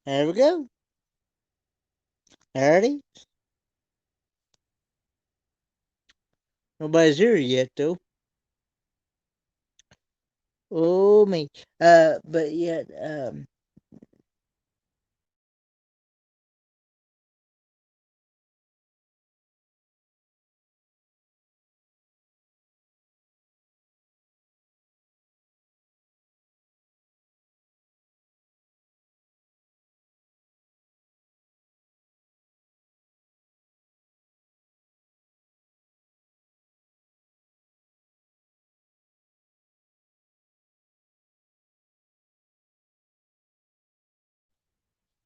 There we go. There it is. Nobody's here yet, though. Oh, me. But yet,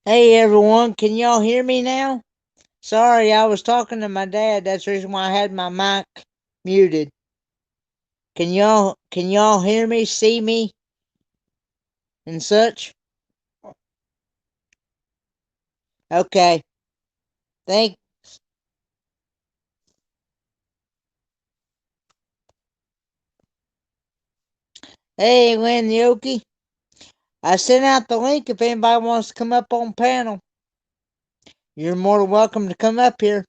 hey, everyone. Can y'all hear me now? Sorry, I was talking to my dad. That's the reason why I had my mic muted. Can y'all hear me, see me, and such? Okay. Thank. Hey, Lynn Yoki. I sent out the link if anybody wants to come up on panel. You're more than welcome to come up here.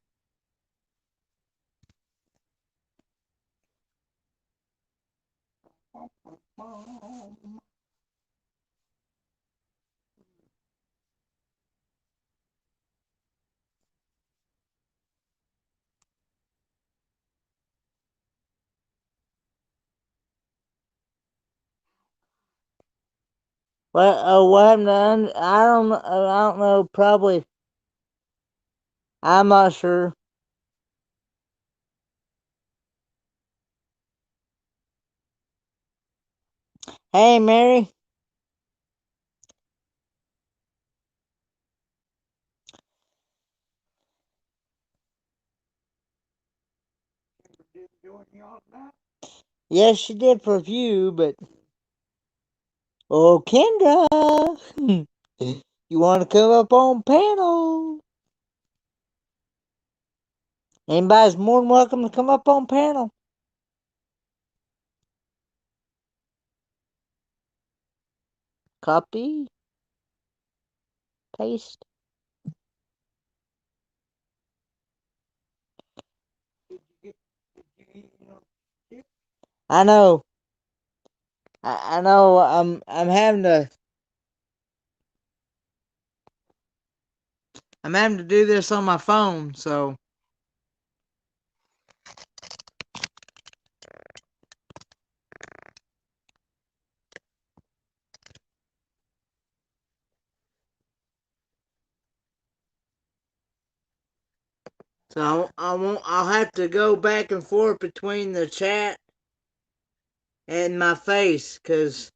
What happened to I don't know. Probably. I'm not sure. Hey, Mary. Yes, she did for a few, but oh, Kendra, you want to come up on panel? Anybody's more than welcome to come up on panel. Copy, paste. I know. I know. I'm having to. I'm having to do this on my phone, so I won't. I'll have to go back and forth between the chat and my face, cause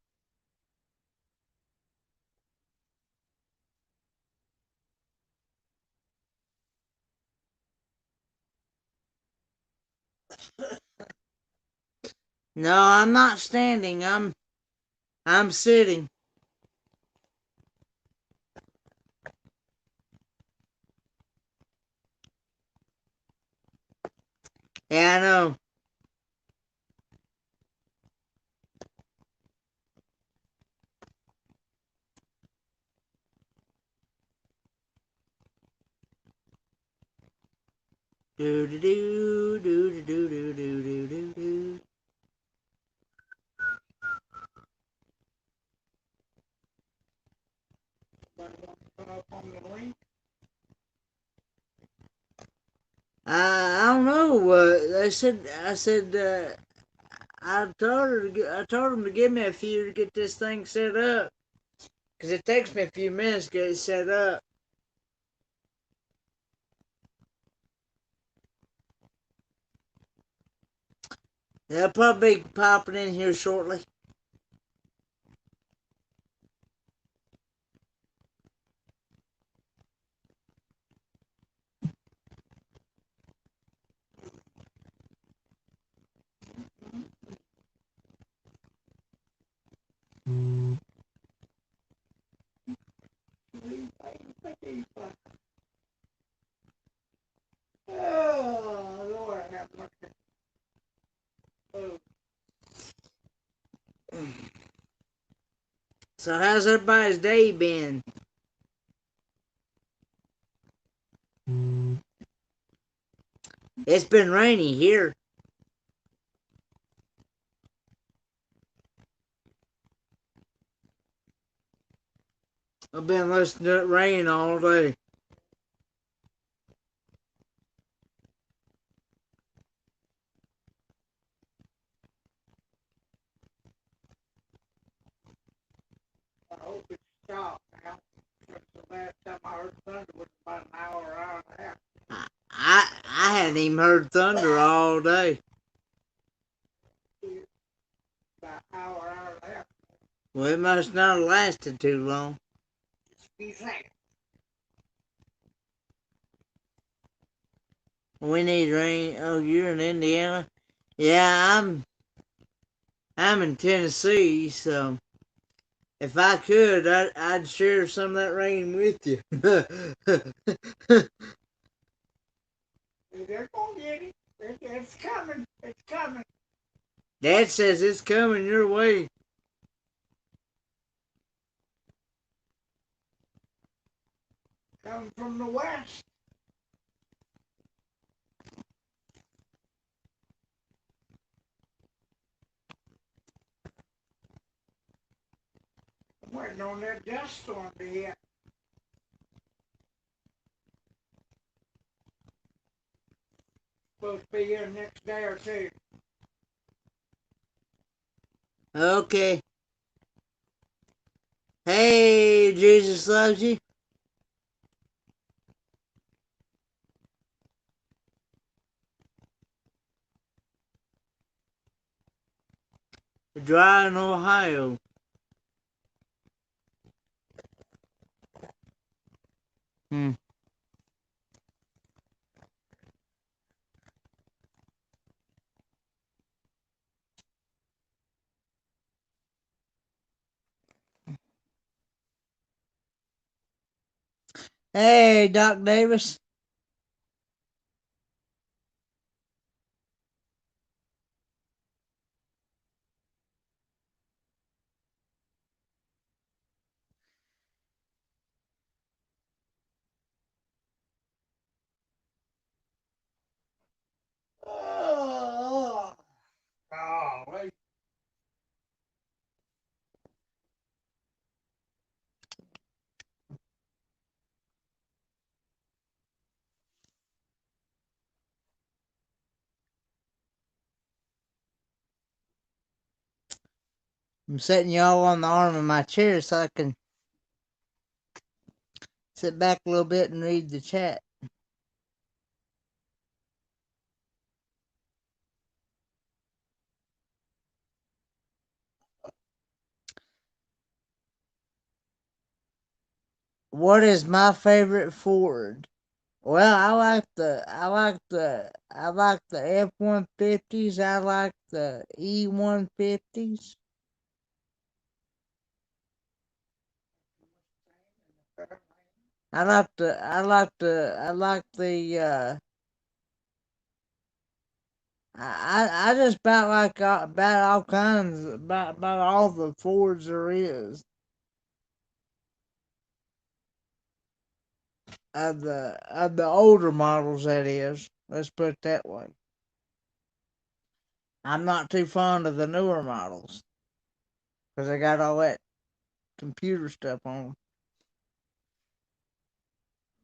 no, I'm not standing. I'm sitting. Yeah, I know. Do do do do do do do do do do. I don't know. I said. I told him to give me a few to get this thing set up, cause it takes me a few minutes to get it set up. They'll probably be popping in here shortly. Oh, Lord, have mercy. So how's everybody's day been? It's been rainy here. I've been listening to it rain all day. I hope it stopped now. The last time I heard thunder was about an hour and a half. I hadn't even heard thunder all day. About an hour and a half. Well, it must not have lasted too long. Just a few seconds. We need rain. Oh, you're in Indiana? Yeah, I'm in Tennessee, so if I could, I'd share some of that rain with you. They're gonna get it. It's coming. It's coming. Dad says it's coming your way. Coming from the west. I'm waiting on that dust storm to hit. Supposed to be here the next day or two. Okay. Hey, Jesus loves you. Dry in Ohio. Hmm. Hey, Doc Davis. Oh, golly. I'm setting y'all on the arm of my chair so I can sit back a little bit and read the chat. What is my favorite Ford? Well, I like the F-150s. I like the E-150s. I like the I just about like about all kinds about all the Fords there is. Of the older models, that is. Let's put it that way. I'm not too fond of the newer models because they got all that computer stuff on them.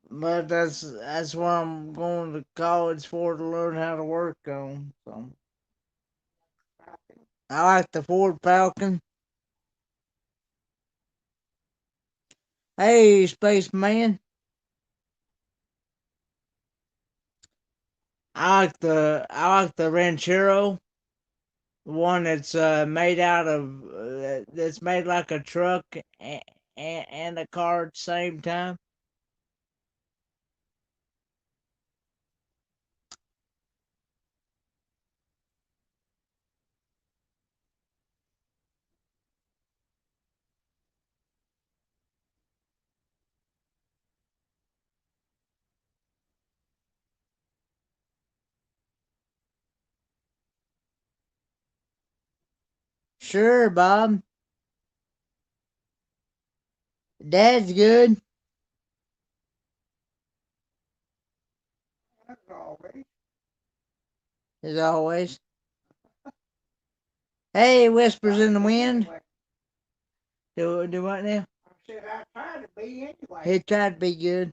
But that's what I'm going to college for, to learn how to work on. So I like the Ford Falcon. Hey, spaceman. I like the Ranchero, the one that's made out of that's made like a truck and a car at the same time. Sure, Bob. Dad's good. That's always. as always. Hey, whispers in the wind. Do what now? I said I tried to be anyway. He tried to be good.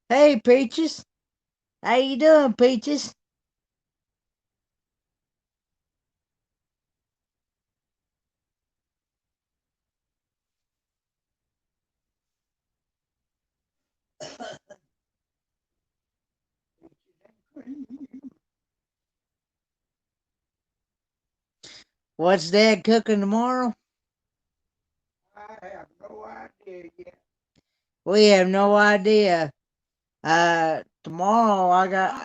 Hey, Peaches. How you doing, Peaches? What's Dad cooking tomorrow? I have no idea yet. We have no idea. Tomorrow I got.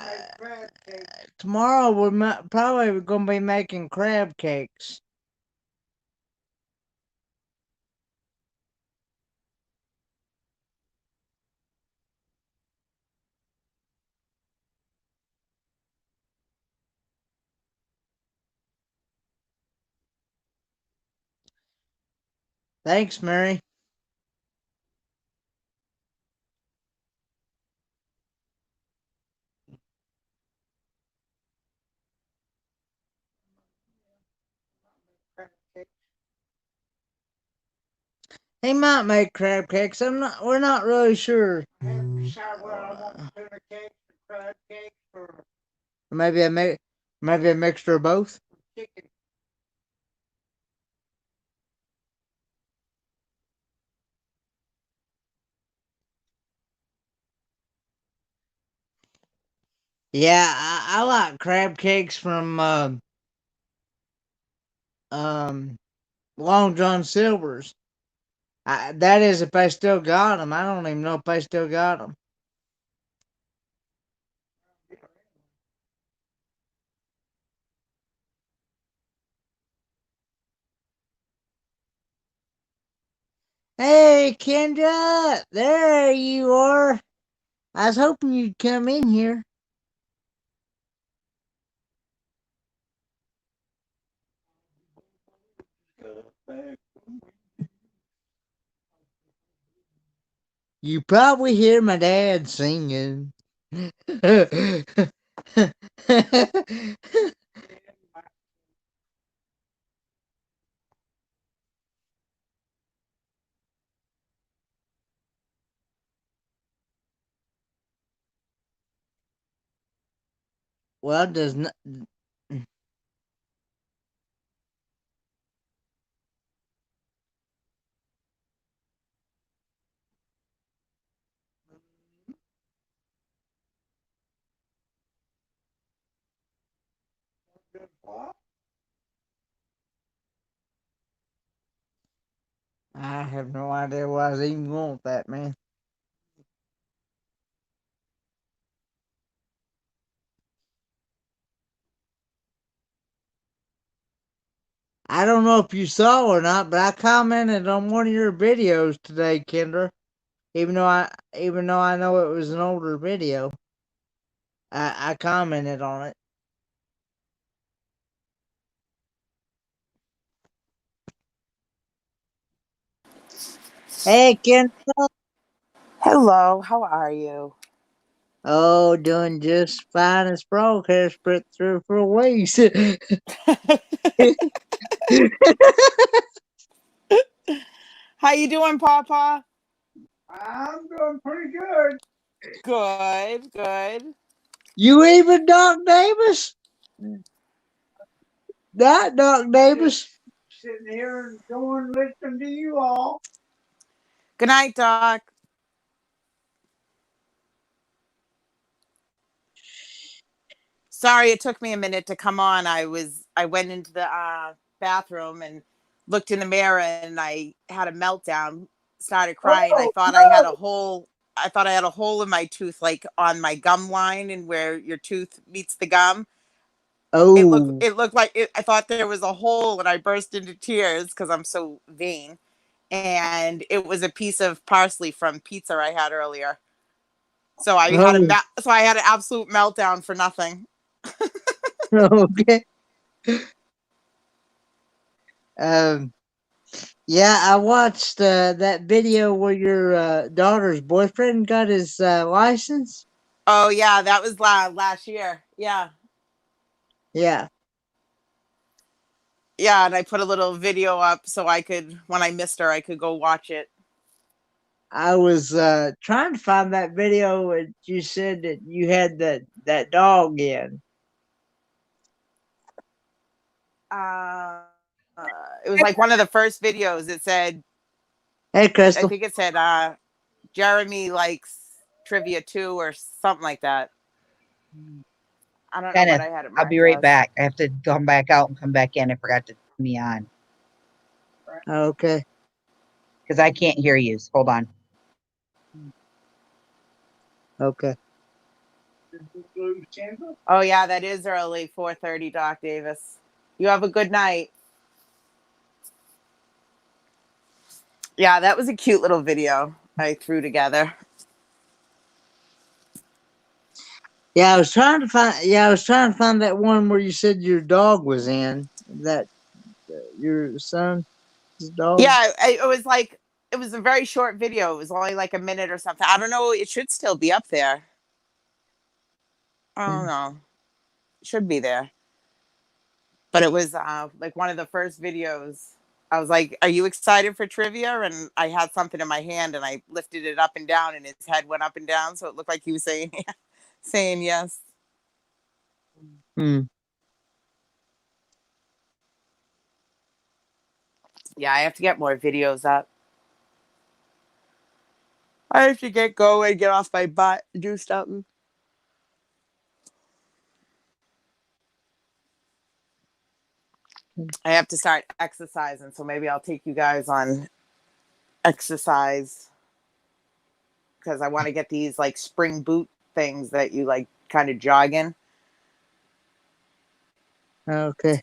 Tomorrow we're probably going to be making crab cakes. Thanks, Mary. He might make crab cakes. We're not really sure. I haven't decided whether I want tuna cakes or crab cakes or maybe maybe a mixture of both. Chicken. Yeah, I like crab cakes from um Long John Silver's. That is if they still got them. I don't even know if they still got them. Hey, Kendra, there you are. I was hoping you'd come in here. You probably hear my dad singing. Well, does not. I have no idea why I was even going with that, man. I don't know if you saw or not, but I commented on one of your videos today, Kendra. Even though I know it was an older video, I commented on it. Hey, Kendra. Hello, how are you? Oh, doing just fine as frog hair spread through for weeks. How you doing, Papa? I'm doing pretty good. Good, good. You even Doc Davis? That Doc Davis? Sitting here and going listening to you all. Good night, Doc. Sorry it took me a minute to come on. I went into the bathroom and looked in the mirror and I had a meltdown, started crying. Oh, no. I thought I had a hole in my tooth, like on my gum line and where your tooth meets the gum. Oh, It looked like I thought there was a hole and I burst into tears because I'm so vain. And it was a piece of parsley from pizza I had earlier. oh, So I had an absolute meltdown for nothing. okay. Um, yeah, I watched that video where your daughter's boyfriend got his license. Oh yeah, that was last year. Yeah. Yeah. Yeah, and I put a little video up so I could, when I missed her, I could go watch it. I was trying to find that video and you said that you had that dog in. Uh, it was like one of the first videos. It said, Hey, I Crystal. think it said, Jeremy likes trivia too, or something like that. I don't know what Kenneth, I had it I'll be marked right as. back. I have to come back out and come back in. I forgot to turn me on Okay. because I can't hear you. Hold on. Okay. Oh yeah, that is early. 4:30, Doc Davis. You have a good night. Yeah, that was a cute little video I threw together. Yeah, I was trying to find. Yeah, I was trying to find that one where you said your dog was in. That your son's dog. Yeah, it was like it was a very short video. It was only like a minute or something. I don't know. It should still be up there. I don't know. It should be there. But it was like one of the first videos. I was like, "Are you excited for trivia?" And I had something in my hand, and I lifted it up and down, and his head went up and down, so it looked like he was saying, saying yes. Hmm. Yeah, I have to get more videos up. I have to get going, get off my butt, do something. I have to start exercising, so maybe I'll take you guys on exercise because I want to get these like spring boot things that you like kind of jog in, Okay.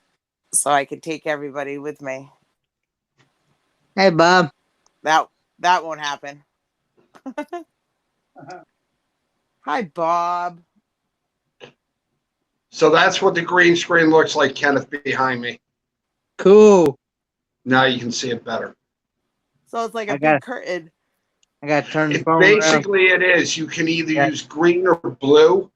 so I could take everybody with me. Hey, Bob. That that won't happen. Hi, Bob. So that's what the green screen looks like, Kenneth, behind me. Cool. Now you can see it better. So it's like a I got. big curtain. I got to turn the It phone around. basically it is. You can either Yeah. use green or blue,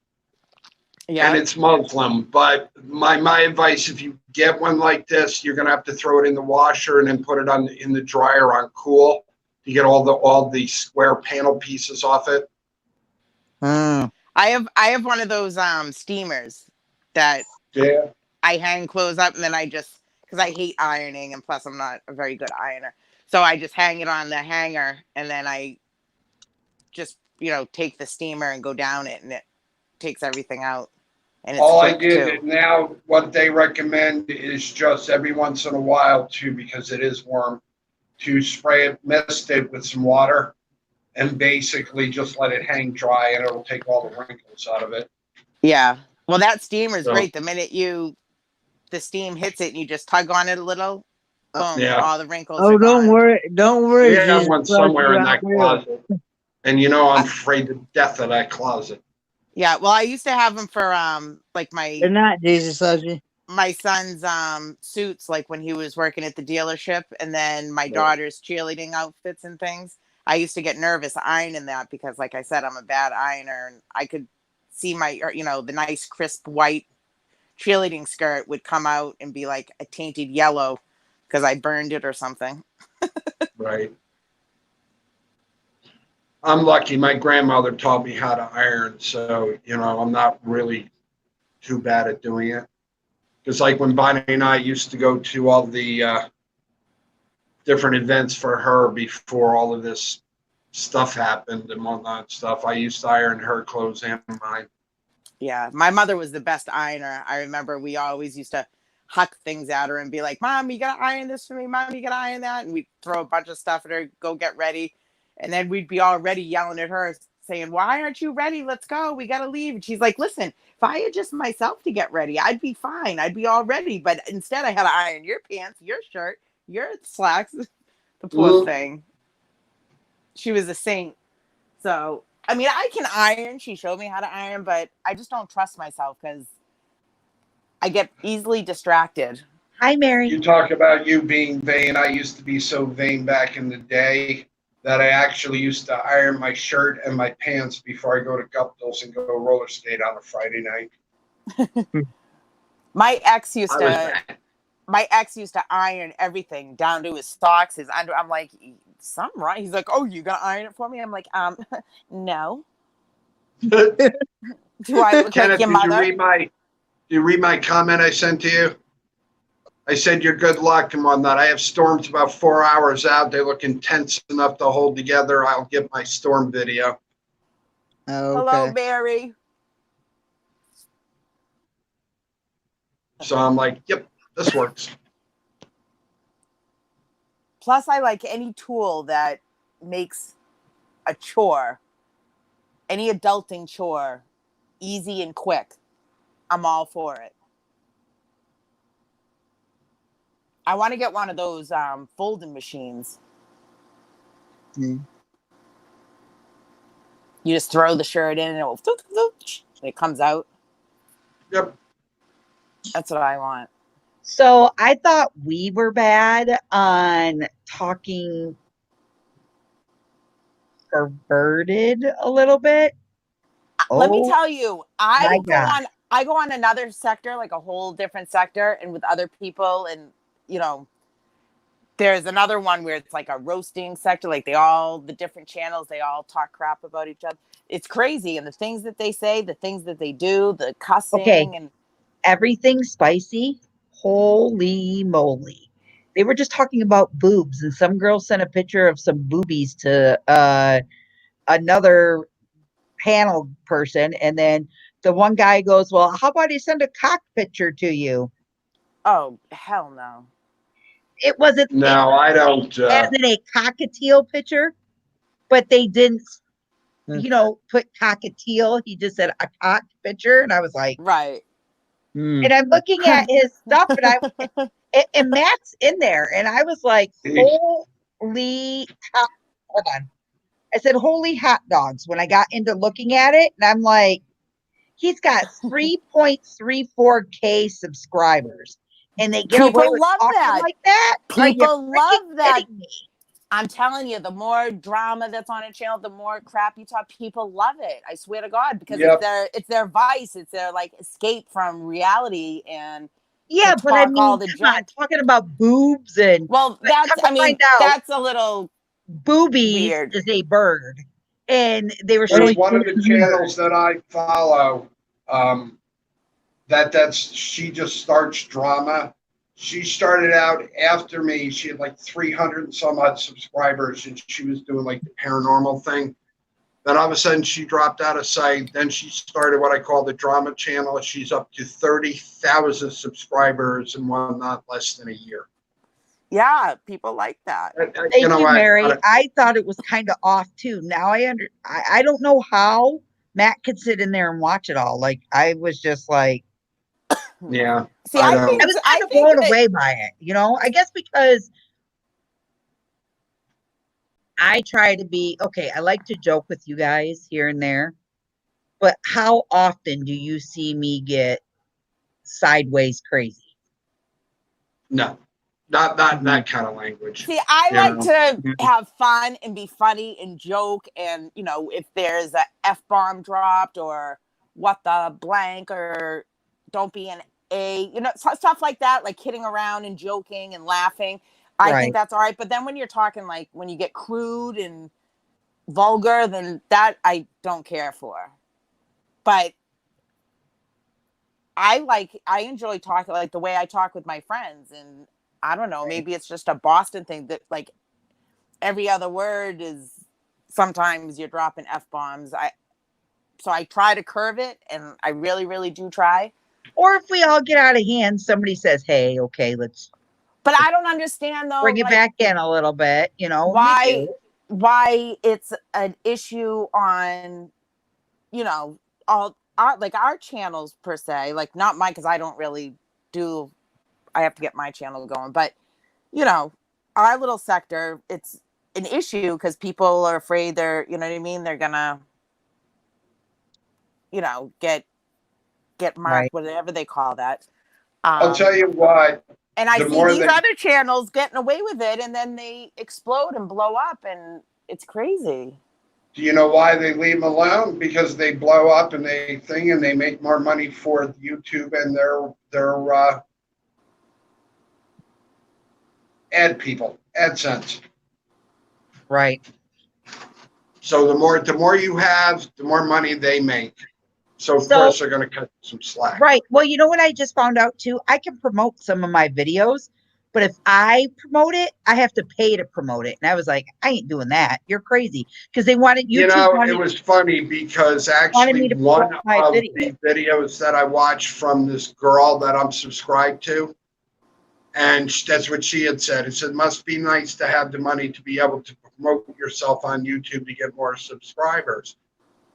and Yeah. it's Muslim. But my advice, if you get one like this, you're gonna have to throw it in the washer and then put it on in the dryer on cool to get all the square panel pieces off it. Oh. I have one of those steamers that Yeah. I hang clothes up and then I just because I hate ironing and plus I'm not a very good ironer. So I just hang it on the hanger and then I just, take the steamer and go down it and it takes everything out. And it's All I quick did too. now, what they recommend is just every once in a while too, because it is warm, to spray it, mist it with some water, and basically just let it hang dry, and it'll take all the wrinkles out of it. Yeah. Well, that steamer is So great. The minute the steam hits it and you just tug on it a little, boom, yeah, all the wrinkles are Oh, don't gone. worry. Don't we worry. have Jesus one Christ, somewhere you in out that there. closet, and I'm I, afraid to death of that closet. yeah. Well, I used to have them for like Good night, Jesus loves you. my son's suits, like when he was working at the dealership, and then my Right. daughter's cheerleading outfits and things. I used to get nervous ironing that because, like I said, I'm a bad ironer, and I could see the nice crisp white cheerleading skirt would come out and be like a tainted yellow because I burned it or something. Right. I'm lucky. My grandmother taught me how to iron, so I'm not really too bad at doing it. Just like when Bonnie and I used to go to all the different events for her before all of this stuff happened and whatnot and stuff. I used to iron her clothes and mine. Yeah, my mother was the best ironer. I remember we always used to huck things at her and be like, "Mom, you gotta iron this for me. Mom, you gotta iron that." And we'd throw a bunch of stuff at her, go get ready. And then we'd be all ready yelling at her, saying, "Why aren't you ready? Let's go. We gotta leave." And she's like, "Listen, if I had just myself to get ready, I'd be fine. I'd be all ready. But instead, I had to iron your pants, your shirt, your slacks." The poor Mm, thing. She was a saint. So, I mean, I can iron. She showed me how to iron, but I just don't trust myself because I get easily distracted. Hi, Mary. You talk about you being vain. I used to be so vain back in the day that I actually used to iron my shirt and my pants before I go to Guptill's and go roller skate on a Friday night. My ex used I was to iron everything down to his socks, his under. I'm like, something wrong. He's like, oh, you gonna iron it for me? I'm like, no. Do I look like Kenneth, your did mother? you read my comment I sent to you? I said you're good luck and whatnot. I have storms about 4 hours out. They look intense enough to hold together. I'll get my storm video. Hello, Okay. Mary. So I'm like, yep, this works. Plus, I like any tool that makes a chore, any adulting chore, easy and quick. I'm all for it. I want to get one of those folding machines. Mm. You just throw the shirt in and it comes out. Yep. That's what I want. So I thought we were bad on talking perverted a little bit. Let me Oh tell you, my God. I go on another sector, like a whole different sector, and with other people, and you know, there's another one where it's like a roasting sector, like the different channels, they all talk crap about each other. It's crazy, and the things that they say, the things that they do, the Okay. cussing, and Everything spicy. Holy moly. They were just talking about boobs, and some girl sent a picture of some boobies to another panel person, and then the one guy goes, well, how about I send a cock picture to you? oh hell no. It wasn't No, I don't. as in a cockatiel picture, but they didn't, put cockatiel. He just said a cock picture, and I was like, Right. and I'm looking at his stuff, and Matt's in there, and I was like, holy hold on. I said, holy hot dogs when I got into looking at it, and I'm like, he's got 3.34K subscribers, and they get away People with love talking that. like that? Are you People love freaking that. kidding me? I'm telling you, the more drama that's on a channel, the more crap you talk. People love it. I swear to God, because Yep. it's their vice. It's their like escape from reality and Yeah, to but I talk all mean, the come on, junk. talking about boobs and Well, but come to find out, that's a little boobies weird. is a bird, and they were There's showing one of the channels that I follow. That's she just starts drama. She started out after me. She had like 300 and some odd subscribers, and she was doing like the paranormal thing. Then all of a sudden, she dropped out of sight. Then she started what I call the drama channel. She's up to 30,000 subscribers in one, not less than a year. Yeah, people like that. Thank you, Mary. I thought it was kind of off too. Now I don't know how Matt could sit in there and watch it all. Like I was just like, Yeah. See, I I was kind of blown away by it. I guess because I try to be okay. I like to joke with you guys here and there, but how often do you see me get sideways crazy? No, not in that kind of language. See, I like to have fun and be funny and joke, and if there's a F-bomb dropped or what the blank or don't be an A, stuff like that, like kidding around and joking and laughing. I think that's all right. But then when you're talking like when you get crude and vulgar, then that I don't care for. But I enjoy talking like the way I talk with my friends, and I don't know, maybe it's just a Boston thing that like every other word is sometimes you're dropping F-bombs. So I try to curve it, and I really, really do try. Or if we all get out of hand, somebody says, hey, okay, let's. But I don't understand though. Bring it back in a little bit, why it's an issue on, all our channels per se, like not mine, because I don't really do. I have to get my channel going, but our little sector, it's an issue because people are afraid they're, you know what I mean, they're gonna, get marked, whatever they call that. I'll tell you what. And I see these other channels getting away with it, and then they explode and blow up, and it's crazy. Do you know why they leave them alone? Because they blow up and they make more money for YouTube and their ad people, AdSense. Right. So the more you have, the more money they make. So of course they're going to cut some slack. Right. Well, you know what I just found out too? I can promote some of my videos, but if I promote it, I have to pay to promote it. And I was like, I ain't doing that. You're crazy. Because they wanted It was funny because wanted actually me to one promote my of video. the videos that I watched from this girl that I'm subscribed to, and that's what she had said. It said, it must be nice to have the money to be able to promote yourself on YouTube to get more subscribers.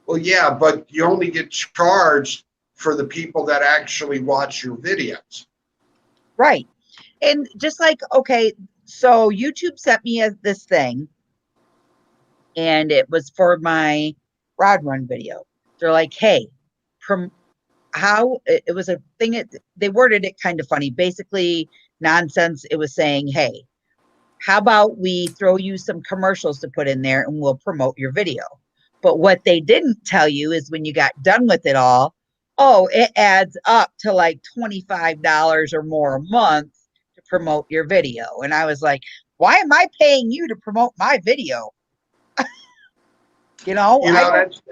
Well, yeah, but you only get charged for the people that actually watch your videos. Right. And just like, okay, so YouTube sent me this thing, and it was for my rod run video. They're like, hey, how it was a thing, they worded it kind of funny, basically nonsense. It was saying, hey, how about we throw you some commercials to put in there and we'll promote your video. But what they didn't tell you is when you got done with it all, oh, it adds up to like $25 or more a month to promote your video. And I was like, why am I paying you to promote my video? I don't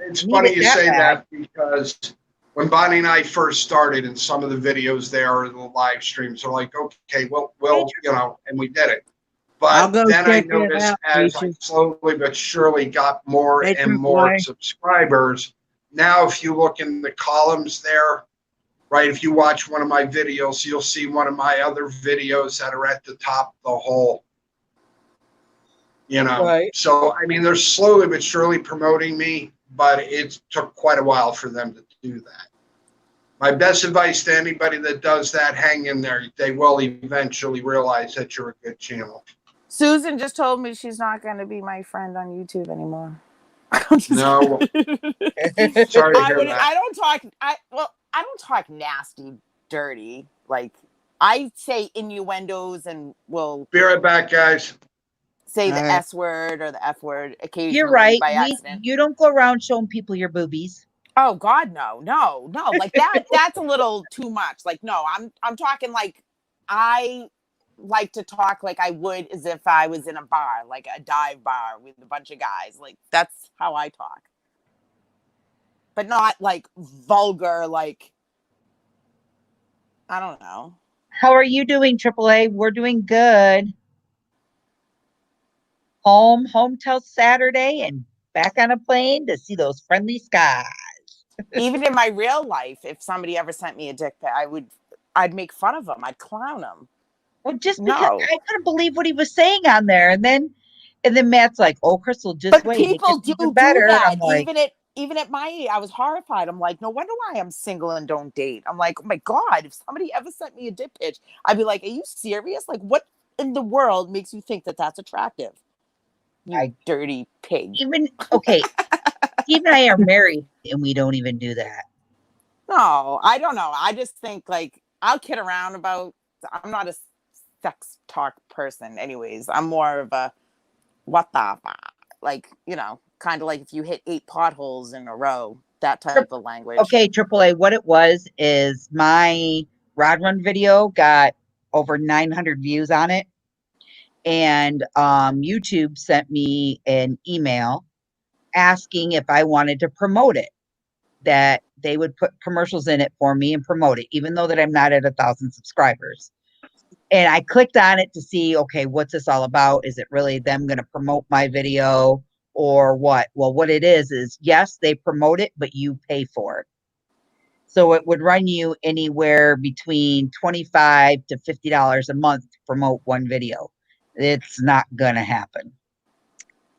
it's need funny it you that say bad. that because when Bonnie and I first started in some of the videos there or the live streams, they're like, okay, well, and we did it. I'll But go then I check that noticed out, as I Peaches. slowly but surely got more Hey, and more AAA. subscribers, now if you look in the columns there, right, if you watch one of my videos, you'll see one of my other videos that are at the top of the whole. Right. So I mean, they're slowly but surely promoting me, but it took quite a while for them to do that. My best advice to anybody that does that, hang in there. They will eventually realize that you're a good channel. Susan just told me she's not going to be my friend on YouTube anymore. No, sorry to hear that. I don't talk nasty, dirty. Like, I say innuendos and will Be right back, guys. say the All right. S word or the F word occasionally You're right. by accident. You don't go around showing people your boobies. Oh God, no. Like that's a little too much. Like, no, I'm talking like I like to talk like I would as if I was in a bar, like a dive bar with a bunch of guys. Like, that's how I talk. But not like vulgar, like, I don't know. How are you doing, AAA? We're doing good. Home till Saturday and back on a plane to see those friendly skies. Even in my real life, if somebody ever sent me a dick pic, I'd make fun of them. I'd clown them. Well, just because No. I couldn't believe what he was saying on there. And then Matt's like, oh, Crystal, just But wait. It people gets do even better. And that. I'm like, Even at my age, I was horrified. I'm like, no wonder why I'm single and don't date. I'm like, oh my God, if somebody ever sent me a dick pic, I'd be like, are you serious? Like, what in the world makes you think that that's attractive? You dirty pig. okay, Steve and I are married and we don't even do that. No, I don't know. I just think like I'll kid around about, I'm not a sex talk person anyways. I'm more of a what the fuck? Like, kind of like if you hit 8 potholes in a row, that type of language. Okay, AAA, what it was is my rod run video got over 900 views on it. And YouTube sent me an email asking if I wanted to promote it, that they would put commercials in it for me and promote it, even though that I'm not at 1,000 subscribers. And I clicked on it to see, okay, what's this all about? Is it really them going to promote my video or what? Well, what it is, yes, they promote it, but you pay for it. So it would run you anywhere between $25 to $50 a month to promote one video. It's not going to happen.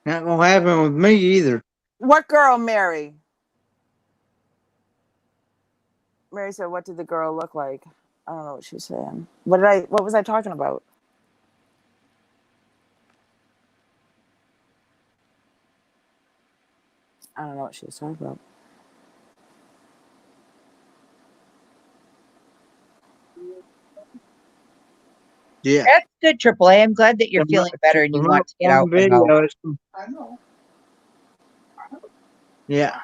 Not gonna happen with me either. What girl, Mary? Mary said, what did the girl look like? I don't know what she's saying. What was I talking about? I don't know what she was talking about. Yeah. That's good, AAA. I'm glad that you're feeling better and you want to get out and about. I know. Yeah.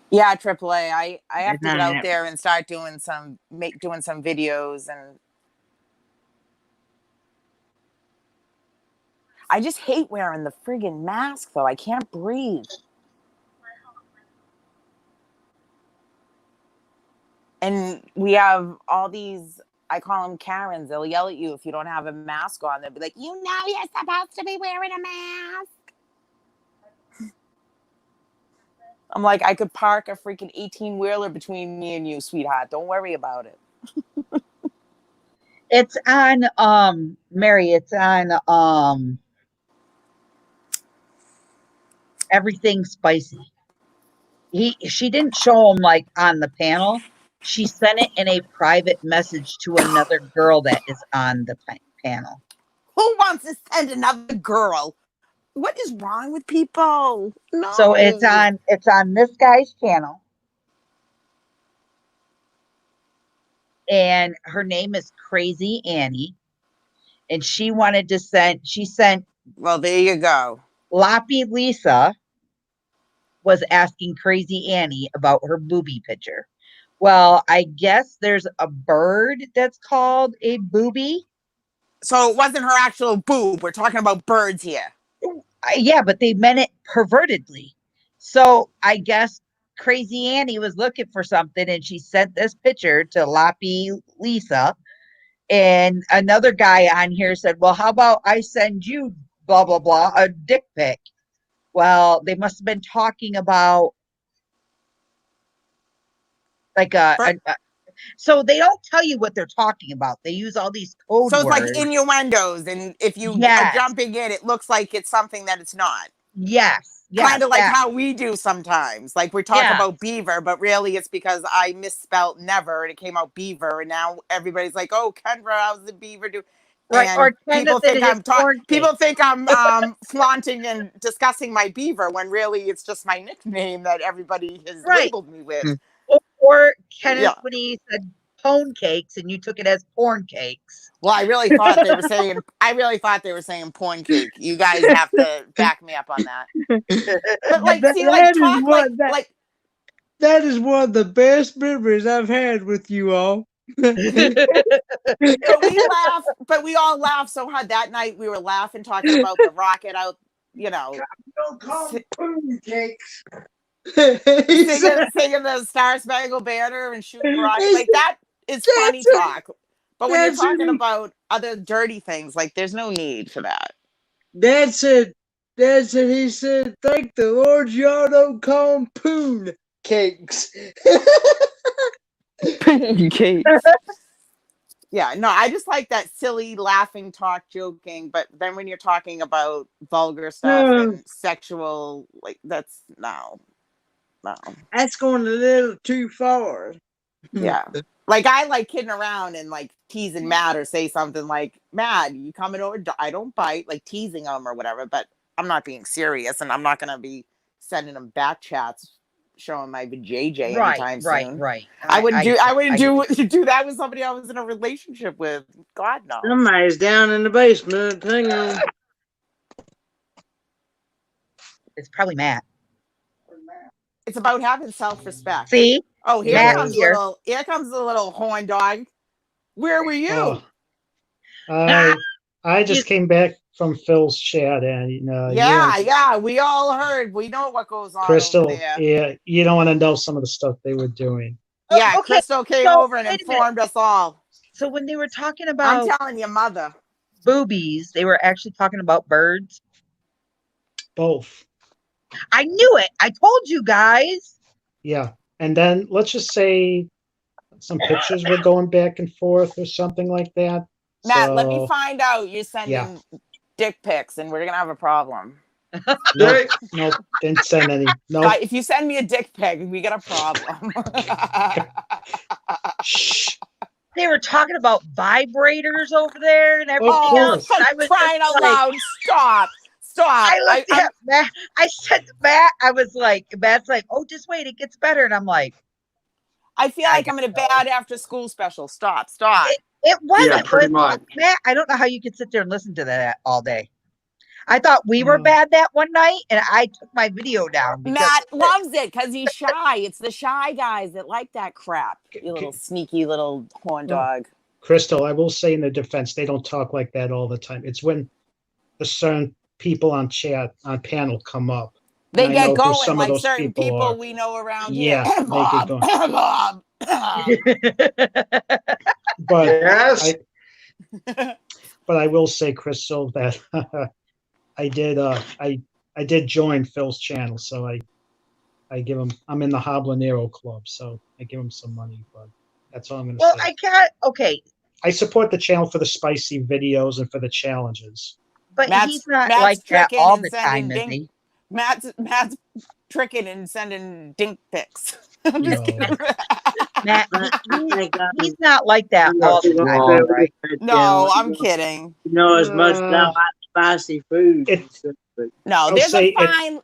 Yeah, AAA. I have to get out Yeah. there and start doing some videos, and I just hate wearing the friggin' mask though. I can't breathe. And we have all these, I call them Karens. They'll yell at you if you don't have a mask on. They'll be like, you know, you're supposed to be wearing a mask. I'm like, I could park a freaking 18-wheeler between me and you, sweetheart. Don't worry about it. It's on Mary, it's on Everything Spicy. She didn't show him like on the panel. She sent it in a private message to another girl that is on the panel. Who wants to send another girl? What is wrong with people? So No. it's on this guy's channel. And her name is Crazy Annie. And she sent Well, there you go. Loppy Lisa was asking Crazy Annie about her booby picture. Well, I guess there's a bird that's called a booby. So it wasn't her actual boob. We're talking about birds here. Yeah, but they meant it pervertedly. So I guess Crazy Annie was looking for something and she sent this picture to Loppy Lisa. And another guy on here said, well, how about I send you blah, blah, blah, a dick pic? Well, they must have been talking about like so they don't tell you what they're talking about. They use all these code So it's like words. innuendos. And if you are Yes. jumping in, it looks like it's something that it's not. Yes. Kind of like that. how we do sometimes. Like we talk Yeah. about beaver, but really it's because I misspelt never and it came out beaver. And now everybody's like, oh, Kendra, how's the beaver do? Right. And Or people Kenneth and think his I'm corn cake. people think I'm flaunting and discussing my beaver when really it's just my nickname that everybody has Right. labeled me with. Or Kenneth Yeah. when he said pone cakes and you took it as porn cakes. Well, I really thought they were saying porn cake. You guys have to back me up on that. But like, see, like talk like that is one of the best memories I've had with you all. but we laugh, but we all laughed so hard that night. We were laughing, talking about the rocket out, you know, Don't call them poon cakes. singing the Star Spangled Banner and shooting rockets. Like that is funny talk. But when you're talking about other dirty things, like there's no need for that. Dad said, he said, thank the Lord y'all don't call them poon cakes. Poon cakes. Yeah, no, I just like that silly laughing talk joking, but then when you're talking about vulgar stuff and sexual, like that's no. That's going a little too far. Yeah. Like I like kidding around and like teasing Matt or say something like, Matt, you coming over? I don't bite, like teasing him or whatever, but I'm not being serious and I'm not going to be sending him back chats showing my JJ anytime soon. Right. I wouldn't do that with somebody I was in a relationship with. God, no. Somebody's down in the basement. Hang on. It's probably Matt. It's about having self-respect. See? Oh, here Matt comes the little horn dog. Where were you? I just came back from Phil's chat, and yeah, we all heard. We know what goes on Crystal. over there. Yeah, you don't want to know some of the stuff they were doing. Yeah, Okay, Crystal came over and informed us all. So when they were talking about I'm telling your mother. boobies, they were actually talking about birds. Both. I knew it. I told you guys. Yeah, and then let's just say some pictures were going back and forth or something like that. Matt, let me find out you're sending dick pics and we're gonna have a problem. Nope, didn't send any. Nope. If you send me a dick pic, we got a problem. Shh. They were talking about vibrators over there and everything else. I was crying out loud. Stop. I looked at Matt. I said to Matt, I was like, Matt's like, oh, just wait, it gets better. And I'm like, I feel like I'm in a bad after school special. Stop. It wasn't. Yeah, pretty much. Matt, I don't know how you could sit there and listen to that all day. I thought we were Uh, bad that one night, and I took my video down because Matt loves it because he's shy. It's the shy guys that like that crap. You little sneaky little horn well, dog. Crystal, I will say in their defense, they don't talk like that all the time. It's when the certain people on chat on panel come up, and They I get know who going some of like those certain people are. people we know around here. Yeah, they get Bob, going. Bob. But Yes. I will say, Crystal, that I did I did join Phil's channel, so I give him. I'm in the Habanero Club, so I give him some money. But that's all I'm going to well, say. I can't. Okay, I support the channel for the spicy videos and for the challenges. but he's not Matt's like that tricking all and the time, sending is dink. he? Matt's tricking and sending dink pics. I'm just No. kidding. Matt, I think he's not like that I'm all the gonna time, stay though, with right? that No, channel. I'm kidding. You know, as much as I Uh, like spicy food It- and stuff, but No, I'll there's say a it. fine.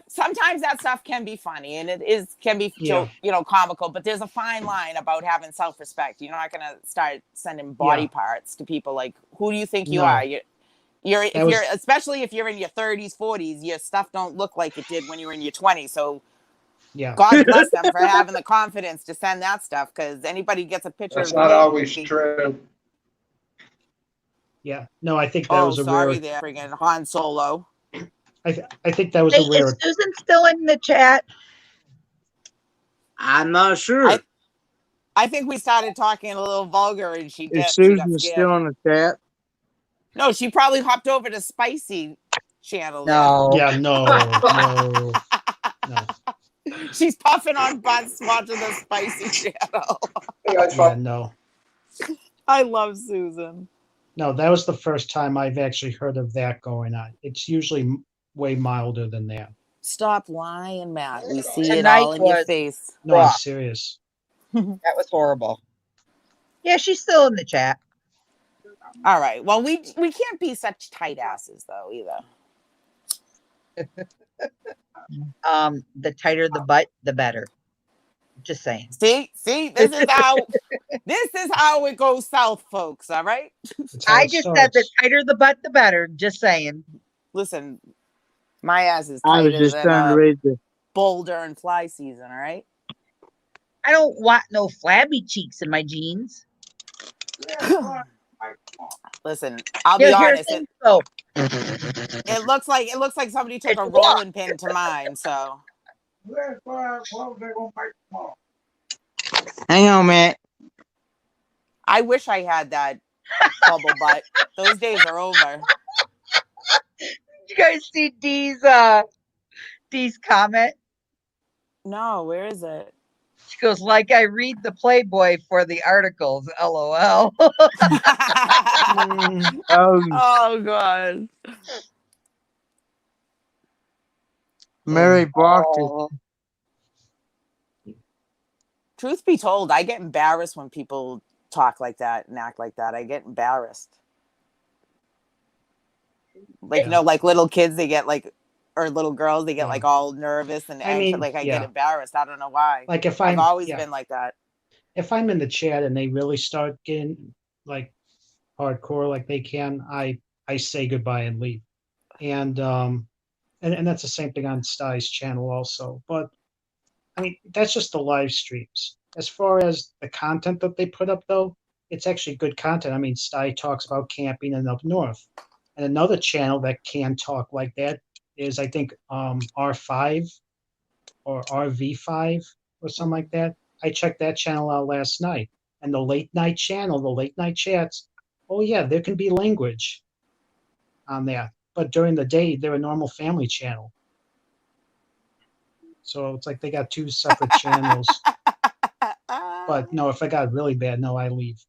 Sometimes that stuff can be funny and can be Yeah. comical, but there's a fine line about having self-respect. You're not gonna start sending body Yeah. parts to people like, who do you think you No. are? You're That was especially if you're in your 30s, 40s, your stuff don't look like it did when you were in your 20s. So yeah. God bless them for having the confidence to send that stuff, because anybody gets a picture That's of not me. always true. Yeah. No, I think that Oh, was a sorry, rare. there, friggin' Han Solo. I think that was Hey, a rare. is Susan still in the chat? I'm not sure. I think we started talking a little vulgar and she Is dipped. She got Susan scared. still on the chat? No, she probably hopped over to Spicy channel there. No. Yeah. No. She's puffing on butts watching the Spicy channel. Yeah. No. I love Susan. No. That was the first time I've actually heard of that going on. It's usually way milder than that. Stop lying, Matt. We see it Tonight all in your was face. No, I'm raw. serious. That was horrible. Yeah, she's still in the chat. All right. Well, we can't be such tight asses though either. The tighter the butt, the better. Just saying. See, this is how it goes south, folks. All right. That's how I it just said the starts. tighter the butt, the better. Just saying. Listen, my ass is I was tighter just than trying to read the. boulder and fly season. All right. I don't want no flabby cheeks in my jeans. Listen, I'll be honest. So It looks like somebody took a rolling pin to mine. So Hang on, Matt. I wish I had that bubble butt. Those days are over. you guys see Dee's comment? No, where is it? She goes, like I read the Playboy for the articles, LOL. Oh God. Mary blocked it. Oh, Truth be told, I get embarrassed when people talk like that and act like that. I get embarrassed. Like, Yeah. like little kids, they get like, or little girls, they get like all nervous and I anxious. mean, Like I yeah. get embarrassed. I don't know why. Like if I've I'm always yeah. been like that. If I'm in the chat and they really start getting like hardcore like they can, I say goodbye and leave. And that's the same thing on Stai's channel also. But I mean, that's just the live streams. As far as the content that they put up though, it's actually good content. I mean, Stai talks about camping and up north. And another channel that can talk like that is I think R5 or RV5 or something like that. I checked that channel out last night. And the late night channel, the late night chats, oh yeah, there can be language on that. But during the day, they're a normal family channel. So it's like they got two separate channels. But no, if I got really bad, no, I leave.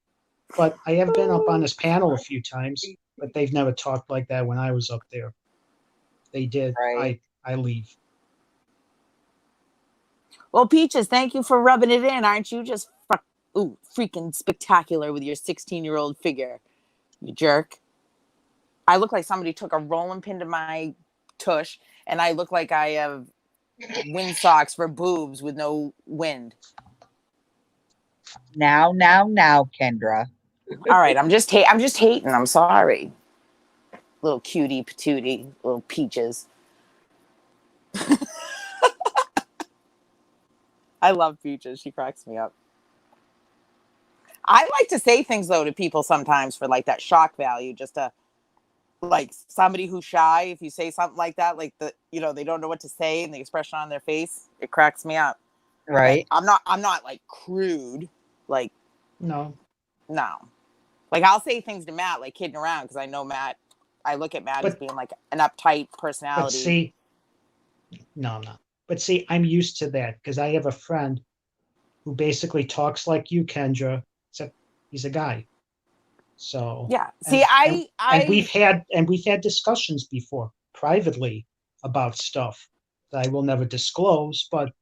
But I have been up on this panel a few times, but they've never talked like that when I was up there. They did. Right. I leave. Well, Peaches, thank you for rubbing it in. Aren't you just freaking spectacular with your 16-year-old figure, you jerk? I look like somebody took a rolling pin to my tush, and I look like I have wind socks for boobs with no wind. Now, Kendra. All right, I'm just hating. I'm sorry. Little cutie patootie, little peaches. I love Peaches. She cracks me up. I like to say things though to people sometimes for like that shock value, just to like somebody who's shy. If you say something like that, like they don't know what to say and the expression on their face, it cracks me up. But Right. I'm not like crude. Like, No, no. Like I'll say things to Matt, like kidding around, because I know Matt. I look at Matt as but being like an uptight but personality. see, no, I'm not. But see, I'm used to that because I have a friend who basically talks like you, Kendra, except he's a guy. So Yeah. See, and we've had discussions before privately about stuff that I will never disclose, but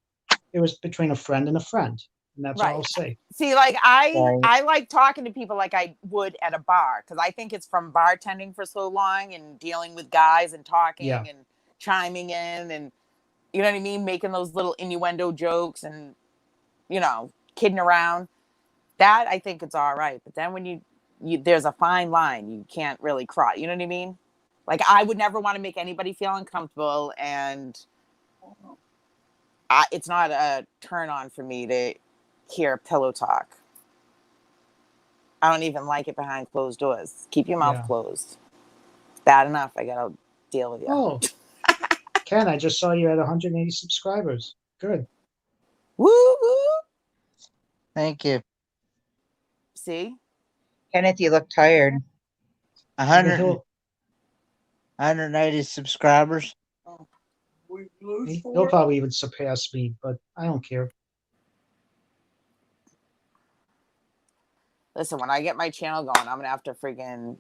it was between a friend and a friend, and that's all right. I'll say. See, like Right. I like talking to people like I would at a bar, because I think it's from bartending for so long and dealing with guys and Yeah. talking and chiming in, and you know what I mean, making those little innuendo jokes and kidding around. That I think it's all right. But then when you there's a fine line you can't really cross. You know what I mean? Like I would never want to make anybody feel uncomfortable, and it's not a turn on for me to hear pillow talk. I don't even like it behind closed doors. Keep your mouth Yeah. closed. Bad enough. I gotta deal with you. Oh, Ken, I just saw you at 180 subscribers. Good. Woo woo. Thank you. See? Kenneth, you look tired. 100, He'll 180 subscribers. he'll probably even surpass me, but I don't care. Listen, when I get my channel going, I'm gonna have to freaking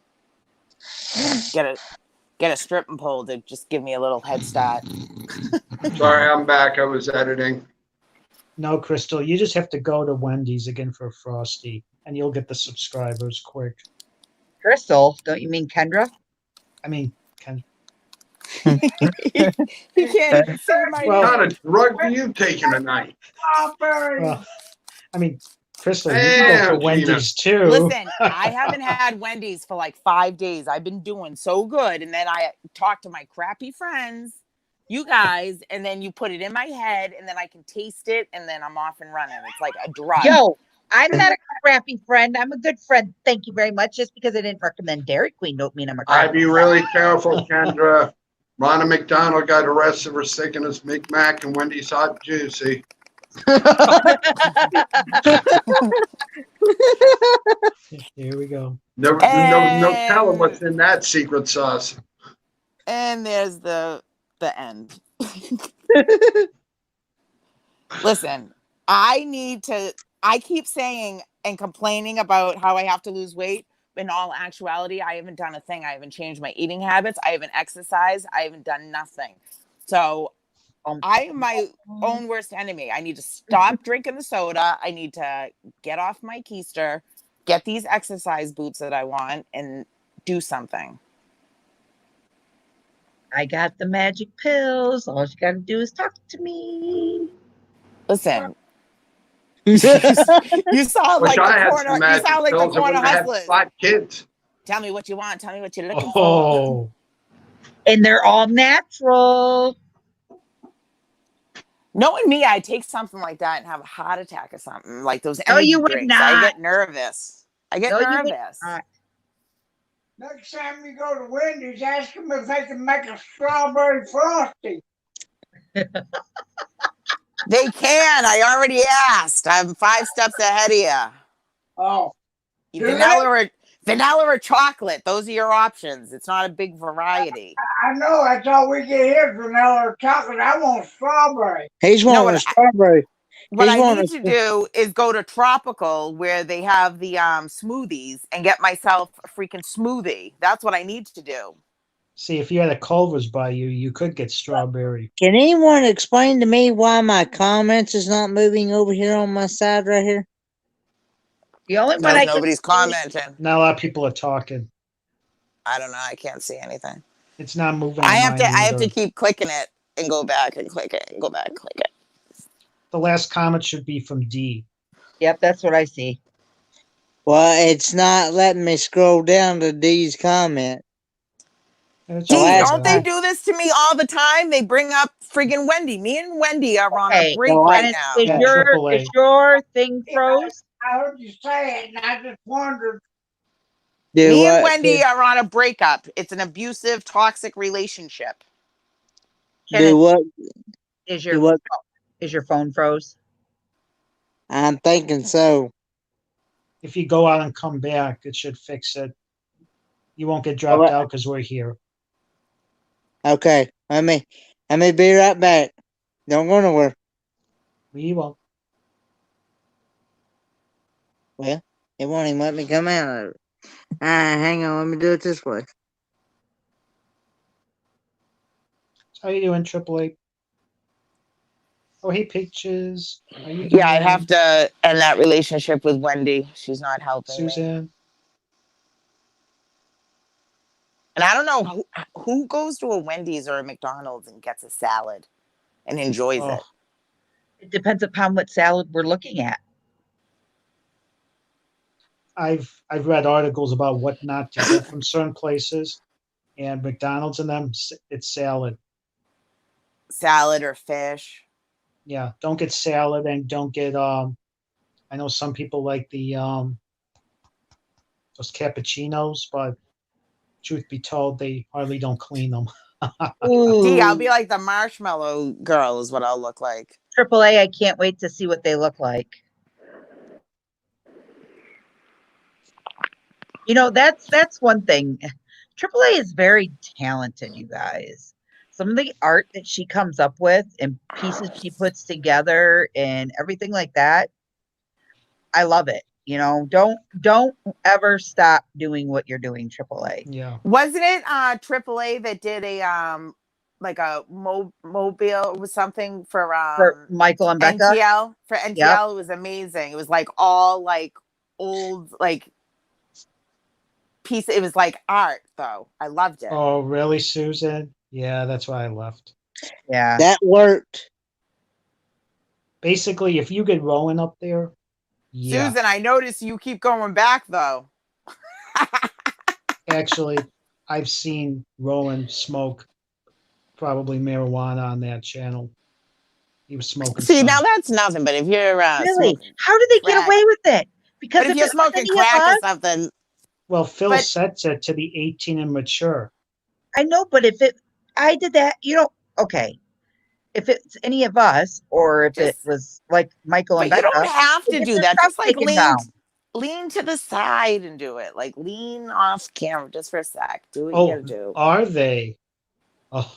get a stripping pole to just give me a little head start. Sorry, I'm back. I was editing. No, Crystal, you just have to go to Wendy's again for a Frosty, and you'll get the subscribers quick. Crystal, don't you mean Kendra? I mean, Ken. He can't say my What Well- kind name. of drug do you taking tonight? Well, I mean, Crystal, you can go for Damn, Gina. Wendy's too. Listen, I haven't had Wendy's for like 5 days. I've been doing so good. And then I talk to my crappy friends, you guys, and then you put it in my head, and then I can taste it, and then I'm off and running. It's like a drug. Yo, I'm not a crappy friend. I'm a good friend. Thank you very much. Just because I didn't recommend Dairy Queen don't mean I'm a I'd crappy be friend. really careful, Kendra. Ronald McDonald got arrested for sticking his Big Mac and Wendy's Hot Juicy. Here we go. No telling what's in that secret sauce. And there's the end. Listen, I keep saying and complaining about how I have to lose weight. In all actuality, I haven't done a thing. I haven't changed my eating habits. I haven't exercised. I haven't done nothing. So I am my own worst enemy. I need to stop drinking the soda. I need to get off my keister, get these exercise boots that I want, and do something. I got the magic pills. All you gotta do is talk to me. Listen, you sound Wish like I the had corner. some You magic sound like the pills. I corner wouldn't have hustlers. 5 kids. Tell me what you want. Tell me what you're looking for. Oh, And they're all natural. Knowing me, I'd take something like that and have a heart attack or something, like those No, energy you would drinks. I not. get nervous. No, you would nervous. not. Next time you go to Wendy's, ask them if they can make a strawberry frosty. They can. I already asked. I'm 5 steps ahead of you. Oh, do Vanilla or chocolate. Those are your options. It's not a big variety. I know that's all we get here is vanilla or chocolate. I want strawberry. He's No, wanting a strawberry. What He's I wanting need to do is go to Tropical where they have the smoothies and get myself a freaking smoothie. That's what I need to do. see, if you had a Culver's by you, you could get strawberry. Can anyone explain to me why my comments is not moving over here on my side right here? The only one Because I nobody's commenting. Not a lot of people are talking. I don't know. I can't see anything. It's not moving. I on have to. mine I have to either. keep clicking it and go back and click it and go back and click it. The last comment should be from D. Yep, that's what I see. Well, it's not letting me scroll down to D's comment. It's Dee, true, last don't they Beth. time, do this to me all the time? They bring up friggin' Wendy. Me and Wendy are on a okay, break Well, right Dennis, now. At is AAA. your thing Yeah, froze? I heard you say it, and I just wondered. Do Me and what? Wendy are on a breakup. It's an abusive, toxic relationship. Do Dennis, what? is Do your what? phone froze? I'm thinking so. If you go out and come back, it should fix it. You won't get Oh, dropped out because we're here. okay. Let me be right back. Don't go nowhere. We won't. Well, it won't even let me come out. Hang on. Let me do it this way. How you doing, AAA? Oh, hey, Peaches. How you Yeah, I doing? have to end that relationship with Wendy. She's not helping me. Suzanne. And I don't know who goes to a Wendy's or a McDonald's and gets a salad and enjoys Oh, it. It depends upon what salad we're looking at. I've read articles about what not to get from certain places, and McDonald's and them, it's salad. Salad or fish. Yeah, don't get salad and don't get I know some people like the those cappuccinos, but truth be told, they hardly don't clean them. Dee, I'll Ooh, be like the marshmallow girl is what I'll look like. AAA, I can't wait to see what they look like. You know, that's one thing. AAA is very talented, you guys. Some of the art that she comes up with and pieces she puts together and everything like that, I love it. You know, don't ever stop doing what you're doing, AAA. Yeah. Wasn't it AAA that did a like a mobile with something for For Michael and Becca. NTL? For Yep. NTL, it was amazing. It was like all like old like piece. It was like art though. I loved it. Oh, really, Susan? Yeah, that's why I left. Yeah. That worked. Basically, if you get Rowan up there, yeah. Susan, I noticed you keep going back though. Actually, I've seen Rowan smoke probably marijuana on that channel. He was smoking See, now some. that's nothing. But if you're Really? smoking How did they get crack, away with it? Because but if if you're it was smoking any of crack or us, something, Well, Phil but sets it to be 18 and mature. I know, but if it I did that, okay. If it's any of us or if it just was like Michael and but you don't Becca, have they to get do their that. stuff Just like taken down. lean to the side and do it. Like lean off camera just for a sec. Do what you Oh, gotta do. are they? Oh,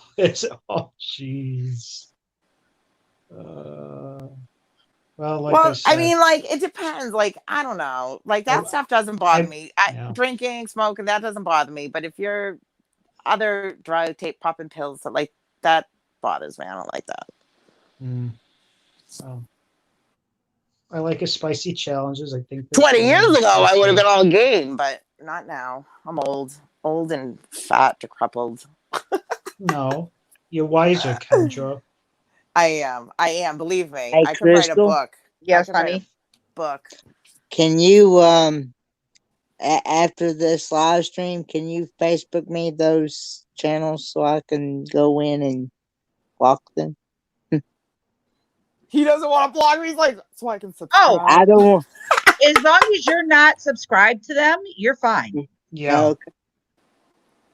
jeez. Well, like I Well, I said, mean, like it depends. Like I don't know. Like I, that stuff doesn't bother I, me. yeah. Drinking, smoking, that doesn't bother me. But if you're other drug, tape, popping pills, like that bothers me. I don't like that. Mm, well, I like his spicy challenges. I think they're 20 years fun. ago, We'll I would have see. been all game, but not now. I'm old and fat, decrepit. No, you're wiser, Kendra. I am. Believe me, Hey, I could write a Crystal, book. I Yes, could write a honey. book. can you after this live stream, can you Facebook me those channels so I can go in and block them? He doesn't want to block me. He's like, so I can Oh, I subscribe. don't want. as long as you're not subscribed to them, you're fine. Yeah, Okay.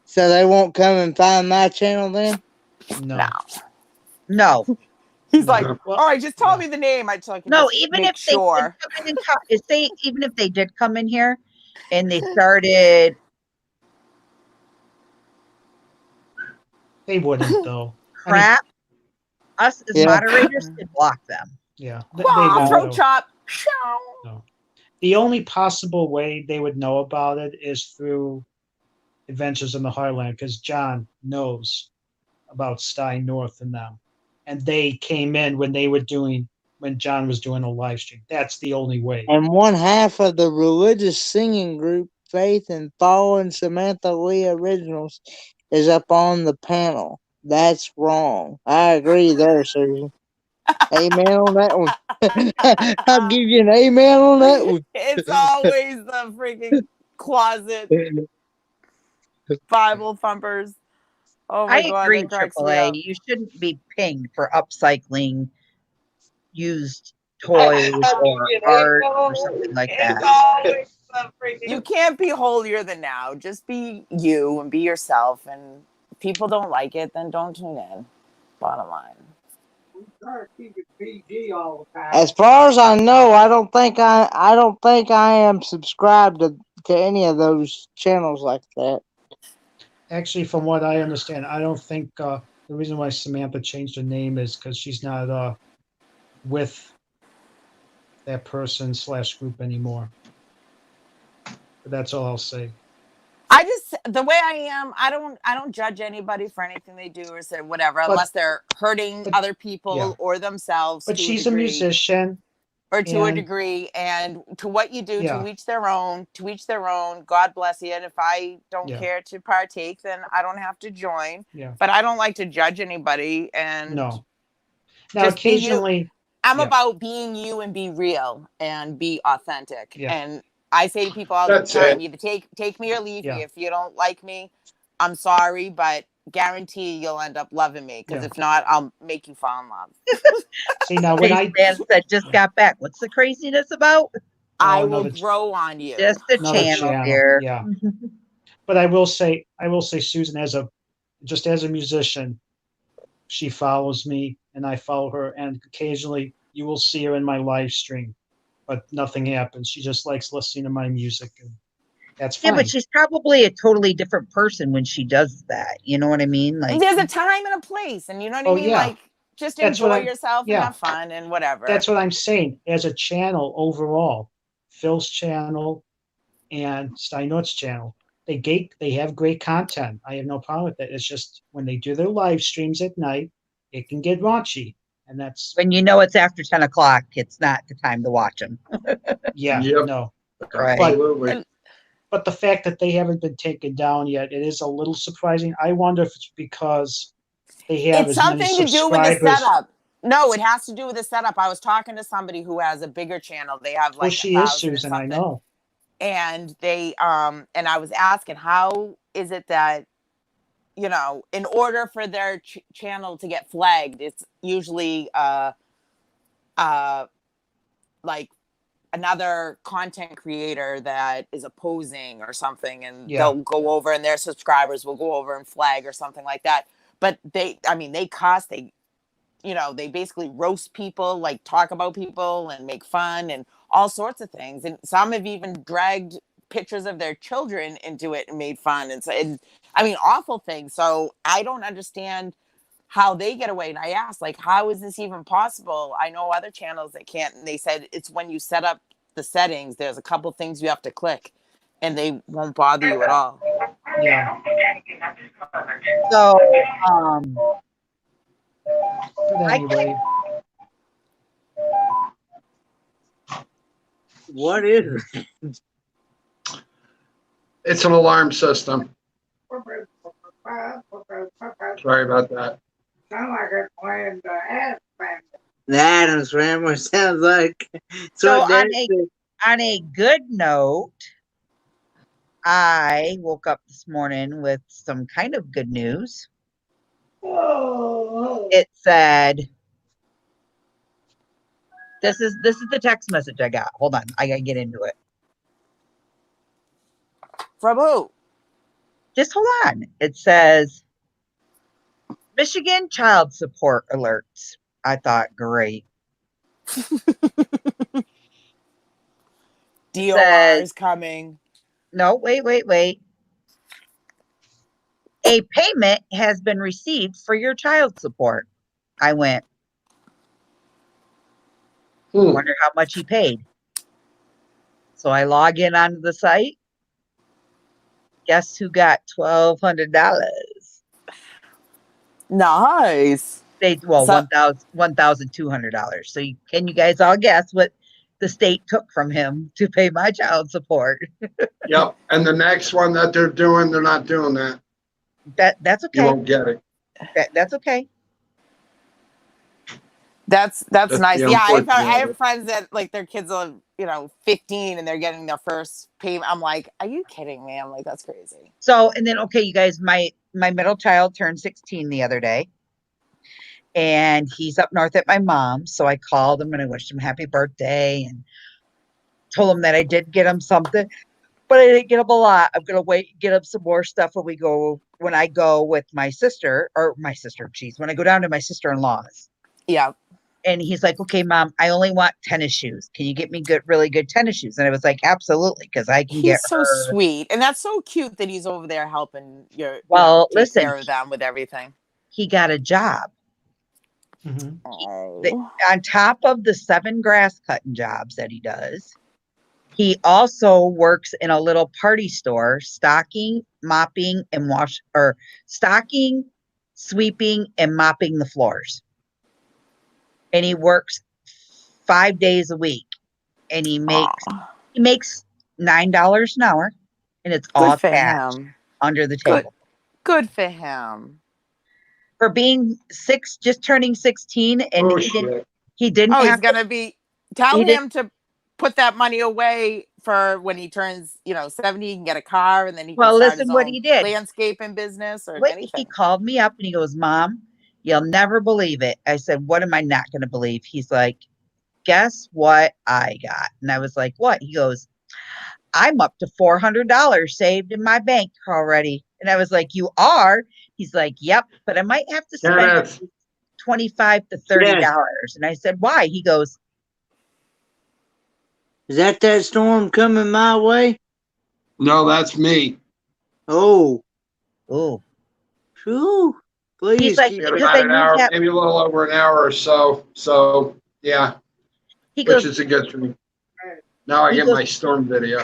So they won't come and find my channel then? No. no, No. He's like, no. Well, all right, just tell yeah. me the name. So I can No, just even if make they did sure. come in and even if they did come in here and they started They wouldn't though. I mean, crap, us as Yeah. moderators could block them. yeah, they Wow, won't throat though. chop. No. The only possible way they would know about it is through Adventures in the Heartland, because John knows about Stein North and them, and they came in when John was doing a live stream. That's the only way. And one half of the religious singing group, Faith and Paul and Samantha Lee Originals, is up on the panel. That's wrong. I agree there, Susan. Amen on that one. I'll give you an amen on that one. It's always the freaking closet Bible thumpers. Oh I my God, agree, that cracks me AAA. up. You shouldn't be pinged for upcycling used toys or art or something like that. You can't be holier than thou. Just be you and be yourself. And if people don't like it, then don't tune in. Bottom line. We try to keep it PG all the time. As far as I know, I don't think I am subscribed to any of those channels like that. Actually, from what I understand, I don't think the reason why Samantha changed her name is because she's not with that person / group anymore. But that's all I'll say. I just the way I am, I don't judge anybody for anything they do or say whatever, unless they're hurting but other yeah, people or themselves but to a she's a degree. musician, Or to a and degree, and to what you do, yeah, to each their own, to each their own. God bless you. And if I don't yeah, care to partake, then I don't have to join. yeah. But I don't like to judge anybody, and No. Now, just be you. occasionally, I'm yeah, about being you and be real and be authentic. yeah, And I say to people all the That's time, it. either take me or leave me. yeah, If you don't like me, I'm sorry, but guarantee you'll end up loving me. Because yeah. if not, I'll make you fall in love. See, now when Spaceman said, just yeah, got back. What's the craziness about? oh, I will another grow on you. Just a another channel, channel, dear. yeah. But I will say, Susan, just as a musician, she follows me and I follow her, and occasionally you will see her in my live stream, but nothing happens. She just likes listening to my music, and that's Yeah, but fine. she's probably a totally different person when she does that. You know what I mean? Like, There's a time and a place, and you know what I Oh mean. yeah, Like, just that's what enjoy I'm. yourself and Yeah, have fun and whatever. that's what I'm saying. As a channel overall, Phil's channel and Steinord's channel, they have great content. I have no problem with that. It's just when they do their live streams at night, it can get raunchy, and that's when you know it's after 10 o'clock, it's not the time to watch them. yeah, Yep, no. Right. absolutely. And But the fact that they haven't been taken down yet, it is a little surprising. I wonder if it's because they have it's as many something to do with the subscribers. setup. No, it has to do with the setup. I was talking to somebody who has a bigger channel. They have Well, like a she is thousand and Susan, I something. know. And they and I was asking, how is it that, in order for their channel to get flagged, it's usually uh like another content creator that is opposing or something, and Yeah, they'll go over and their subscribers will go over and flag or something like that. But they cuss, they basically roast people, like talk about people and make fun and all sorts of things. And some have even dragged pictures of their children into it and made fun. Awful things. So I don't understand how they get away. And I asked, like, how is this even possible? I know other channels that can't. And they said it's when you set up the settings, there's a couple things you have to click and they won't bother you at all. yeah. So, But I can, anyway, What is it? It's an alarm system. Sorry about that. Sound like it's playing the ass band. The Adams Family sounds like. so what Dad said. on a good note, I woke up this morning with some kind of good news. Oh, It said, this is the text message I got. Hold on, I gotta get into it. From who? Just hold on. It says, Michigan child support alerts. I thought, great. DOR Says, is coming. no, wait. A payment has been received for your child support. I went, wonder how much he paid. So I log in onto the site. Guess who got $1,200? Nice. State, So, $1,200. So can you guys all guess what the state took from him to pay my child support? Yep. And the next one that they're doing, they're not doing that. That's You okay. won't get it. That's okay. That's That's nice. the Yeah, I unfortunate. have friends that like their kids are 15 and they're getting their first payment. I'm like, are you kidding me? I'm like, that's crazy. So, and then, okay, you guys, my my middle child turned 16 the other day, and he's up north at my mom's. So I called him and I wished him happy birthday and told him that I did get him something, but I didn't get him a lot. I'm gonna wait, get him some more stuff when I go with my sister or my sister. Geez, when I go down to my sister-in-law's. Yeah. And he's like, okay, mom, I only want tennis shoes. Can you get me really good tennis shoes? And I was like, absolutely, because I can get He's so her. sweet. And that's so cute that he's over there helping Well, take listen, care of them with everything. he got a job. Mhm. On top of the 7 grass cutting jobs that he does, he also works in a little party store, stocking, mopping, and stocking, sweeping, and mopping the floors. And he works 5 days a week, and he makes $9 an hour, and it's Good all for cash him. under the Good. table. Good for him. For being just turning 16, and Oh, he shit. didn't Oh, he's have to, gonna be. Tell he didn't. him to put that money away for when he turns, 70. He can get a car, and then he can Well, start his listen what own he did. landscaping business or He anything. called me up and he goes, Mom, you'll never believe it. I said, what am I not going to believe? He's like, guess what I got? And I was like, what? He goes, I'm up to $400 saved in my bank already. And I was like, you are? He's like, yep, but I might have to spend Kenneth, 25 to $30. And I said, why? He goes, Is that storm coming my way? no, that's me. Oh, oh. phew. He's Please like, We keep got it. because about I an need hour, that. maybe a little over an hour or so. So, yeah, He which goes, is a good thing. Now I he get goes, my storm video.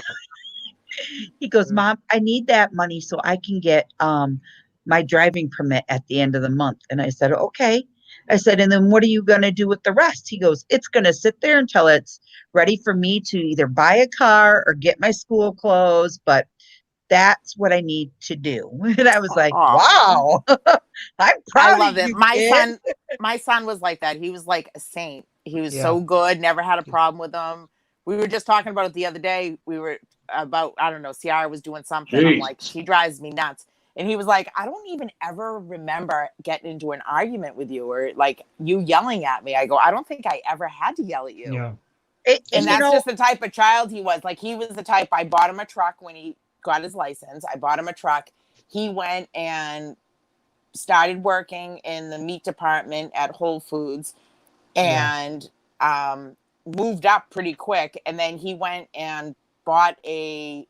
he goes, Mom, I need that money so I can get my driving permit at the end of the month. And I said, okay. I said, and then what are you going to do with the rest? He goes, it's going to sit there until it's ready for me to either buy a car or get my school clothes. But that's what I need to do. And I was like, Aw. wow, I'm I proud of love it. you, kid. My son was like that. He was like a saint. He was Yeah. so good. Never had a problem with him. We were just talking about it the other day. We were about, I don't know, Ciara was doing something. I'm like, Jeez. she drives me nuts. And he was like, I don't even ever remember getting into an argument with you or like you yelling at me. I go, I don't think I ever had to yell at you. Yeah. And And you that's know, just the type of child he was. Like he was the type, I bought him a truck when he got his license. I bought him a truck. He went and started working in the meat department at Whole Foods and moved up pretty quick. And then he went and bought a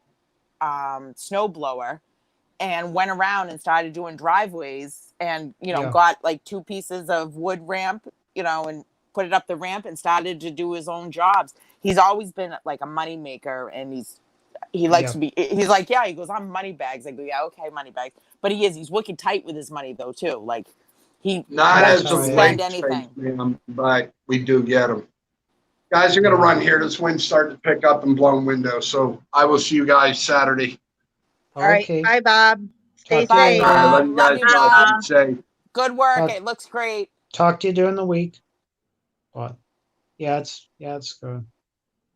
snow blower and went around and started doing driveways and, got like 2 pieces of wood ramp, and put it up the ramp and started to do his own jobs. He's always been like a money maker and he likes to be, he's like, yeah, he goes, I'm money bags. I go, yeah, okay, money bags. But he's wicked tight with his money though, too. Like he Not won't That's as how of I spend am. late, anything. man, but we do get them. Guys, I'm going to run here. This wind's starting to pick up and blow windows. So I will see you guys Saturday. all right. Okay. Bye, Bob. Stay Talk to you Bye, safe. All right. later. Love Bob. you Love guys you, much. Bob. Be safe. Good work. Talk, It looks great. talk to you during the week. But it's good.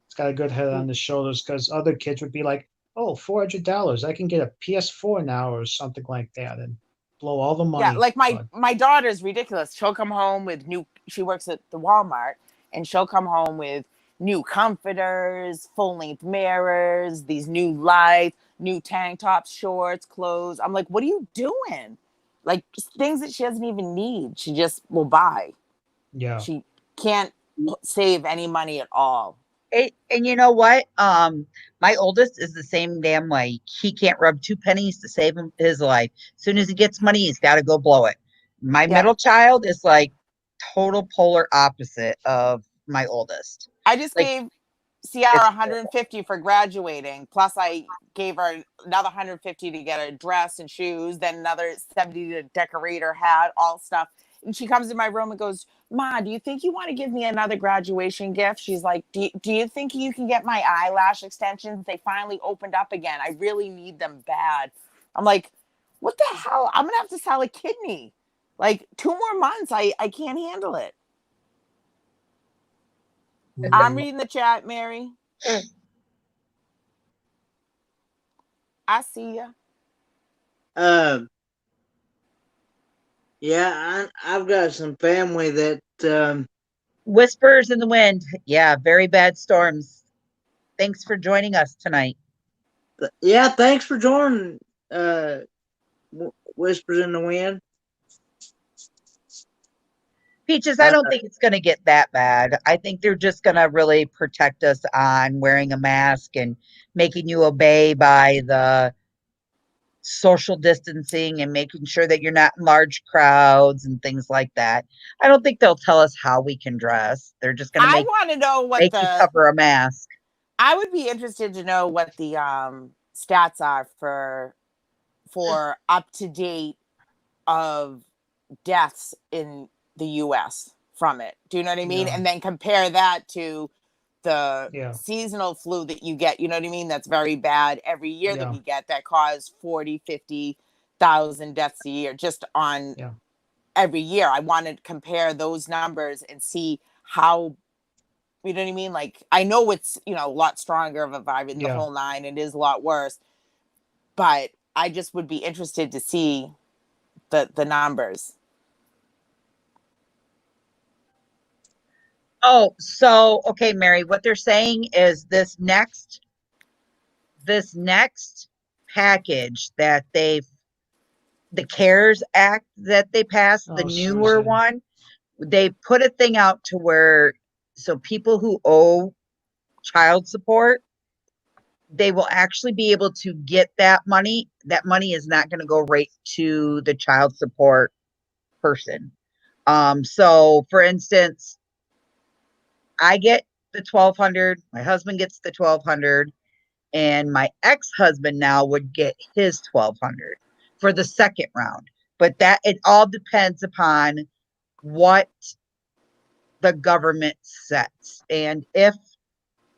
It's got a good head on the shoulders because other kids would be like, oh, $400. I can get a PS4 now or something like that and blow all the Yeah, money. like But my daughter's ridiculous. She'll come home with she works at the Walmart and she'll come home with new comforters, full-length mirrors, these new lights, new tank tops, shorts, clothes. I'm like, what are you doing? Like things that she doesn't even need. She just will buy. yeah. She can't save any money at all. And you know what? My oldest is the same damn way. He can't rub 2 pennies to save his life. As soon as he gets money, he's got to go blow it. My Yeah. middle child is like total polar opposite of my oldest. I just Like, gave Ciara it's 150 for graduating. Plus, I gave her another 150 to get a dress and shoes, then another 70 to decorate her hat, all stuff. And she comes in my room and goes, Ma, do you think you want to give me another graduation gift? She's like, do you think you can get my eyelash extensions? They finally opened up again. I really need them bad. I'm like, what the hell? I'm going to have to sell a kidney. Like 2 more months. I can't handle it. I'm reading the chat, Mary. I see ya. Yeah, I've got some family that Whispers in the wind. Yeah, very bad storms. Thanks for joining us tonight. yeah, thanks for joining Whispers in the Wind. Peaches, I don't think it's going to get that bad. I think they're just going to really protect us on wearing a mask and making you obey by the social distancing and making sure that you're not in large crowds and things like that. I don't think they'll tell us how we can dress. They're just going to I want to know what make you cover a mask. I would be interested to know what the stats are for up to date of deaths in the US from it. Do you know what I mean? Yeah. And then compare that to the Yeah. seasonal flu that you get, you know what I mean? That's very bad every year that Yeah. we get that cause 40, 50,000 deaths a year just on Yeah. every year. I want to compare those numbers and see how, you know what I mean? Like, I know it's, a lot stronger of a virus in the Yeah. whole nine. It is a lot worse, but I just would be interested to see the numbers. Oh, so okay, Mary, what they're saying is this next package that the CARES Act that they passed, the Oh, newer Susan. one, they put a thing out to where so people who owe child support, they will actually be able to get that money. That money is not going to go right to the child support person. So for instance, I get the 1,200, my husband gets the 1,200, and my ex-husband now would get his 1,200 for the second round. But that it all depends upon what the government sets. And if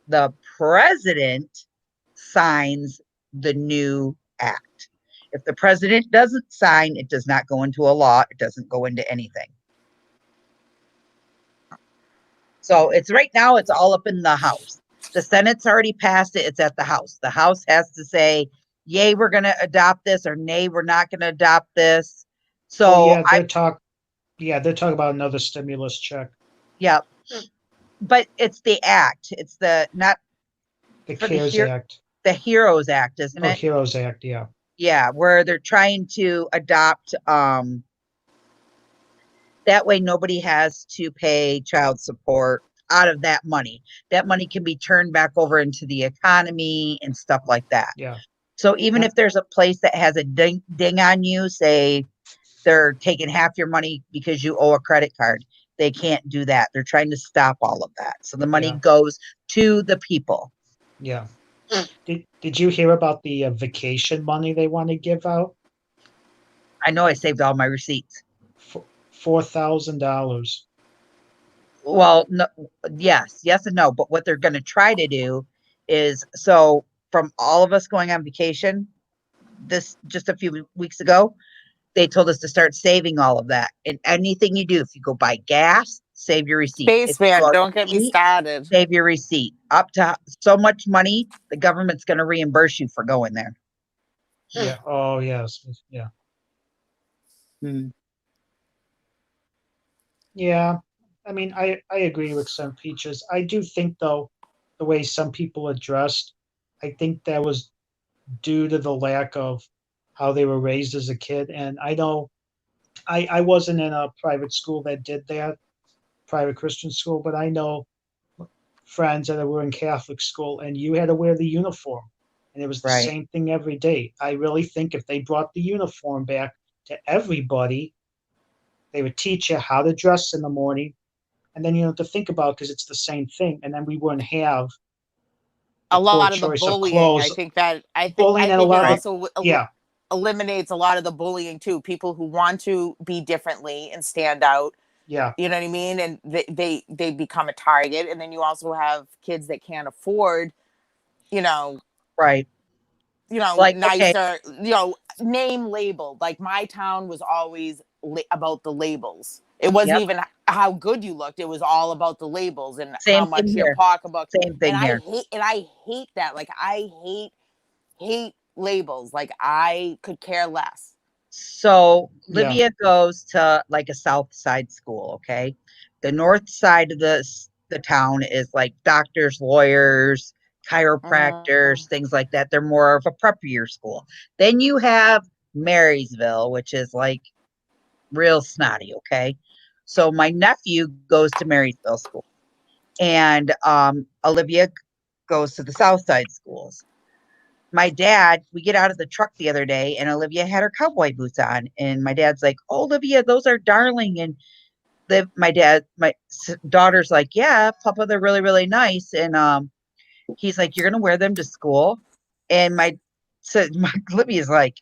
the president signs the new act. If the president doesn't sign, it does not go into a law. It doesn't go into anything. So it's right now, it's all up in the House. The Senate's already passed it. It's at the House. The House has to say, yay, we're going to adopt this, or nay, we're not going to adopt this. So Oh yeah, they're talking about another stimulus check. Yeah, but it's the act. It's not The for CARES Act. the Heroes Act, isn't Oh, it? Heroes Act, yeah. Yeah, where they're trying to adopt that way nobody has to pay child support out of that money. That money can be turned back over into the economy and stuff like that. Yeah. So even if there's a place that has a ding on you, say they're taking half your money because you owe a credit card, they can't do that. They're trying to stop all of that. So the money Yeah. goes to the people. Yeah. Did you hear about the vacation money they want to give out? I know I saved all my receipts. $4,000. Well, no, yes and no. But what they're going to try to do is so from all of us going on vacation this just a few weeks ago, they told us to start saving all of that. And anything you do, if you go buy gas, save your receipt. If you Spaceman, go don't get me eat, started. save your receipt. Up to so much money, the government's going to reimburse you for going there. Yeah. Oh, yes. Yeah. Hmm. Yeah. I mean, I agree with some Peaches. I do think, though, the way some people are dressed, I think that was due to the lack of how they were raised as a kid. And I know I wasn't in a private school that did that, private Christian school, but I know friends that were in Catholic school, and you had to wear the uniform, and it was the Right. same thing every day. I really think if they brought the uniform back to everybody, they would teach you how to dress in the morning, and then to think about because it's the same thing, and then we wouldn't have the A poor lot of the choice of bullying. clothes, I bullying, and a think it lot of Right. also yeah, eliminates a lot of the bullying too. People who want to be differently and stand out. yeah, You know what I mean? And they become a target. And then you also have kids that can't afford, you know, Right. Like, okay. nicer, name labeled. Like my town was always about the labels. It wasn't Yep. even how good you looked. It was all about the labels and how Same much thing your here. pocketbook. Same thing here. And I hate that. Like I hate labels. Like I could care less. So Yeah. Livia goes to like a south side school, okay? The north side of the town is like doctors, lawyers, Mm-hmm. chiropractors, things like that. They're more of a preppier school. Then you have Marysville, which is like real snotty, okay? So my nephew goes to Marysville school, and Olivia goes to the south side schools. My dad, we get out of the truck the other day and Olivia had her cowboy boots on. And my dad's like, "Oh, Olivia, those are darling." And my daughter's like, "Yeah, Papa, they're really, really nice." And he's like, "You're going to wear them to school?" And my Libby's like,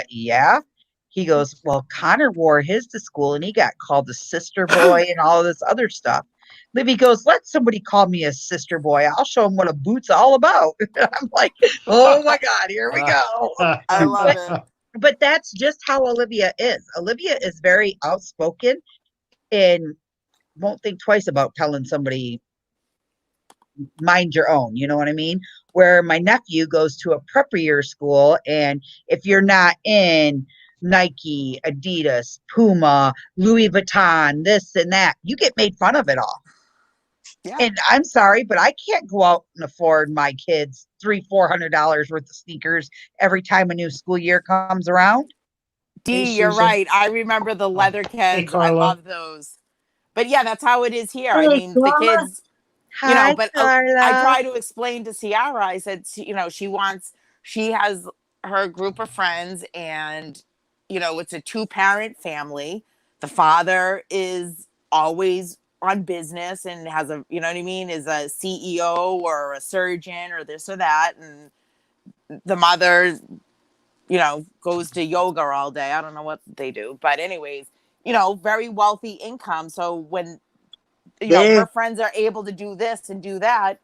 yeah. He goes, "Well, Connor wore his to school and he got called a sister boy and all this other stuff." Libby goes, "Let somebody call me a sister boy. I'll show him what a boot's all about." I'm like, "Oh my God, here we go." I love But it. but that's just how Olivia is. Olivia is very outspoken and won't think twice about telling somebody mind your own, you know what I mean? Where my nephew goes to a preppier school, and if you're not in Nike, Adidas, Puma, Louis Vuitton, this and that, you get made fun of it all. Yeah. And I'm sorry, but I can't go out and afford my kids $300-400 worth of sneakers every time a new school year comes around. Hey, D, you're Susan. right. I remember the Oh, leather hey, Kens. I Carla. love those. But yeah, that's how it is here. I Hey, mean, the Carla. kids, Hi, but I Carla. try to explain to Ciara. I said, she has her group of friends, and it's a two-parent family. The father is always on business and has you know what I mean, is a CEO or a surgeon or this or that, and the mother, goes to yoga all day. I don't know what they do, but anyways, very wealthy income. So when her There, friends are able to do this and do that,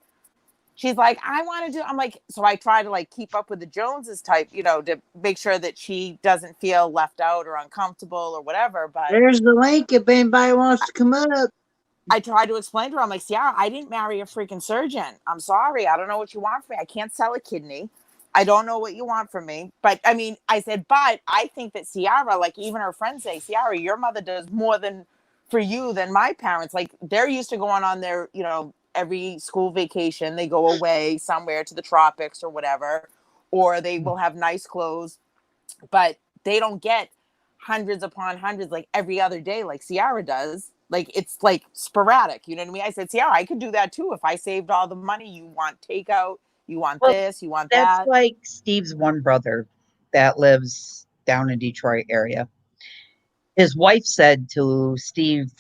she's like, I want to do. I'm like, so I try to like keep up with the Joneses type, to make sure that she doesn't feel left out or uncomfortable or whatever. But there's the link if anybody wants to come up. I tried to explain to her, I'm like, Ciara, I didn't marry a freaking surgeon. I'm sorry. I don't know what you want from me. I can't sell a kidney. I don't know what you want from me. But I mean, I said, but I think that Ciara, like even her friends say, Ciara, your mother does more than for you than my parents. Like they're used to going on their, every school vacation, they go away somewhere to the tropics or whatever, or they will have nice clothes, but they don't get hundreds upon hundreds like every other day like Ciara does. Like it's like sporadic, you know what I mean? I said, Ciara, I could do that too if I saved all the money. You want takeout, you want Well, this, you want that's that. like Steve's one brother that lives down in Detroit area. His wife said to Steve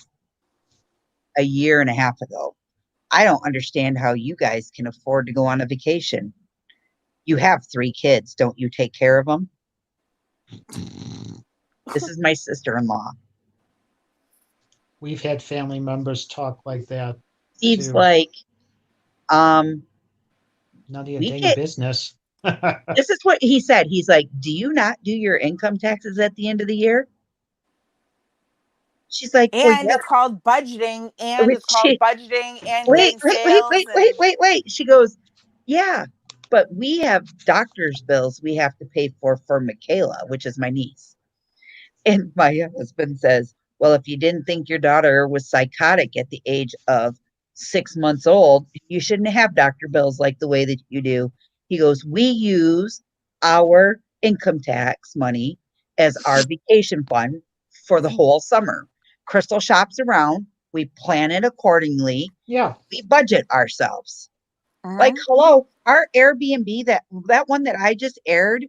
a year and a half ago, "I don't understand how you guys can afford to go on a vacation. You have 3 kids. Don't you take care of them?" This is my sister in law. We've had family members talk like that Steve's too. like, um, None of your we dang get, business. this is what he said. He's like, "Do you not do your income taxes at the end of the year?" She's like, "Well, And yeah." it's called budgeting, and Wait, it's called budgeting and wait, getting wait, wait, sales wait, wait, and wait, wait. She goes, "Yeah, but we have doctor's bills we have to pay for Michaela, which is my niece." And my husband says, "Well, if you didn't think your daughter was psychotic at the age of 6 months old, you shouldn't have doctor bills like the way that you do." He goes, "We use our income tax money as our vacation fund for the whole summer. Crystal shops around, we plan it accordingly, Yeah. we budget ourselves." Like, Mhm. hello, our Airbnb, that one that I just aired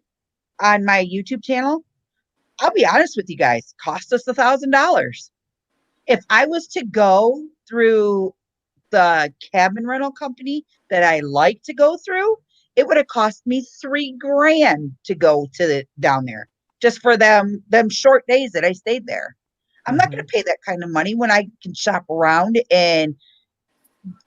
on my YouTube channel, I'll be honest with you guys, cost us $1,000. If I was to go through the cabin rental company that I like to go through, it would have cost me 3 grand to go down there just for them short days that I stayed there. I'm not going Hmm. to pay that kind of money when I can shop around and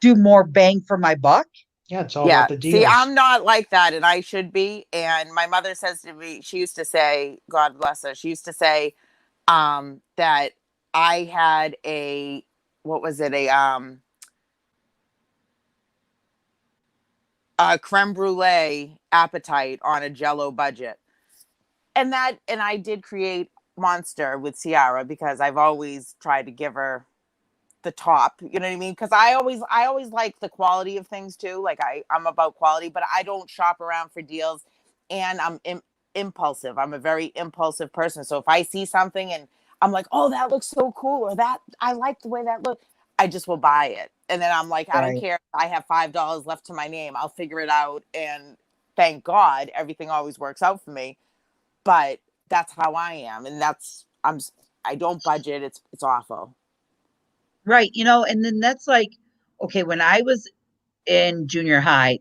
do more bang for my buck. Yeah, it's all Yeah. about the See, deals. I'm not like that, and I should be. And my mother says to me, she used to say, God bless her, she used to say, that I had a, what was it, a creme brulee appetite on a Jello budget, and I did create monster with Ciara because I've always tried to give her the top, you know what I mean? Because I always like the quality of things too. Like I'm about quality, but I don't shop around for deals, and I'm impulsive. I'm a very impulsive person. So if I see something and I'm like, oh, that looks so cool, or that I like the way that looks, I just will buy it. And then I'm like, I don't Right. care if I have $5 left to my name. I'll figure it out. And thank God everything always works out for me. But that's how I am. And I don't budget. It's awful. Right. And then that's like, okay, when I was in junior high,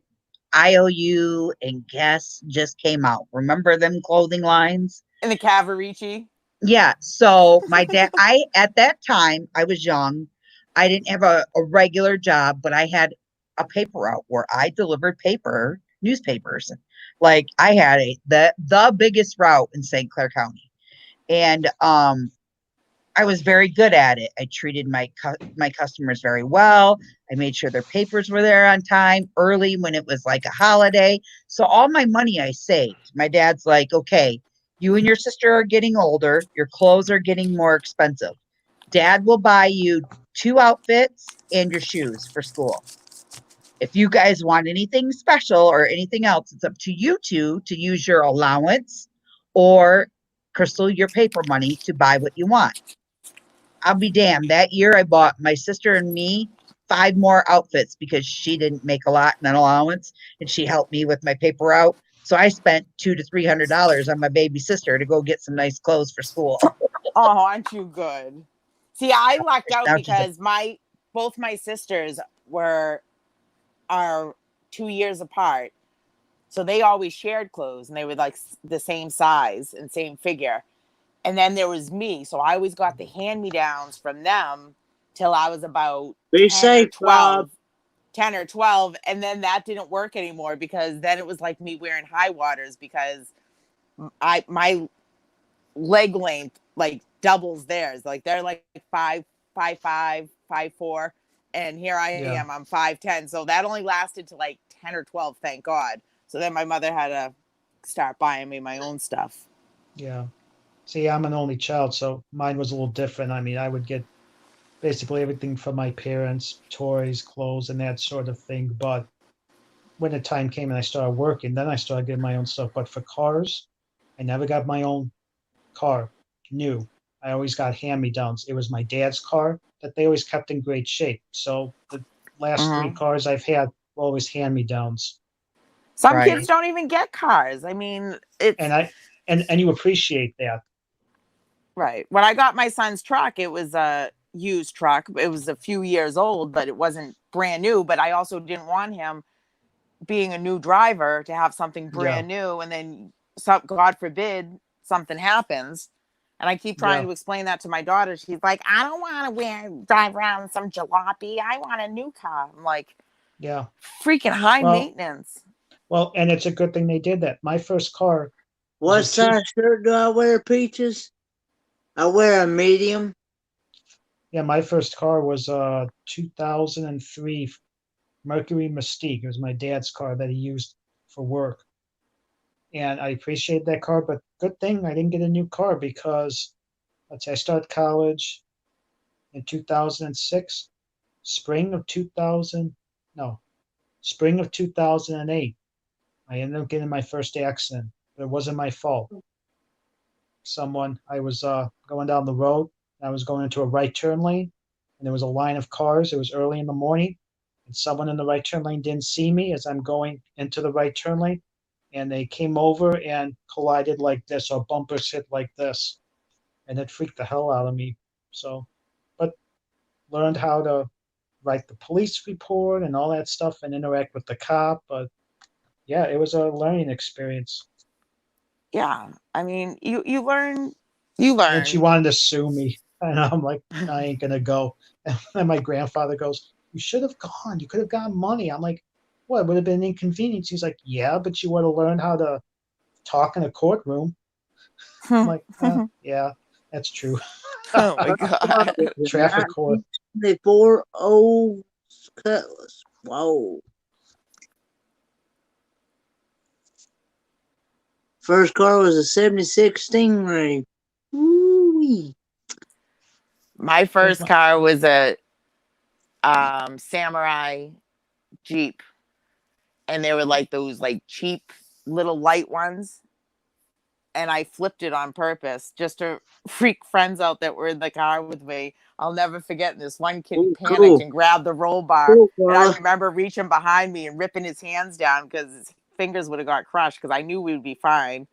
IOU and Guess just came out. Remember them clothing lines? And the Cavarici. Yeah. So my dad, at that time, I was young. I didn't have a regular job, but I had a paper route where I delivered newspapers. Like I had the biggest route in St. Clair County. And I was very good at it. I treated my customers very well. I made sure their papers were there on time, early when it was like a holiday. So all my money I saved. My dad's like, "Okay, you and your sister are getting older. Your clothes are getting more expensive. Dad will buy you 2 outfits and your shoes for school. If you guys want anything special or anything else, it's up to you two to use your allowance or Crystal your paper money to buy what you want." I'll be damned. That year I bought my sister and me 5 more outfits because she didn't make a lot in an allowance and she helped me with my paper route. So I spent $200 to $300 on my baby sister to go get some nice clothes for school. Oh, aren't you good? See, I lucked out Now she's like, because both my sisters are 2 years apart. So they always shared clothes and they were like the same size and same figure. And then there was me. So I always got the hand-me-downs from them till I was about Be 10 or safe, Bob. 12. 10 or 12. And then that didn't work anymore because then it was like me wearing high waters because my leg length like doubles theirs. Like they're like 5'5", 5'4", and here I Yeah. am. I'm 5'10". So that only lasted to like 10 or 12, thank God. So then my mother had to start buying me my own stuff. Yeah. See, I'm an only child, so mine was a little different. I mean, I would get basically everything from my parents, toys, clothes, and that sort of thing. But when the time came and I started working, then I started getting my own stuff. But for cars, I never got my own car new. I always got hand-me-downs. It was my dad's car that they always kept in great shape. So the last 3 Mm-hmm. cars I've had were always hand-me-downs. Some kids right, don't even get cars. I mean, it's And I and you appreciate that. right. When I got my son's truck, it was a used truck. It was a few years old, but it wasn't brand new. But I also didn't want him being a new driver to have something Yeah. brand new and then God forbid something happens. And I keep trying Yeah. to explain that to my daughter. She's like, I don't want to drive around in some jalopy. I want a new car. I'm like, Yeah. freaking high Well, maintenance. and it's a good thing they did that. My first car was What a two size shirt do I wear, Peaches? I wear a medium. yeah, my first car was a 2003 Mercury Mystique. It was my dad's car that he used for work. And I appreciate that car, but good thing I didn't get a new car because let's say I started college in 2006, spring of 2000, no, spring of 2008. I ended up getting my first accident, but it wasn't my fault. I was going down the road. I was going into a right turn lane, and there was a line of cars. It was early in the morning, and someone in the right turn lane didn't see me as I'm going into the right turn lane, and they came over and collided like this, or bumpers hit like this, and it freaked the hell out of me. So, but learned how to write the police report and all that stuff and interact with the cop. But yeah, it was a learning experience. Yeah. I mean, you learn, And then she wanted to sue me. And I'm like, I ain't gonna go. And my grandfather goes, you should have gone. You could have gotten money. I'm like, what? It would have been an inconvenience. He's like, yeah, but you would have learned how to talk in a courtroom. I'm like, yeah, that's true. Oh my God. Traffic court. 1974 old Cutlass. Whoa. First car was a 76 Stingray. Woo. me. My Here's first my- car was a Samurai Jeep, and they were like those like cheap little light ones. And I flipped it on purpose just to freak friends out that were in the car with me. I'll never forget. And this one kid Oh, panicked cool. and grabbed the roll bar. Cool, And I Carla. remember reaching behind me and ripping his hands down because his fingers would have got crushed because I knew we would be fine.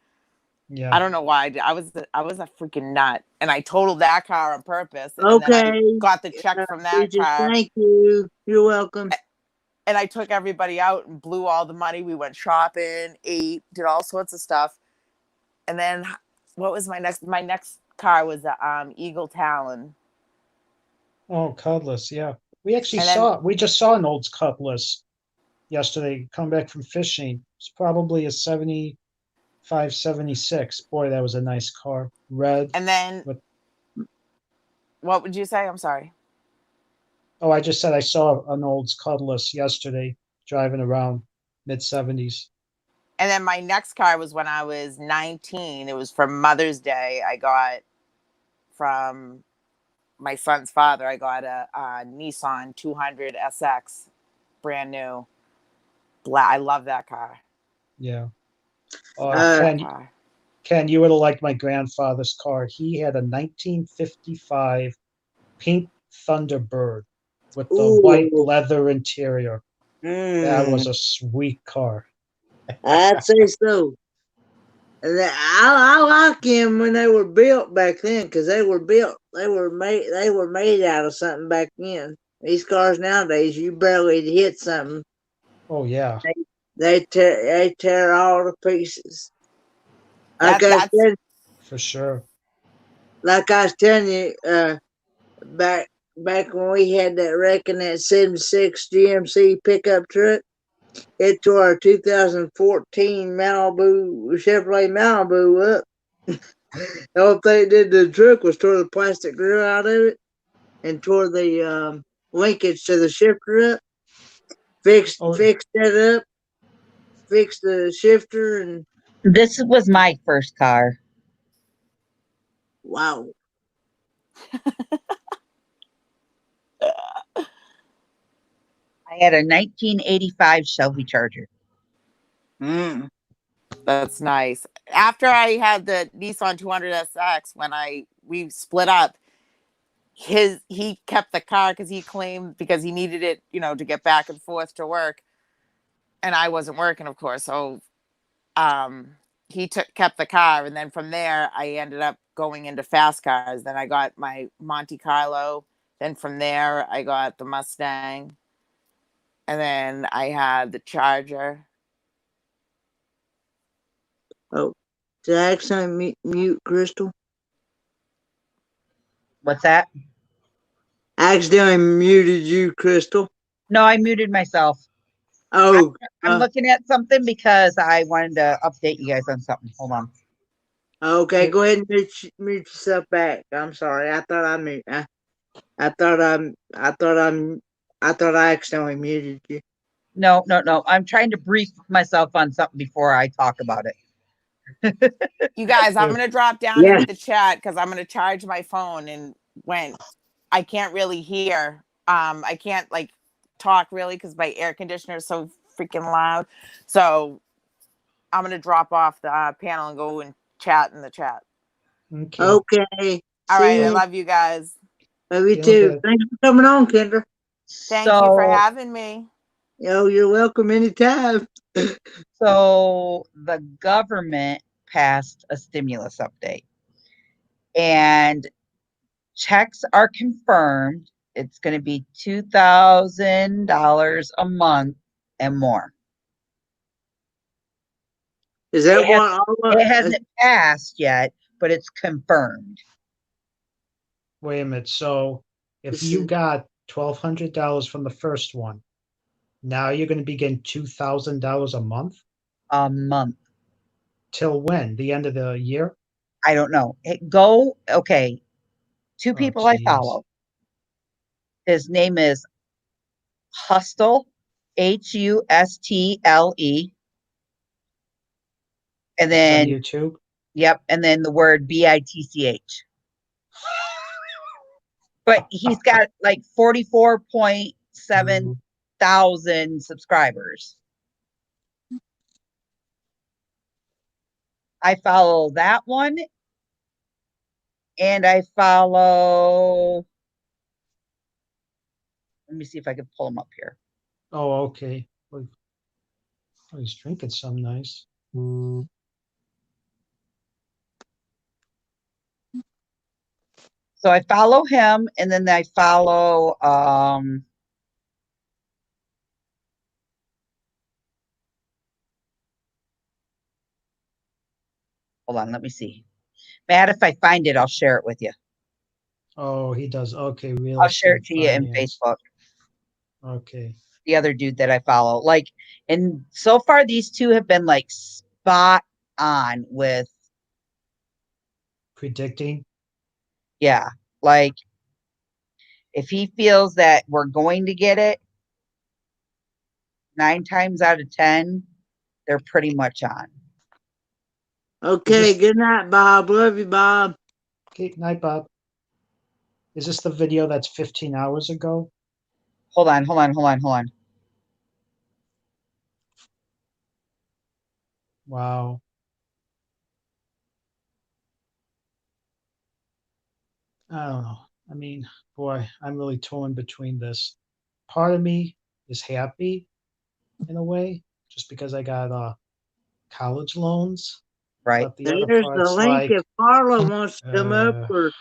yeah. I don't know why. I was a freaking nut. And I totaled that car on purpose. And then I Okay. got the check from that Bridget, car. thank you. You're welcome. And I took everybody out and blew all the money. We went shopping, ate, did all sorts of stuff. And then what was my next car was a Eagle Talon. Oh, Cutlass. Yeah. And then We just saw an old Cutlass yesterday, come back from fishing. It's probably a 75, 76. Boy, that was a nice car. Red. and then With, what would you say? I'm sorry. oh, I just said I saw an old Cutlass yesterday driving around mid 70s. And then my next car was when I was 19. It was for Mother's Day. I got from my son's father. I got a Nissan 200 SX, brand new. Black. I love that car. Yeah. Love that Ken, car. Ken, you would have liked my grandfather's car. He had a 1955 pink Thunderbird with the white Ooh. leather interior. That was Mm, a sweet car. I'd say so. And I like them when they were built back then because they were built. They were made out of something back then. These cars nowadays, you barely hit something. Oh yeah, They tear all to pieces. Like That I that's said, for sure. like I was telling you, back when we had that wreck in that '76 GMC pickup truck, it tore our 2014 Chevrolet Malibu up. The only thing it did to the truck was tore the plastic grill out of it and tore the linkage to the shifter up. Oh, Fixed that up, fixed the shifter, and This was my first car. wow. I had a 1985 Shelby Charger. Mm. that's nice. After I had the Nissan 200 SX, when we split up, he kept the car because he claimed because he needed it, to get back and forth to work, and I wasn't working, of course. So he kept the car, and then from there I ended up going into fast cars. Then I got my Monte Carlo. Then from there I got the Mustang, and then I had the Charger. Oh, did I accidentally mute Crystal? What's that? I accidentally muted you, Crystal. No, I muted myself. Oh, I'm looking at something because I wanted to update you guys on something. Hold on. okay. Go ahead and mute yourself back. I'm sorry. I thought I accidentally muted you. No, no, no. I'm trying to brief myself on something before I talk about it. You guys, I'm yeah. gonna drop down Yes. into the chat because I'm gonna charge my phone, and when I can't really hear, I can't like talk really because my air conditioner is so freaking loud. So I'm gonna drop off the panel and go and chat in the chat. Okay. Okay. All See right, I you. love you guys. Love you Feel too. good. Thanks for coming on, Kendra. Thank you for So, having me. Yo, you're welcome anytime. so the government passed a stimulus update, and checks are confirmed. It's going to be $2,000 a month and more. Is It that has what all it hasn't passed yet, but it's confirmed. Wait a minute. So if this you is, got $1,200 from the first one, now you're going to be getting $2,000 a month A month. till when? The end of the year? I don't know. Okay. Two Oh, people I geez. follow. His name is Hustle, Hustle. And This is on then, YouTube. yep. And then the word BITCH. But he's got like 44.7 thousand subscribers. I follow that one, and I follow. Let me see if I can pull him up here. Oh, okay. Well, he's drinking some nice. So I follow him, and then I follow. Hold on, let me see. Matt, if I find it, I'll share it with you. Oh, he does. Okay, real I'll share it estate to you in finance. Facebook. Okay. The other dude that I follow, like, and so far these two have been like spot on with, Predicting. yeah, like if he feels that we're going to get it, 9 times out of 10, they're pretty much on. Okay, this- good night, Bob. Love you, Bob. Okay, night, Bob. Is this the video that's 15 hours ago? Hold on. Wow. I don't know. I mean, boy, I'm really torn between this. Part of me is happy in a way, just because I got college loans. Right. But the other There's the part's link like, if Carla wants to come up uh, for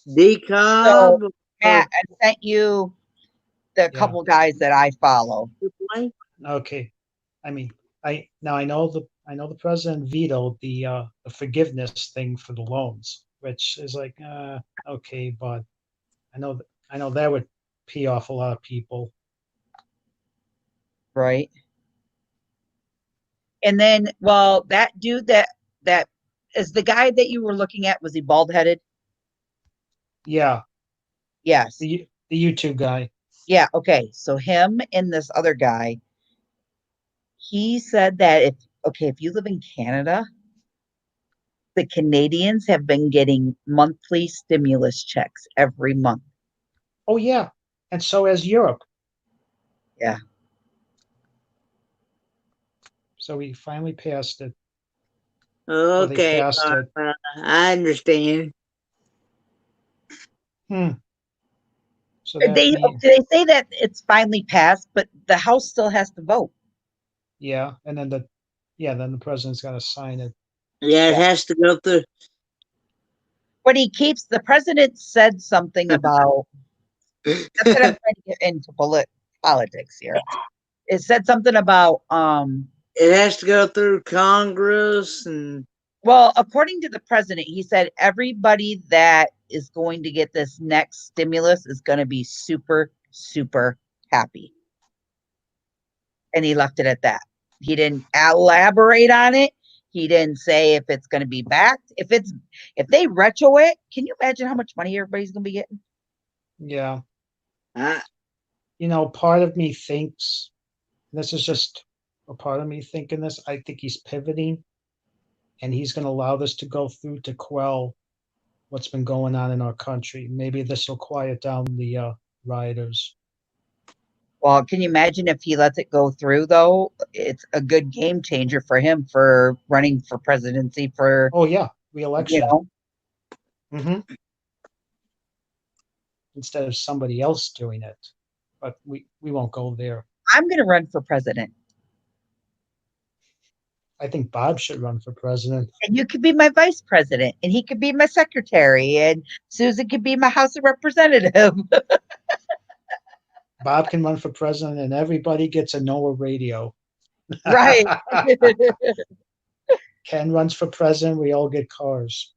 decob So or Matt, I sent you the yeah, couple guys that I follow. play. okay. I mean, I know the president vetoed the forgiveness thing for the loans, which is like, okay, but I know that would pee off a lot of people. Right. And then, well, that dude that is the guy that you were looking at, was he bald headed? Yeah, Yes. the YouTube guy. Yeah, okay. So him and this other guy, he said that if you live in Canada, the Canadians have been getting monthly stimulus checks every month. Oh yeah, and so has Europe. Yeah. So we finally passed it, or they Okay, passed it. I understand. Hmm. So that means, They say that it's finally passed, but the House still has to vote. yeah, and then the president's got to sign it. Yeah, it Yeah. has to go through. But the president said something about, not that I'm trying to get into politics here. It said something about, It has to go through Congress and well, according to the president, he said everybody that is going to get this next stimulus is going to be super, super happy. And he left it at that. He didn't elaborate on it. He didn't say if it's going to be backed. If they retro it, can you imagine how much money everybody's going to be getting? Yeah, I, part of me thinks this is just a part of me thinking this. I think he's pivoting, and he's going to allow this to go through to quell what's been going on in our country. Maybe this will quiet down the rioters. Well, can you imagine if he lets it go through, though? It's a good game changer for him for running for presidency for, Oh yeah, you re-election. know, hmm Instead of somebody else doing it. But we won't go there. I'm going to run for president. I think Bob should run for president. And you could be my vice president, and he could be my secretary, and Susan could be my House of Representative. Bob can run for president, and everybody gets a NOAA radio. Right. Ken runs for president. We all get cars.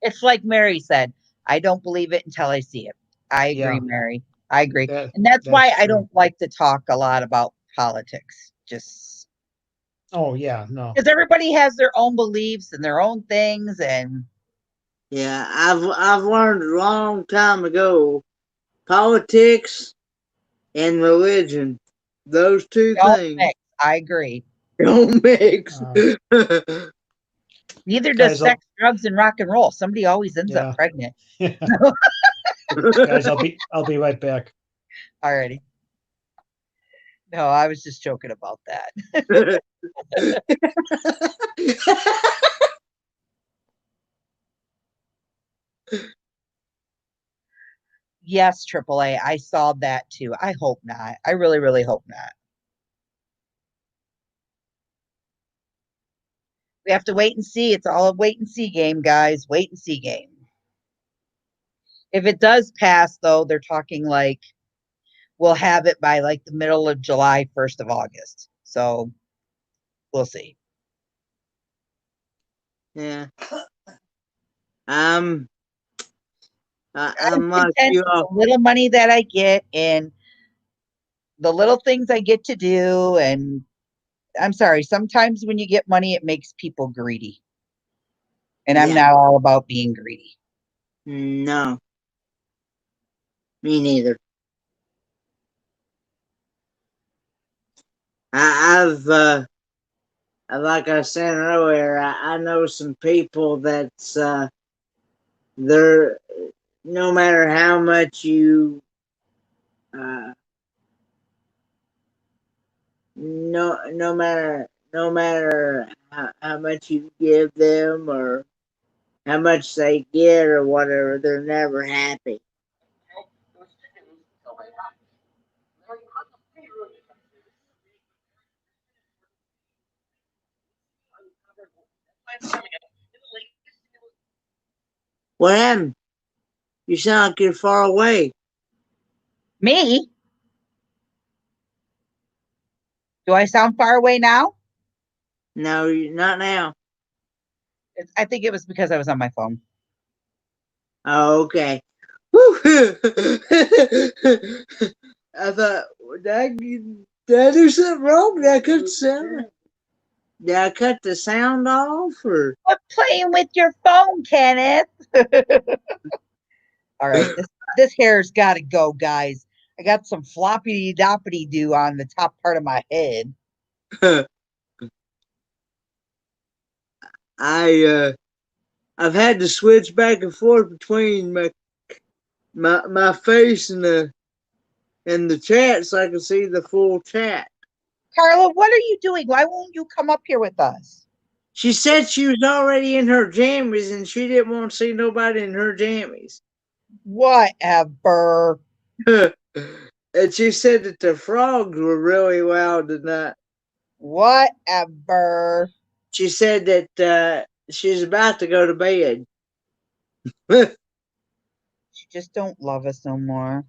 It's like Mary said, I don't believe it until I see it. I agree, Yeah, Mary. I agree. that And that's that's why I true. don't like to talk a lot about politics. Just Oh yeah, no. because everybody has their own beliefs and their own things, and yeah, I've learned a long time ago, politics and religion, those two don't things mix. I agree. don't mix. Neither does Guys, sex, drugs, and rock and roll. Somebody always ends up yeah. pregnant. Guys, I'll be right back. Alrighty. No, I was just joking about that. Yes, AAA. I saw that too. I hope not. I really, really hope not. We have to wait and see. It's all a wait and see game, guys. Wait and see game. If it does pass, though, they're talking like we'll have it by like the middle of July, 1st of August. So we'll see. Yeah. I'm I'm I'm like content you with the all. little money that I get and the little things I get to do. And I'm sorry, sometimes when you get money, it makes people greedy. And I'm Yeah. not all about being greedy. No, me neither. I've like I was saying earlier, I know some people that's they're no matter how much you uh, no matter how much you give them or how much they get or whatever, they're never happy. What happened? You sound like you're far away. Me? Do I sound far away now? No, not now. I think it was because I was on my phone. Oh, okay. Whew. I thought, did I do something wrong? Did I cut the sound? Did I cut the sound off? Or Quit playing with your phone, Kenneth. All right, this hair's got to go, guys. I got some floppy doppity do on the top part of my head. I've had to switch back and forth between my face and the chat so I can see the full chat. Carla, what are you doing? Why won't you come up here with us? She said she was already in her jammies and she didn't want to see nobody in her jammies. Whatever. And she said that the frogs were really loud tonight. Whatever. She said that she's about to go to bed. She just don't love us no more.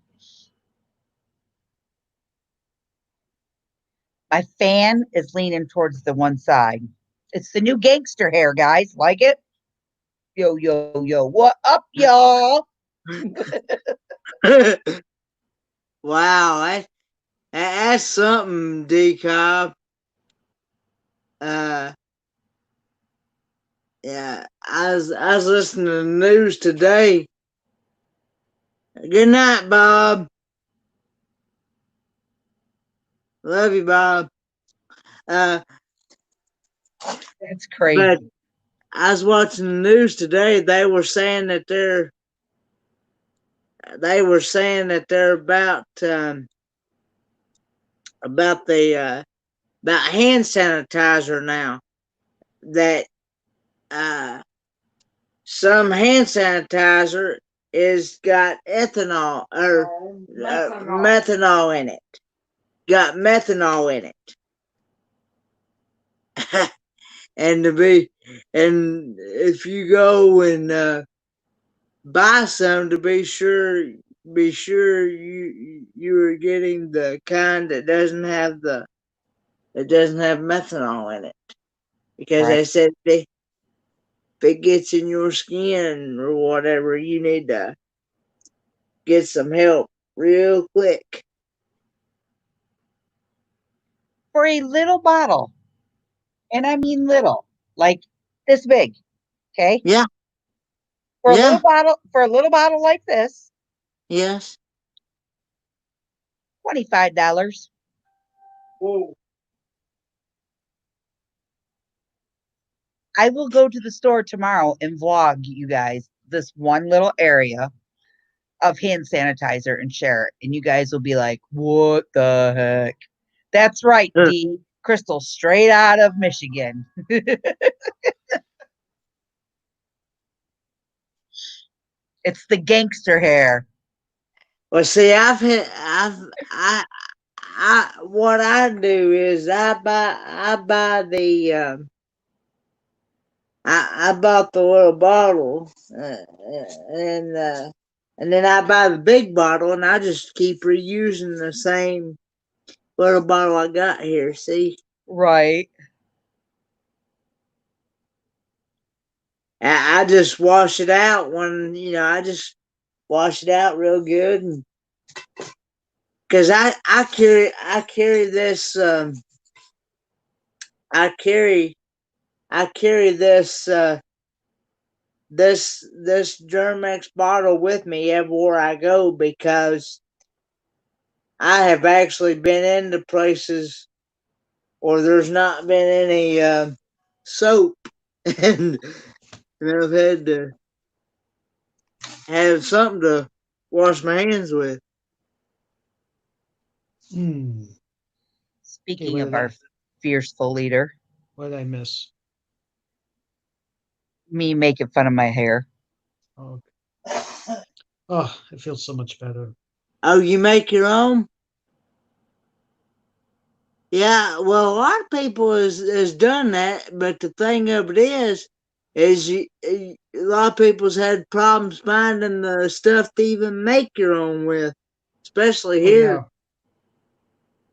My fan is leaning towards the one side. It's the new gangster hair, guys. Like it? Yo, yo, yo. What up, y'all? Wow, that's something, D Cobb. Yeah, I was listening to the news today. Good night, Bob. Love you, Bob. Uh, That's crazy. but I was watching the news today. They were saying that they're about the about hand sanitizer now. That uh, some hand sanitizer is got ethanol or methanol in it. Got methanol in it. and to be and if you go and buy some, to be sure you are getting the kind that doesn't have methanol in it, because Right. they said if it gets in your skin or whatever, you need to get some help real quick. For a little bottle, and I mean little, like this big, okay? Yeah, For yeah, a little bottle like this, yes. $25. Whoa. I will go to the store tomorrow and vlog you guys this one little area of hand sanitizer and share it. And you guys will be like, what the heck? That's right, D. Crystal, straight out of Michigan. It's the gangster hair. Well, see, what I do is I buy the, I bought the little bottle, and then I buy the big bottle, and I just keep reusing the same little bottle I got here. See, Right. I just wash it out I just wash it out real good, and because I carry this I carry this Germex bottle with me everywhere I go because I have actually been into places where there's not been any soap, and I've had to have something to wash my hands with. Hmm. Okay, Speaking what of did our fearful leader, what did I miss? me making fun of my hair. Oh, oh, it feels so much better. Oh, you make your own? Yeah, well, a lot of people has done that, but the thing of it is a lot of people's had problems finding the stuff to even make your own with, especially Oh here. yeah,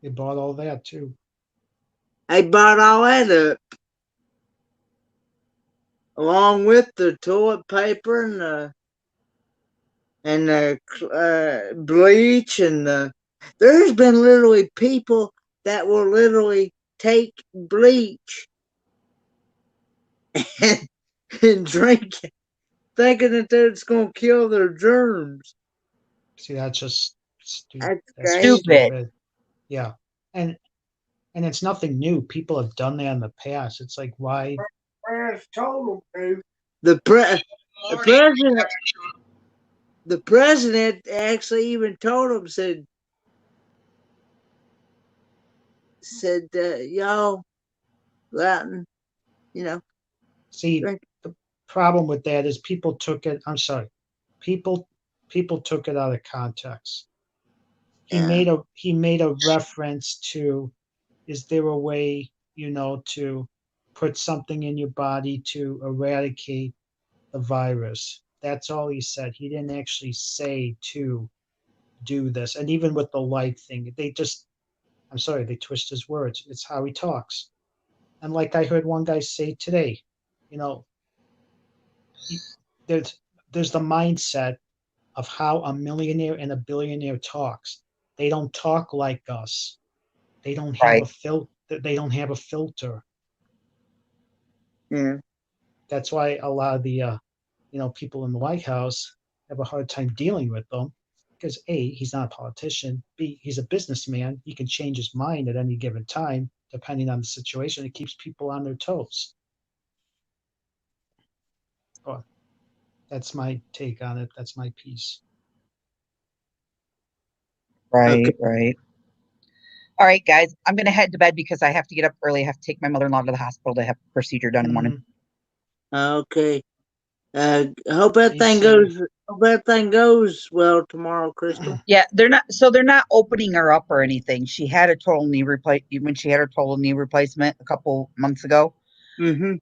you bought all that too. I bought all that up, along with the toilet paper and the bleach there's been literally people that will literally take bleach and, and drink it, thinking that it's going to kill their germs. See, that's just That's that's just crazy. Stupid. stupid. Yeah, and it's nothing new. People have done that in the past. It's like why? Parents told them to. The pre- the president the president actually even told him, said y'all go out and you know See, drink. the problem with that is people took it. I'm sorry, people people took it out of context. Yeah, He made a reference to, is there a way, to put something in your body to eradicate the virus? That's all he said. He didn't actually say to do this. And even with the light thing, I'm sorry, they twist his words. It's how he talks. And like I heard one guy say today, you know, there's the mindset of how a millionaire and a billionaire talks. They don't talk like us. They don't have Right. a they don't have a filter. yeah. That's why a lot of the people in the White House have a hard time dealing with them because A, he's not a politician. B, he's a businessman. He can change his mind at any given time depending on the situation. It keeps people on their toes. Well, that's my take on it. That's my piece. Okay. Right. Right. All right, guys, I'm going to head to bed because I have to get up early. I have to take my mother-in-law to the hospital to have a procedure done in the morning. Okay. Be safe. Hope everything goes well tomorrow, Crystal. Yeah, they're not opening her up or anything. She had a total knee when she had her total knee replacement a couple months ago. Mm-hmm.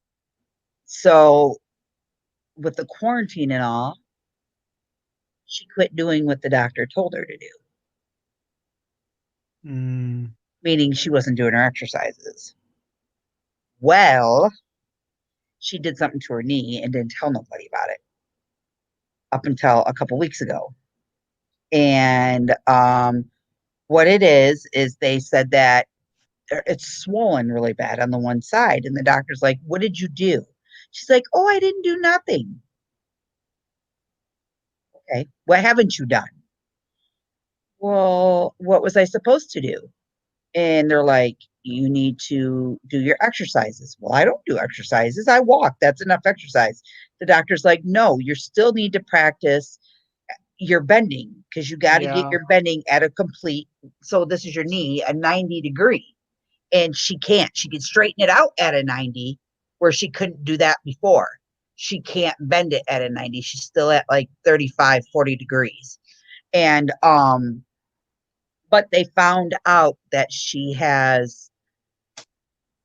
So with the quarantine and all, she quit doing what the doctor told her to do, Mm, meaning she wasn't doing her exercises. Well, she did something to her knee and didn't tell nobody about it up until a couple weeks ago. And what it is they said that it's swollen really bad on the one side. And the doctor's like, what did you do? She's like, oh, I didn't do nothing. Okay, what haven't you done? Well, what was I supposed to do? And they're like, you need to do your exercises. Well, I don't do exercises. I walk. That's enough exercise. The doctor's like, no, you still need to practice your bending, because you got to get Yeah. your bending at a complete. So this is your knee, a 90 degree, and she can't. She can straighten it out at a 90, where she couldn't do that before. She can't bend it at a 90. She's still at like 35, 40 degrees. And but they found out that she has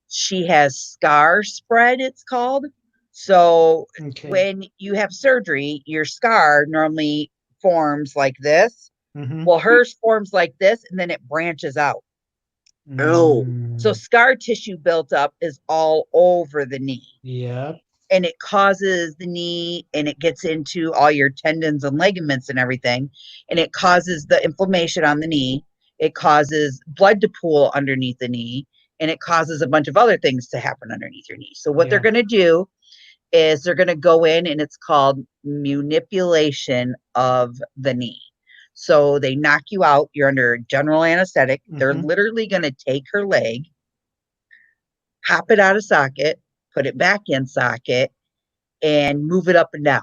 scar spread, it's called. So Okay. when you have surgery, your scar normally forms like this. Mm-hmm. Well, hers forms like this and then it branches out. Oh, So scar tissue built up is all over the knee, Yeah. and it causes the knee, and it gets into all your tendons and ligaments and everything, and it causes the inflammation on the knee. It causes blood to pool underneath the knee, and it causes a bunch of other things to happen underneath your knee. So what they're Yeah. going to do is they're going to go in, and it's called manipulation of the knee. So they knock you out. You're under general anesthetic. They're Mm-hmm. literally going to take her leg, pop it out of socket, put it back in socket, and move it up and down.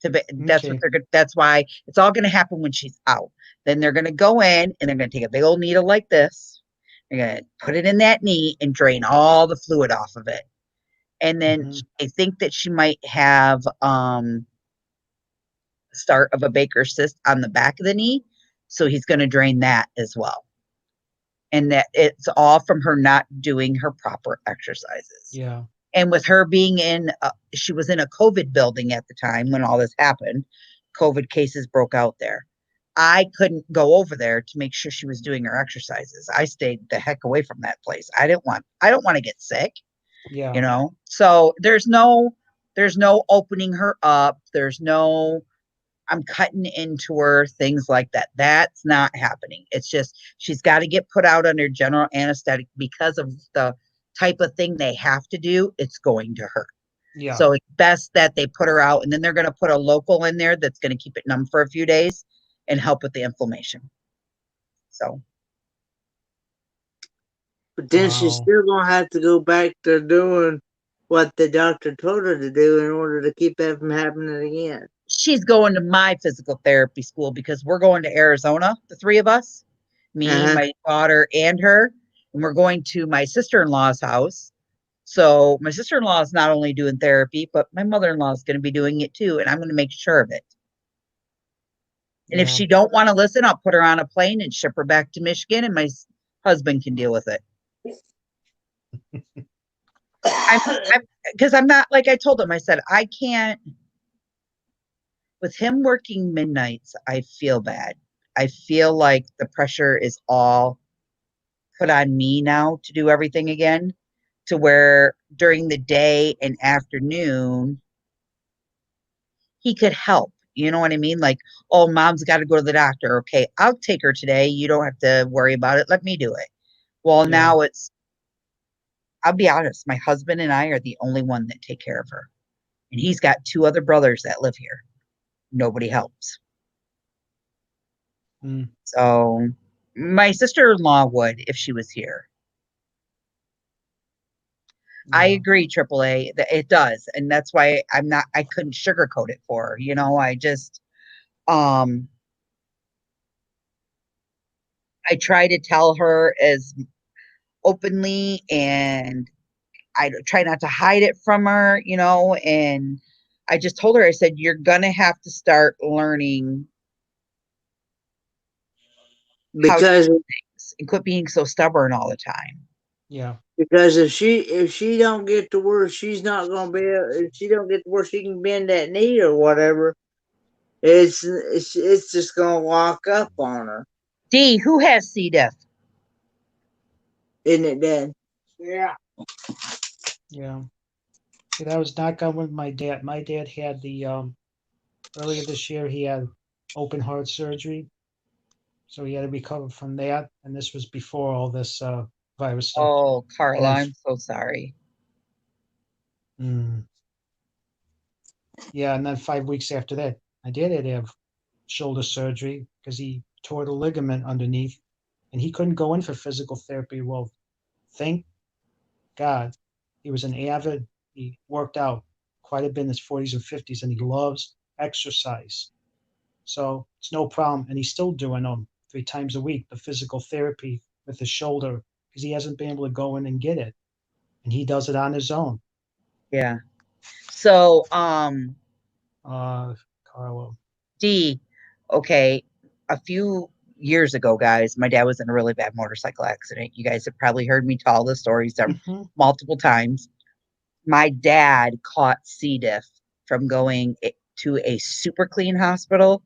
That's what Okay. they're. That's why it's all going to happen when she's out. Then they're going to go in and they're going to take a big old needle like this. They're going to put it in that knee and drain all the fluid off of it. And then Mm-hmm. I think that she might have start of a Baker's cyst on the back of the knee, so he's going to drain that as well. And that it's all from her not doing her proper exercises. Yeah. And with her being she was in a COVID building at the time when all this happened. COVID cases broke out there. I couldn't go over there to make sure she was doing her exercises. I stayed the heck away from that place. I don't want to get sick, Yeah. So there's no opening her up. There's no I'm cutting into her, things like that. That's not happening. It's just she's got to get put out under general anesthetic because of the type of thing they have to do. It's going to hurt. Yeah. So it's best that they put her out, and then they're going to put a local in there that's going to keep it numb for a few days and help with the inflammation. So but then she's Wow. still gonna have to go back to doing what the doctor told her to do in order to keep that from happening again. she's going to my physical therapy school because we're going to Arizona, the three of us, me, Uh-huh. my daughter, and her. And we're going to my sister in law's house. So my sister in law is not only doing therapy, but my mother in law is going to be doing it too. And I'm going to make sure of it. And if Yeah. she don't want to listen, I'll put her on a plane and ship her back to Michigan, and my husband can deal with it. I'm because I'm not, like I told him. I said I can't. With him working midnights, I feel bad. I feel like the pressure is all put on me now to do everything again, to where during the day and afternoon he could help. You know what I mean? Like, oh, mom's got to go to the doctor. Okay, I'll take her today. You don't have to worry about it. Let me do it. Well, Yeah. now I'll be honest, my husband and I are the only one that take care of her. And he's got two other brothers that live here. Nobody helps. Mm. So my sister-in-law would if she was here. I Yeah. agree, AAA, that it does. And that's why I couldn't sugarcoat it for her. I just, um, I try to tell her as openly, and I try not to hide it from her, and I just told her, I said, you're going to have to start learning how to Because do things and quit being so stubborn all the time. Yeah. because if she don't get to where she's not gonna be if she don't get to where she can bend that knee or whatever, it's just gonna walk up on her, D, who has C. diff? isn't it, Dad? Yeah. Yeah. See, that was not going with my dad. My dad had the earlier this year he had open heart surgery, so he had to recover from that. And this was before all this virus stuff. Oh, And Carla, then, I'm so sorry. mm, yeah, and then 5 weeks after that, my dad had to have shoulder surgery because he tore the ligament underneath, and he couldn't go in for physical therapy. Well, thank God, he was an avid. He worked out quite a bit in his 40s and 50s, and he loves exercise. So it's no problem. And he's still doing them 3 times a week, the physical therapy with his shoulder, because he hasn't been able to go in and get it. And he does it on his own. Yeah. So, Carlo. D, okay, a few years ago, guys, my dad was in a really bad motorcycle accident. You guys have probably heard me tell the stories multiple times. My dad caught C. diff from going to a super clean hospital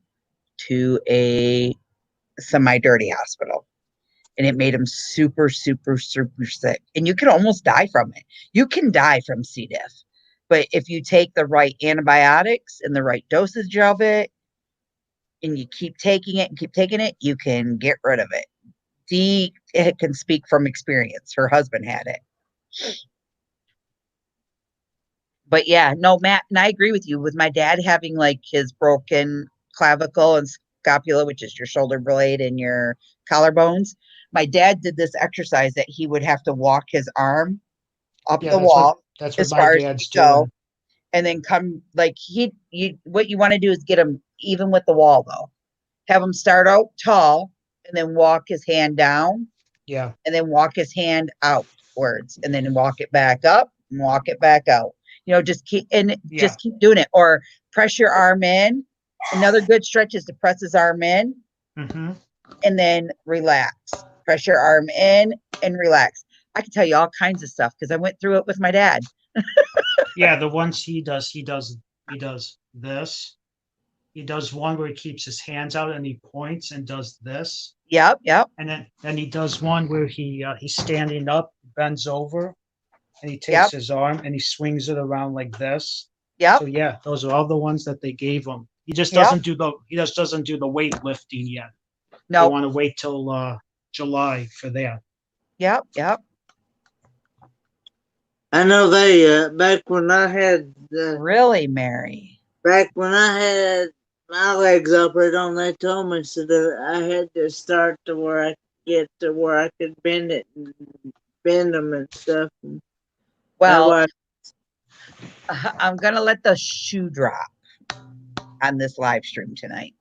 to a semi dirty hospital. And it made him super, super, super sick. And you can almost die from it. You can die from C. diff. But if you take the right antibiotics and the right dosage of it, and you keep taking it and keep taking it, you can get rid of it. Dee can speak from experience. Her husband had it. But yeah, no, Matt, and I agree with you. With my dad having like his broken clavicle and scapula, which is your shoulder blade and your collarbones, my dad did this exercise that he would have to walk his arm up Yeah, the wall that's what as my far as he dad's could go, doing. and then come like what you want to do is get him even with the wall though. Have him start out tall and then walk his hand down Yeah. and then walk his hand outwards and then walk it back up and walk it back out. Just keep doing it, or press your arm in. Another good stretch is to press his arm in and then relax. Press your arm in and relax. I can tell you all kinds of stuff because I went through it with my dad. Yeah, the ones he does this. He does one where he keeps his hands out and he points and does this. Yep. And then he does one where he's standing up, bends over, and he takes Yep. his arm and he swings it around like this. Yep. So yeah, those are all the ones that they gave him. He just Yep. doesn't do the weightlifting yet. No. They want to wait till July for that. Yep. I know they back when I had Really, Mary? back when I had my legs operated on, they told me so that I had to start to where I could get to where I could bend it and bend them and stuff. And Well, I'm gonna let the shoe drop on this live stream tonight.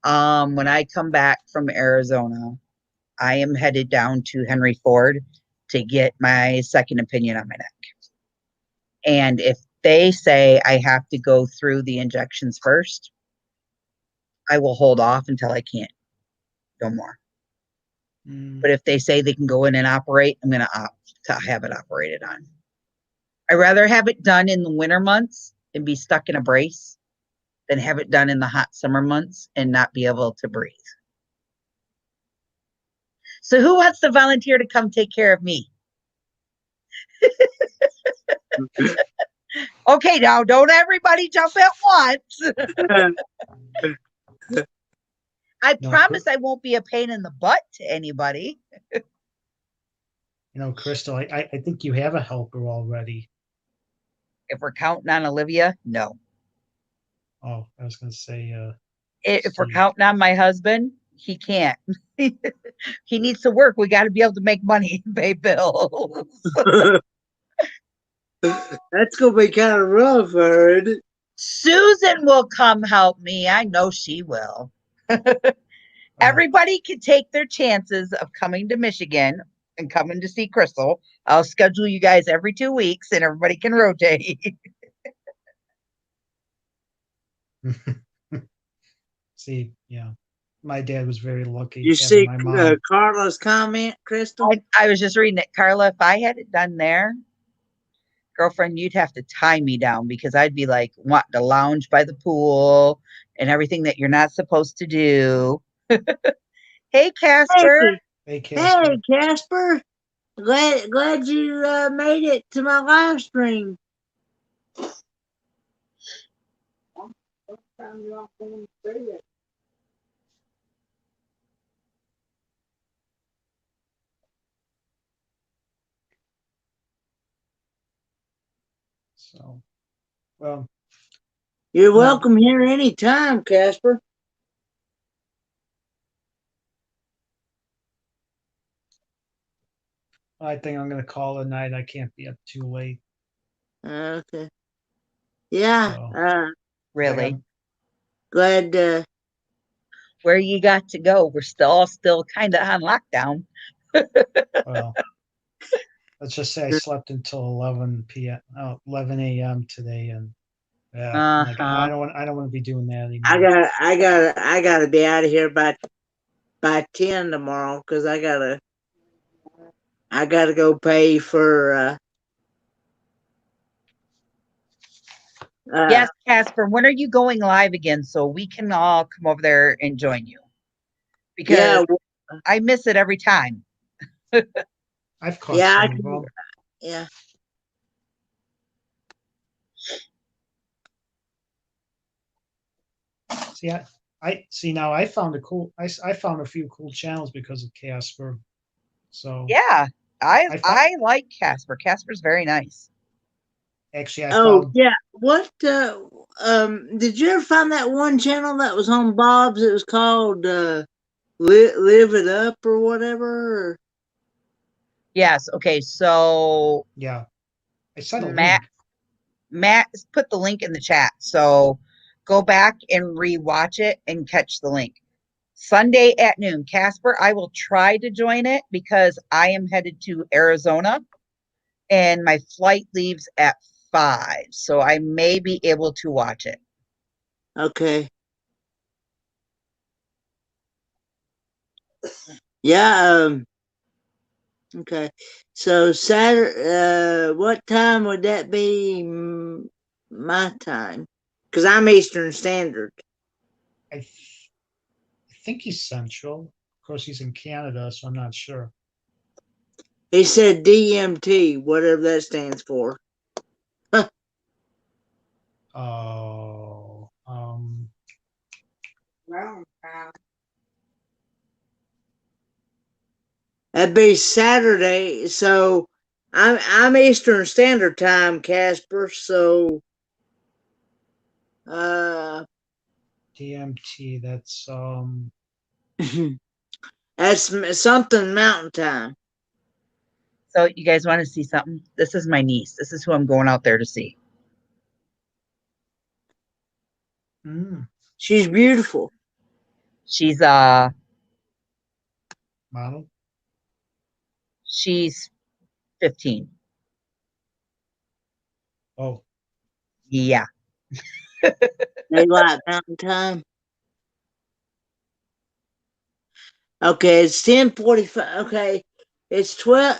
When I come back from Arizona, I am headed down to Henry Ford to get my second opinion on my neck. And if they say I have to go through the injections first, I will hold off until I can't no more. But if they say they can go in and operate, I'm going to opt to have it operated on. I'd rather have it done in the winter months and be stuck in a brace than have it done in the hot summer months and not be able to breathe. So who wants to volunteer to come take care of me? Okay, now don't everybody jump at once. I promise I won't be a pain in the butt to anybody. Crystal, I think you have a helper already. If we're counting on Olivia, no. Oh, I was going to say. If we're counting on my husband, he can't. He needs to work. We got to be able to make money and pay bills. That's going to be kind of rough, I heard. Susan will come help me. I know she will. Everybody can take their chances of coming to Michigan and coming to see Crystal. I'll schedule you guys every 2 weeks and everybody can rotate. See, yeah. My dad was very lucky. You see Carla's comment, Crystal? I was just reading it. Carla, if I had it done there, girlfriend, you'd have to tie me down because I'd be like wanting to lounge by the pool and everything that you're not supposed to do. Hey, Casper. Hey, Casper. Glad you made it to my live stream. So, well, you're welcome here anytime, Casper. I think I'm going to call it a night. I can't be up too late. Okay. Yeah. Really? Glad where you got to go. We're still kind of on lockdown. Well, let's just say I slept until 11 a.m. today, and yeah, I'm like, Uh-huh. I don't want to be doing that I anymore. got I gotta be out of here by 10 tomorrow because I gotta go pay for uh Yes, Casper, when are you going live again so we can all come over there and join you? Because yeah I miss it every time. I've caught yeah I some of can, them. yeah. See, I see now. I found I found a few cool channels because of Casper. So Yeah, I I found I like Casper. Casper's very nice. actually I Oh found yeah, what did you ever find that one channel that was on Bob's? It was called Live It Up or whatever. Yes, okay, so yeah. I sent a Matt link. Matt put the link in the chat. So go back and rewatch it and catch the link. Sunday at noon. Casper, I will try to join it because I am headed to Arizona and my flight leaves at 5. So I may be able to watch it. Okay. Yeah, okay. So Saturday, what time would that be my time? Because I'm Eastern Standard. I think he's Central. Of course, he's in Canada, so I'm not sure. He said DMT, whatever that stands for. Oh, Well, That'd be Saturday. So I'm Eastern Standard Time, Casper. So uh DMT. that's something Mountain Time. So you guys want to see something? This is my niece. This is who I'm going out there to see. mm, She's beautiful. She's model. she's 15. Oh, Yeah. They like Mountain Time. Okay, it's 10:45. Okay, it's 12.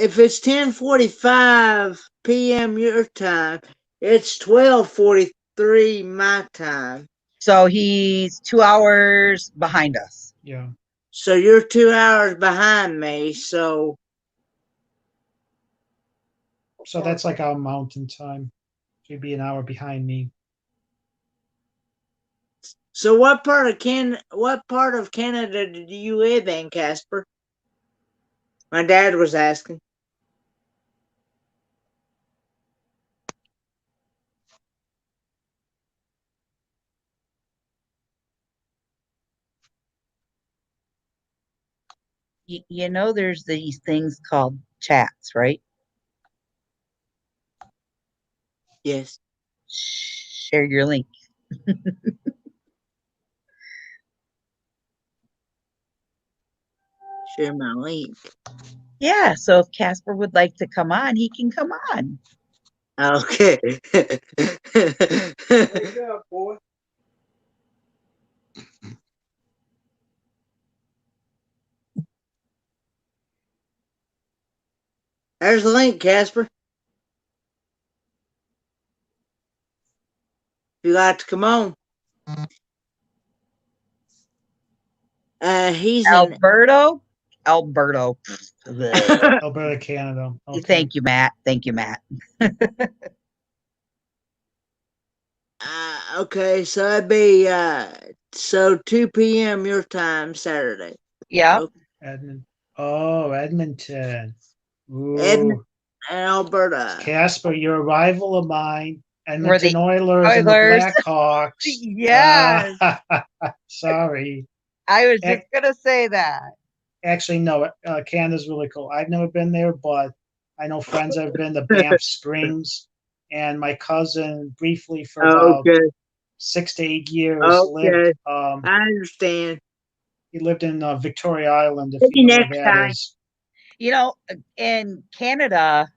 If it's 10:45 p.m. your time, it's 12:43 my time. So he's 2 hours behind us. yeah. So you're 2 hours behind me. So that's like our mountain time. So you'd be an hour behind me. So what part of Canada do you live in, Casper? My dad was asking. You know, there's these things called chats, right? Yes. Share your link. Share my link. Yeah, so if Casper would like to come on, he can come on. Okay. wake up, boy. There's the link, Casper. If you like to come on. He's in. Alberto. Alberta, Canada. Okay. Thank you, Matt. Thank you, Matt. Okay, so that'd be 2 p.m. your time Saturday. Yeah. Okay. Edmund. Oh, Edmonton. Edmonton Ooh. and Alberta. Casper, you're a rival of mine. We're Edmonton the Oilers and the Oilers. Blackhawks. Yes. Sorry. I was just Ac- gonna say that. Actually, no. Canada's really cool. I've never been there, but I know friends that have been to Banff Springs, and my cousin briefly for about Okay. 6 to 8 years. Okay, Lived I understand. he lived in Victoria Island, if you Maybe know where next that time. is. You know, in Canada,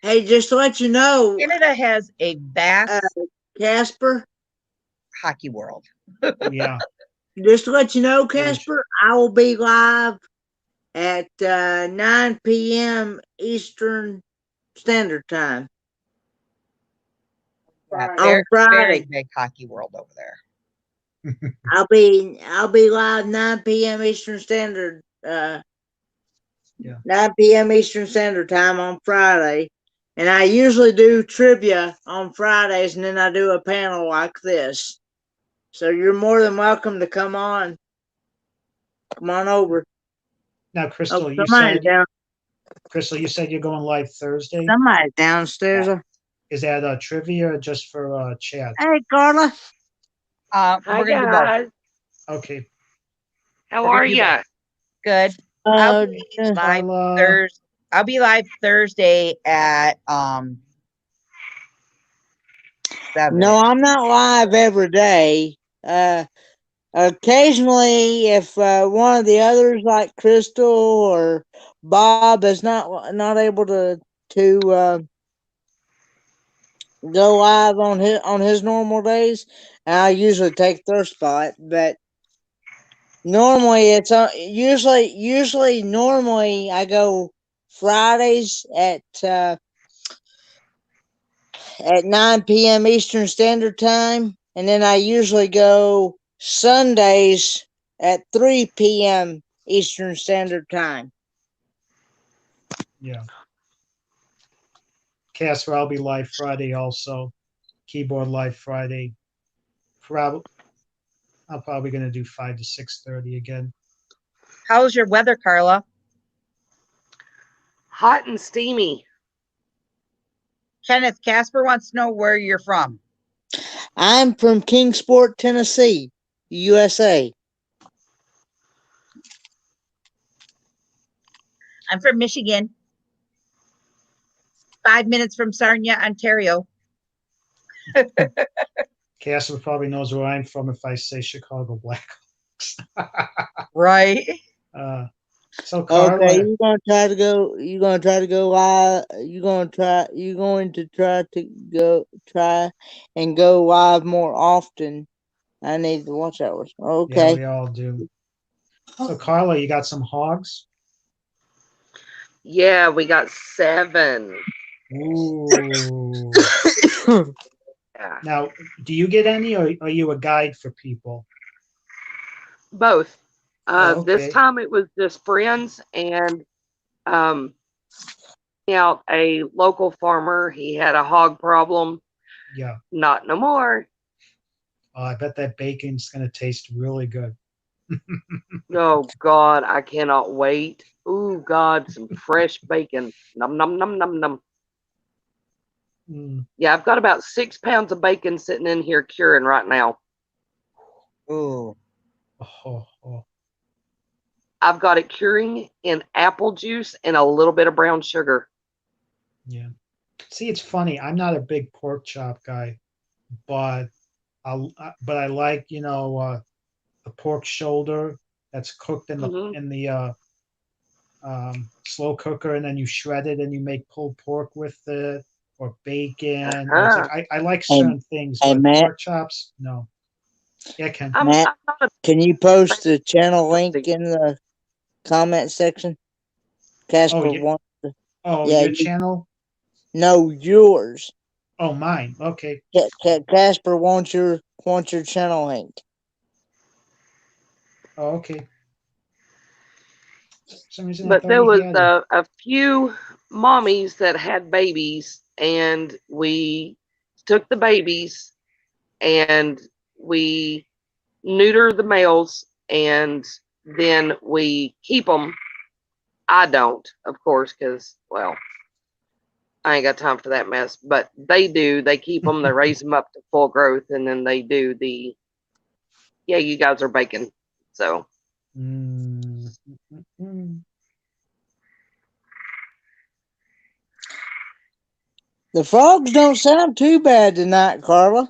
Hey, just to let you know, Canada has a uh, vast Casper. hockey world. Yeah, Just to let you know, huge. Casper, I will be live at 9 p.m. Eastern Standard Time Yeah, on very Friday. big hockey world over there. I'll be live 9 p.m. Eastern Standard Yeah. 9 p.m. Eastern Standard Time on Friday. And I usually do trivia on Fridays, and then I do a panel like this. So you're more than welcome to come on. Come on over. Now, Oh, Crystal, you said you're going live Thursday. somebody's downstairs. Is that trivia or just for chat? Hey, Carla. We're Hi gonna do both. guys, Okay, how We're gonna are do both. ya? Good. I'll Uh, be live Carla. I'll be live Thursday at 7. no, I'm not live every day. Occasionally, if one of the others, like Crystal or Bob, is not able to go live on his normal days, I usually take their spot. But normally, it's usually normally I go Fridays at 9 p.m. Eastern Standard Time, and then I usually go Sundays at 3 p.m. Eastern Standard Time. Yeah. Casper, I'll be live Friday also. Keyboard live Friday. I'm probably going to do 5 to 6:30 again. How's your weather, Carla? Hot and steamy. Kenneth, Casper wants to know where you're from. I'm from Kingsport, Tennessee, USA. I'm from Michigan. 5 minutes from Sarnia, Ontario. Casper probably knows where I'm from if I say Chicago Blackhawks. Right. So Okay, Carla, you're gonna try to go live. You're going to try and go live more often. I need to watch hours. yeah, Okay. we all do. So Carla, you got some hogs? Yeah, we got 7. Ooh. Yeah, Now, do you get any, or are you a guide for people? both. Oh, This okay. time it was just friends and um, out a local farmer. He had a hog problem. Yeah. Not no more. I bet that bacon's going to taste really good. Oh God, I cannot wait. Ooh God, some fresh bacon. Num num num num num. Mm. Yeah, I've got about 6 pounds of bacon sitting in here curing right now. Ooh. Oh, oh. I've got it curing in apple juice and a little bit of brown sugar. Yeah. See, it's funny. I'm not a big pork chop guy, but I like, the pork shoulder that's cooked in the Hmm. slow cooker, and then you shred it and you make pulled pork with it, or bacon, or it's like Uh-huh. I like Hey, certain things, hey but Matt, pork chops, no. Yeah, Ken. Matt, I'm not a can you post the channel link fancy. in the comment section? Oh, Casper you, wants. oh, Yeah, your channel? no, yours. Oh, mine. Okay. Casper wants your channel link. Oh, okay. For some reason I But thought there he was had it. a few mommies that had babies, and we took the babies and we neuter the males, and then we keep them. I don't, of course, because, well, I ain't got time for that mess, but they do. They keep them, they raise them up to full growth, and then they do yeah, you guys are baking. So, Mm, mm. The frogs don't sound too bad tonight, Carla.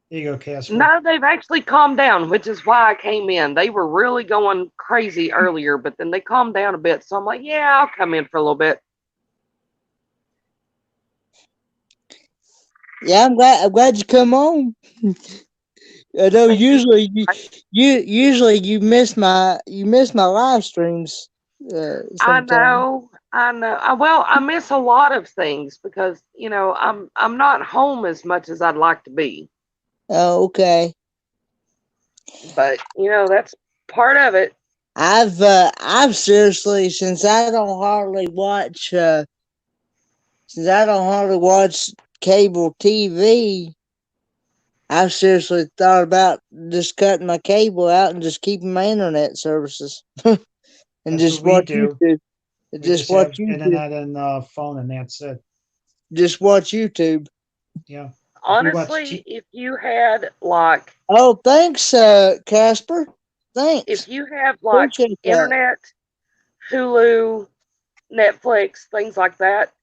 There you go, Casper. No, they've actually calmed down, which is why I came in. They were really going crazy earlier, but then they calmed down a bit. So I'm like, yeah, I'll come in for a little bit. Yeah, I'm glad you come on. I know Thank you. usually you miss my live streams I sometimes. know, I know. Well, I miss a lot of things because I'm not home as much as I'd like to be. Oh, okay. But that's part of it. I've seriously since I don't hardly watch cable TV, I've seriously thought about just cutting my cable out and just keeping my internet services and That's just what we watch do. YouTube. We Just just have watch YouTube. internet and phone, and that's it. Just watch YouTube. Yeah. If we watch Honestly, if you had like Oh, thanks, Casper. Thanks. if you have like Appreciate that. internet, Hulu, Netflix, things like that,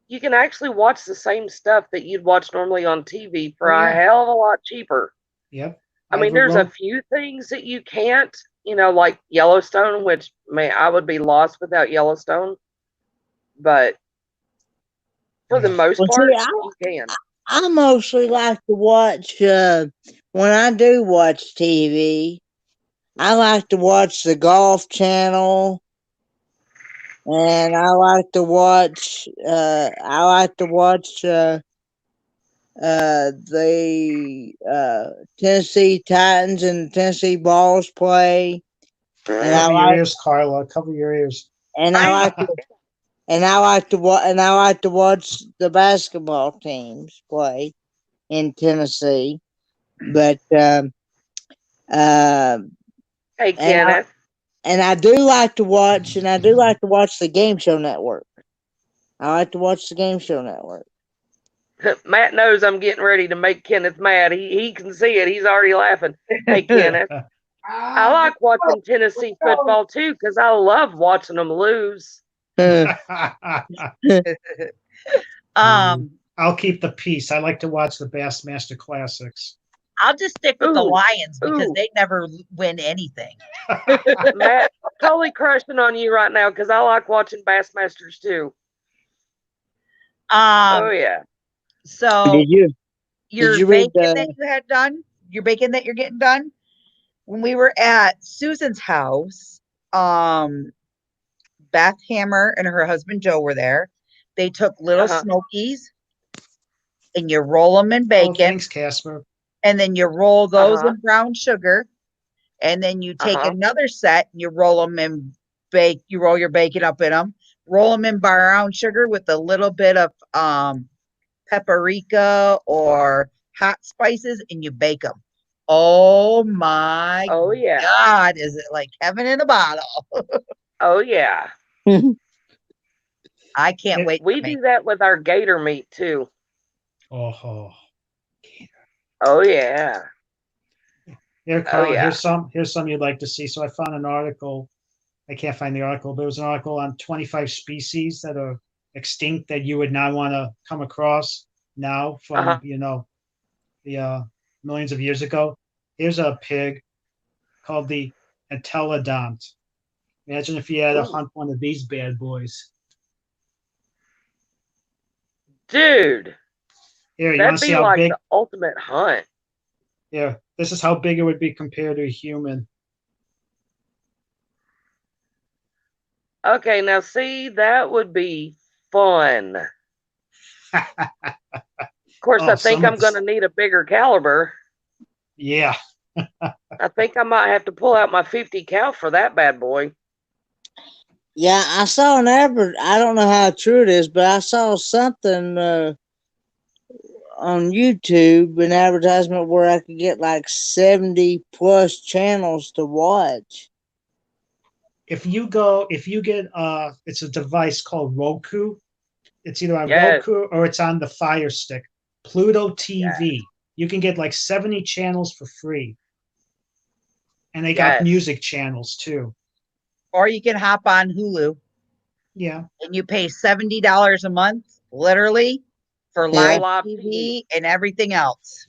you can actually watch the same stuff that you'd watch normally on TV for Oh, a yeah. hell of a lot cheaper. Yep. I mean, there's a few things that you can't, like Yellowstone, which I would be lost without Yellowstone. But for the Yeah. most Well, see, part, you can. I mostly like to watch when I do watch TV. I like to watch the Golf Channel, and I like to watch the Tennessee Titans and Tennessee Balls play, and I Cover your like ears, Carla. Cover your ears. and I like to I like to watch the basketball teams play in Tennessee. But uh, Hey, and Kenneth. I do like to watch the Game Show Network. I like to watch the Game Show Network. Matt knows I'm getting ready to make Kenneth mad. He can see it. He's already laughing. Hey, Kenneth. I like watching Tennessee football too because I love watching them lose. I'll keep the peace. I like to watch the Bassmaster Classics. I'll just stick with the Ooh, Lions because ooh. they never win anything. Matt, totally crushing on you right now because I like watching Bassmasters too. Oh yeah. So Did you your read bacon that you had done, your bacon that you're getting done. When we were at Susan's house, Beth Hammer and her husband Joe were there. They took little Smokies and you roll them in Oh, bacon, thanks, Casper. and then you roll those in brown sugar, and then you take another set and you roll them in you roll your bacon up in them, roll them in brown sugar with a little bit of paprika or hot spices, and you bake them. Oh my God, is it like heaven in a bottle? Oh yeah. I can't wait. We do that with our gator meat too. Oh. Oh yeah. Here, Carl, here's some you'd like to see. So I found an article. I can't find the article, but it was an article on 25 species that are extinct that you would not want to come across now from the millions of years ago. Here's a pig called the Entelodont. Imagine if you had to hunt one of these bad boys. Dude. Here, you that'd see be how like big? the ultimate hunt. Yeah, this is how big it would be compared to a human. Okay, now see, that would be fun. Of course, I think I'm going to need a bigger caliber. Yeah. I think I might have to pull out my 50 cal for that bad boy. Yeah, I saw an advert. I don't know how true it is, but I saw something on YouTube, an advertisement where I could get like 70 plus channels to watch. If you get it's a device called Roku. It's either on Roku or it's on the Fire Stick. Pluto TV. You can get like 70 channels for free. And they got music channels too. Or you can hop on Hulu. Yeah. And you pay $70 a month, literally, for live TV and everything else.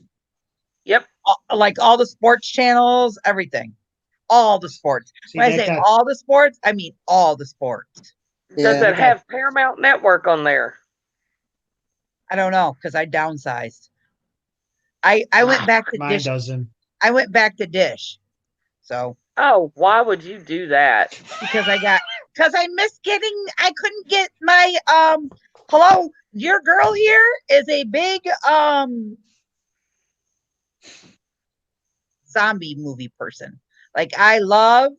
Yep. Like all the sports channels, everything. All the sports. See, When I that say got all the sports, I mean all the sports. Does Yeah. it have Paramount Network on there? I don't know because I downsized. I went back to mine Dish. doesn't. I went back to Dish. So Oh, why would you do that? because I missed getting. I couldn't get my Hello, your girl here is a big zombie movie person. Like I love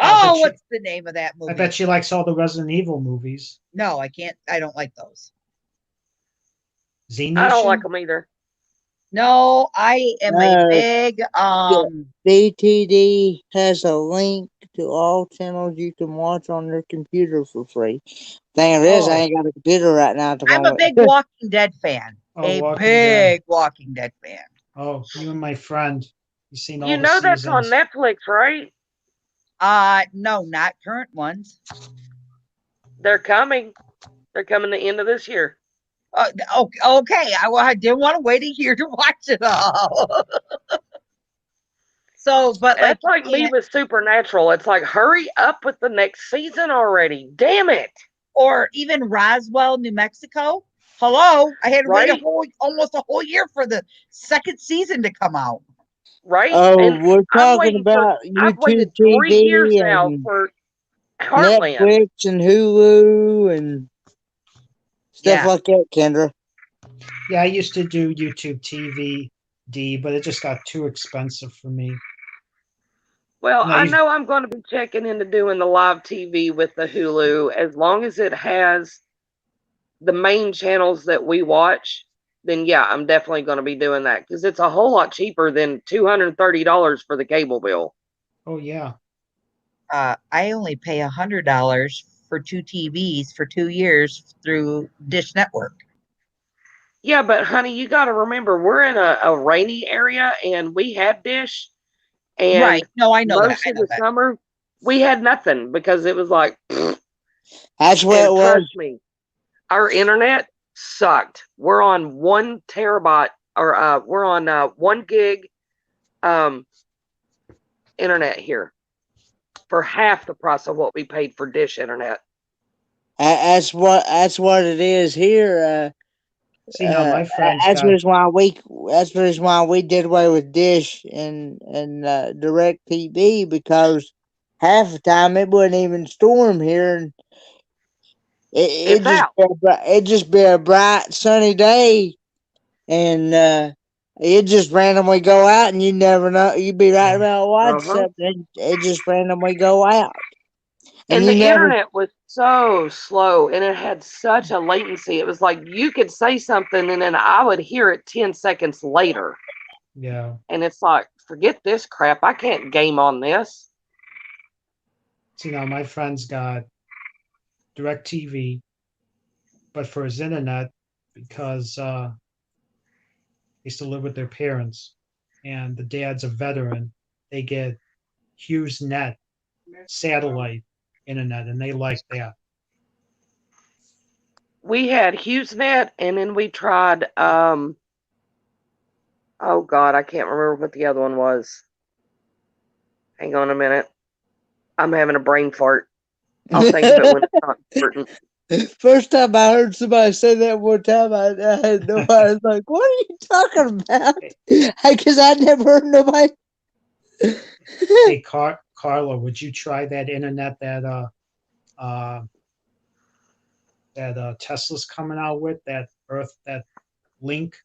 I bet she, what's the name of that I movie? bet she likes all the Resident Evil movies. No, I can't. I don't like those. Z I don't like Nation. them either. No, I am a big DTD has a link to all channels you can watch on your computer for free. Thing of it is, I Oh, ain't got a computer right now at the I'm a moment. big Walking Dead fan. oh, A Walking Dead. big Walking Dead fan. Oh, you and my friend. You've seen You all the know that's on seasons. Netflix, right? No, not current ones. They're coming. They're coming the end of this year. Okay. I didn't want to wait a year to watch it all. So, but like That's like me with Supernatural. It's like, hurry up with the next season already. Damn it. or even Roswell, New Mexico. Hello, I had to wait Right? almost a whole year for the second season to come out. Right? Oh, And we're I'm talking waiting for, about I've YouTube waited 3 years TV now and for Heartland. Netflix and Hulu and stuff Yeah, like that, Kendra. Yeah, I used to do YouTube TV D, but it just got too expensive for me. Well, No, I know I'm going to be checking into doing the live TV with the Hulu as long as it has the main channels that we watch. Then yeah, I'm definitely going to be doing that because it's a whole lot cheaper than $230 for the cable bill. oh yeah. I only pay $100 for two TVs for 2 years through Dish Network. Yeah, but honey, you got to remember we're in a rainy area and we had Dish, Right? and No, I know that. most of the summer we had nothing because it was like, That's what it and was. trust me, our internet sucked. We're on 1 terabyte or we're on 1 gig um, internet here for half the price of what we paid for Dish internet. That's what it is here. See, now my friends That's the got. reason why we did away with Dish and Direct TV, because half the time it wouldn't even storm here, and It's out. it just be a bright sunny day, and it just randomly go out, and you never know. You'd be right about watching Uh-huh. something, it just randomly go out, and And you the never. internet was so slow and it had such a latency. It was like you could say something and then I would hear it 10 seconds later. Yeah. And it's like, forget this crap. I can't game on this. See, now my friend's got Direct TV, but for his internet, because they still live with their parents, and the dad's a veteran, they get HughesNet satellite internet, and they like that. We had HughesNet and then we tried oh God, I can't remember what the other one was. Hang on a minute. I'm having a brain fart. I'll think of it when it's not important. First time I heard somebody say that one time, I had no idea. I was like, "What are you talking about?" Because I never heard nobody. Hey, Carla, would you try that internet uh, that Tesla's coming out with, that link,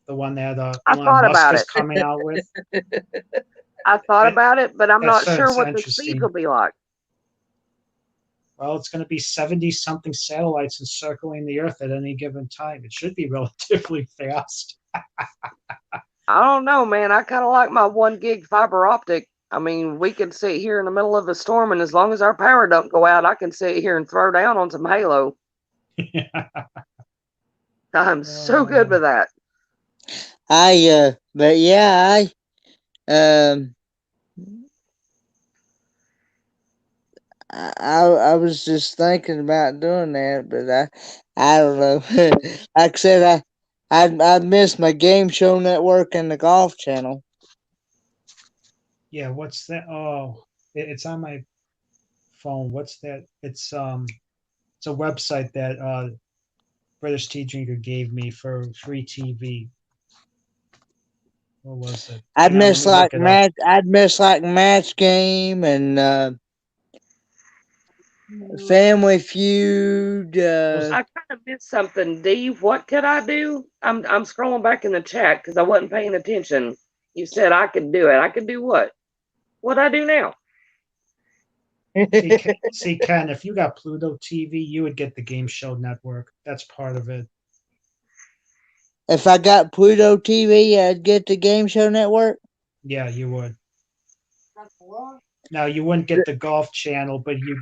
the one that I Elon thought Musk about is it. coming out with? I thought That, about it, but I'm that not sure sounds what the speeds interesting. will be like. Well, it's going to be 70 something satellites encircling the Earth at any given time. It should be relatively fast. I don't know, man. I kind of like my 1 gig fiber optic. I mean, we can sit here in the middle of a storm, and as long as our power don't go out, I can sit here and throw down on some Halo. I'm so good with that. But yeah, um, I was just thinking about doing that, but I don't know. Like I said, I missed my game show network and the golf channel. Yeah, what's that? Oh, it's on my phone. What's that? It's a website that British Tea Drinker gave me for free TV. What was it? I'd Hang on, let miss me look like it up. match. I'd miss like Match Game and Family Feud. Those, I kind of missed something. Dave, what could I do? I'm scrolling back in the chat because I wasn't paying attention. You said I could do it. I could do what? What I do now? see, Ken, if you got Pluto TV, you would get the Game Show Network. That's part of it. If I got Pluto TV, I'd get the Game Show Network. Yeah, you would. Now you wouldn't get the golf channel, but you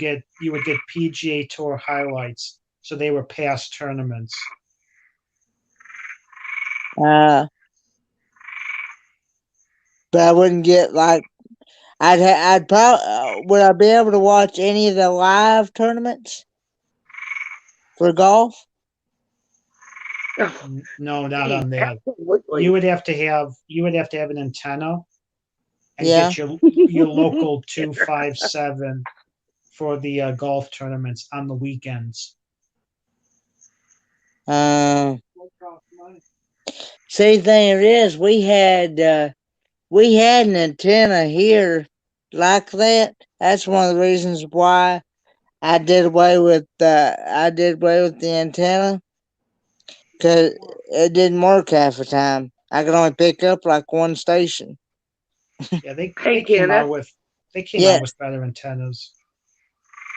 would get PGA Tour highlights. So they were past tournaments. Uh, but I wouldn't get like I'd probably would I be able to watch any of the live tournaments for golf? No, not on that. Absolutely. You would have to have an antenna and Yeah. get your local 257 for the golf tournaments on the weekends. See, the thing it is, we had an antenna here like that. That's one of the reasons why I did away with the antenna, because it didn't work half the time. I could only pick up like one station. Yeah, Hey, Kenneth, they came out Yes. with better antennas.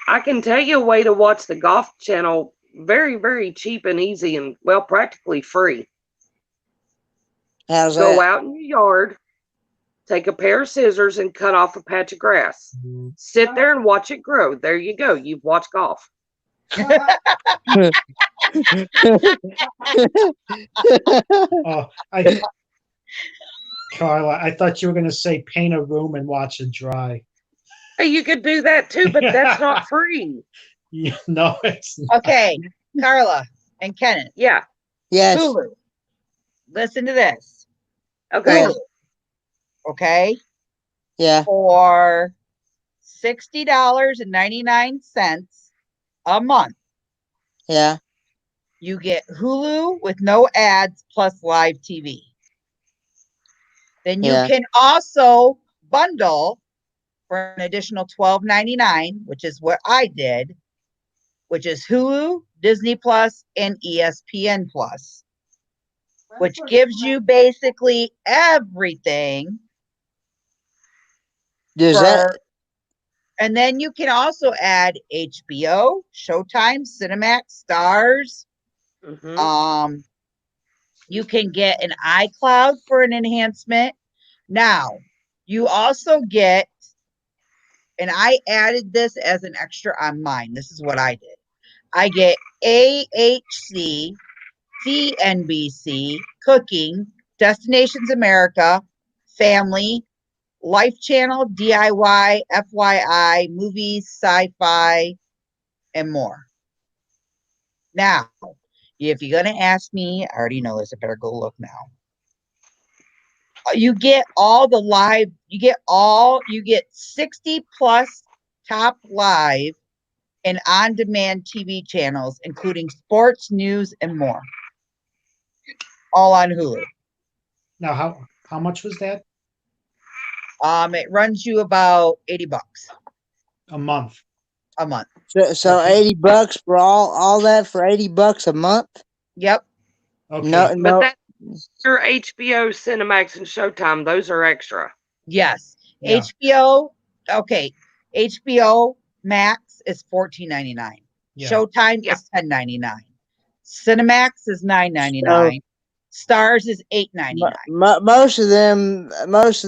I can tell you a way to watch the golf channel very, very cheap and easy and, well, practically free. How's Go that? out in your yard, take a pair of scissors and cut off a patch of grass. Sit there and watch it grow. There you go. You've watched golf. Oh, Carla, I thought you were going to say paint a room and watch it dry. Hey, you could do that too, but that's not free. Yeah, no, it's not. Okay, Carla and Kenneth. Yeah. Yes. Hulu. Listen to this. Okay. Hulu. Okay. Yeah. For $60.99 a month, Yeah. you get Hulu with no ads plus live TV. Then you Yeah. can also bundle for an additional $12.99, which is what I did, which is Hulu, Disney Plus, and ESPN Plus, which gives you basically everything. And then you can also add HBO, Showtime, Cinemax, Stars. Mhm. You can get an iCloud for an enhancement. Now, you also get, and I added this as an extra on mine. This is what I did. I get AHC, CNBC, Cooking, Destinations America, Family, Life Channel, DIY, FYI, Movies, Sci-Fi, and more. Now, if you're going to ask me, I already know this. I better go look now. You get all the live, you get 60 plus top live and on-demand TV channels, including sports, news, and more. All on Hulu. Now, how much was that? It runs you about $80 A month. a month. So Okay. $80 for all that for $80 a month? Yep. Okay. No. But that's your HBO, Cinemax, and Showtime. Those are extra. Yes. Yeah. HBO. Okay. HBO Max is $14.99. Yeah. Showtime is $10.99. Cinemax is $9.99. Stars is $8.99. Most of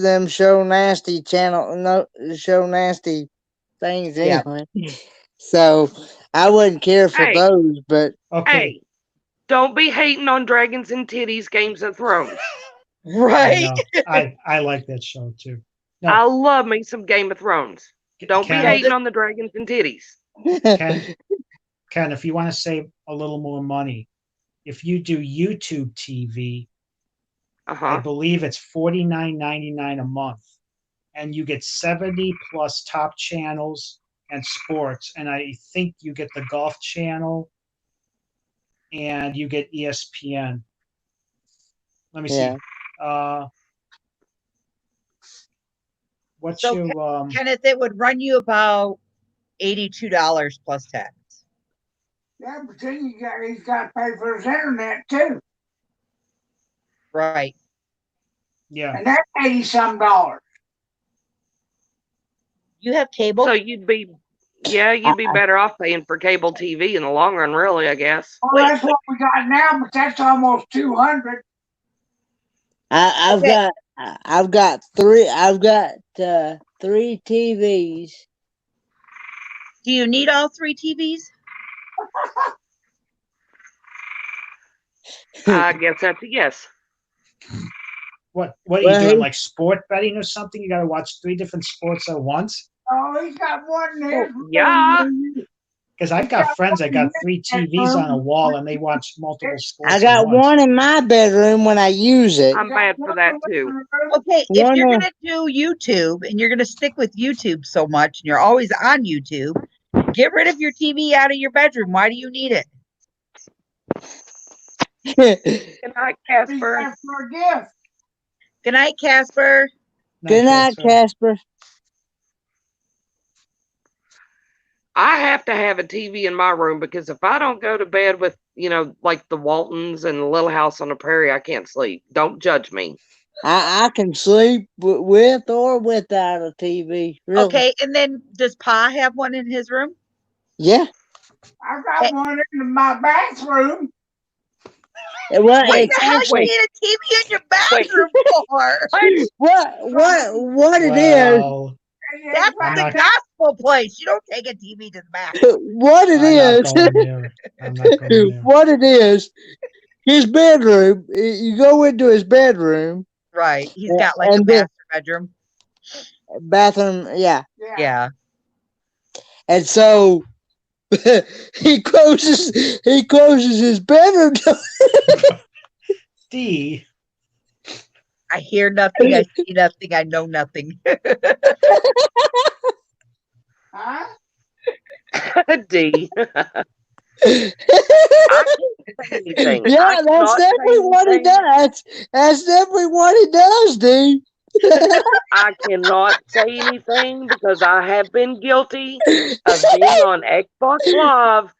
them show nasty show nasty things anyway. Yeah. So I wouldn't care for those, but okay. Hey, don't be hating on Dragons and Titties, Games of Thrones. Right? I like that show too. No. I love me some Game of Thrones. Don't be Ken, hating on the dragons and titties. Ken, Ken, if you want to save a little more money, if you do YouTube TV, I Uh-huh. believe it's $49.99 a month, and you get 70 plus top channels and sports. And I think you get the golf channel and you get ESPN. Let me see. Yeah. What's So, your Kenneth, it would run you about $82 plus tax. Yeah, but then he's got to pay for his internet too, Right. yeah? and that's $80-some dollars. You have cable? So you'd be better off paying for cable TV in the long run, really, I guess. Well, Wait, that's what we got now, but that's almost 200. I've Okay. got three. I've got 3 TVs. Do you need all 3 TVs? I guess that's a yes. What are you Well, doing? he- Like sport betting or something? You got to watch 3 different sports at once? Oh, he's got one there. Yeah. Because I've got friends that got 3 TVs on a wall and they watch multiple sports I at got once. one in my bedroom when I use it. I'm bad for that too. Okay, if One, you're going to do YouTube and you're going to stick with YouTube so much and you're always on YouTube, get rid of your TV out of your bedroom. Why do you need it? Good night, Casper. That's for a gift. Good night, Casper. Good night, Casper. I have to have a TV in my room because if I don't go to bed with, like the Waltons and the Little House on the Prairie, I can't sleep. Don't judge me. I can sleep with or without a TV. Really. Okay, and then does Pa have one in his room? Yeah. I got one in my bathroom. Well, What it's the hell you actually need a TV in your bathroom for? what it is. Well, That's I'm the not- gospel place. You don't take a TV to the bathroom. What it I'm not is. going there. I'm not going there. What it is. His bedroom. You go into his bedroom. Right. He's got like a And the- master bedroom. Bathroom. Yeah. Yeah. And so he closes his bedroom door. D. I hear nothing. I see nothing. I know nothing. Huh? D. Anything. Yeah, I that's cannot say definitely what he anything. does. That's definitely what he does, D. I cannot say anything because I have been guilty of being on Xbox Live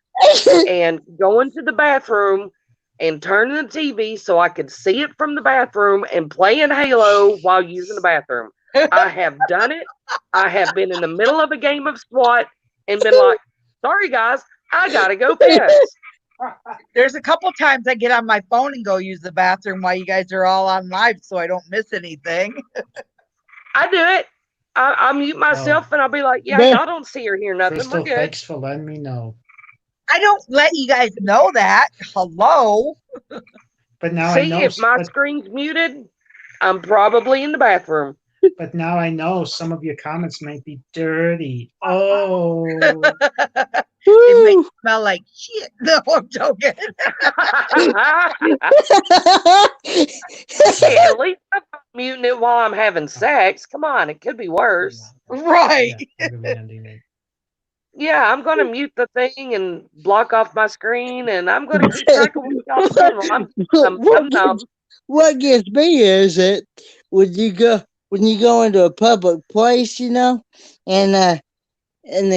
and going to the bathroom and turning the TV so I could see it from the bathroom and playing Halo while using the bathroom. I have done it. I have been in the middle of a game of SWAT and been like, sorry guys, I gotta go piss. There's a couple times I get on my phone and go use the bathroom while you guys are all on live so I don't miss anything. I do it. I mute myself and I'll be like, yeah, y'all don't see or hear nothing. Crystal, We're good. thanks for letting me know. I don't let you guys know that. Hello. But now I See, know. if my screen's muted, I'm probably in the bathroom. But now I know some of your comments might be dirty. Oh. It might smell like shit. No, I'm joking. Hey, at least I'm not muting it while I'm having sex. Come on, it could be worse. Right. Yeah, we're gonna be ending it. Yeah, I'm going to mute the thing and block off my screen, and I'm going to keep track of what y'all doing. What gets me is that when you go into a public place, and the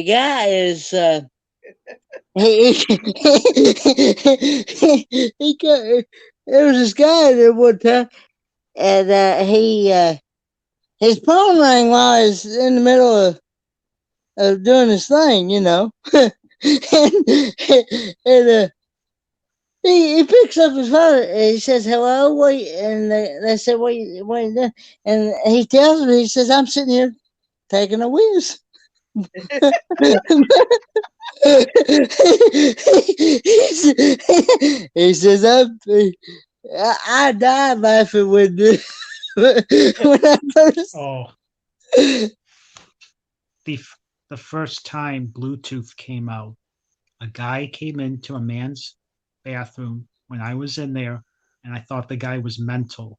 guy is there was this guy there one time, and his phone rang while I was in the middle of doing his thing, and he picks up his phone and he says hello, wait, and they said wait, and he tells me, he says, I'm sitting here taking a whiz. He says, I died laughing when I first. Oh. the first time Bluetooth came out, a guy came into a man's bathroom when I was in there, and I thought the guy was mental.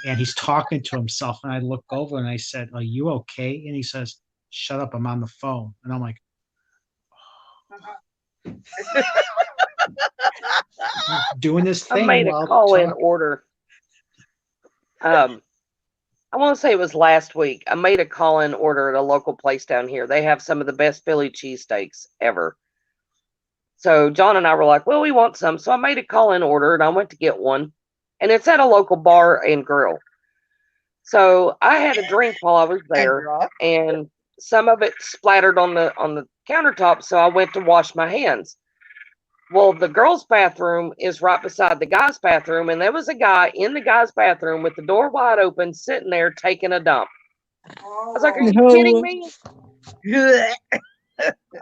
And he's talking to himself, and I look over and I said, "Are you okay?" And he says, "Shut up, I'm on the phone." And I'm like, doing this I thing made a while call in talking. order. I want to say it was last week. I made a call in order at a local place down here. They have some of the best Philly cheesesteaks ever. So John and I were like, well, we want some. So I made a call in order and I went to get one. And it's at a local bar and grill. So I had a drink while I was there and some of it splattered on the countertop. So I went to wash my hands. Well, the girls' bathroom is right beside the guys' bathroom, and there was a guy in the guys' bathroom with the door wide open, sitting there taking a dump. I was like, "Are you kidding No. me?"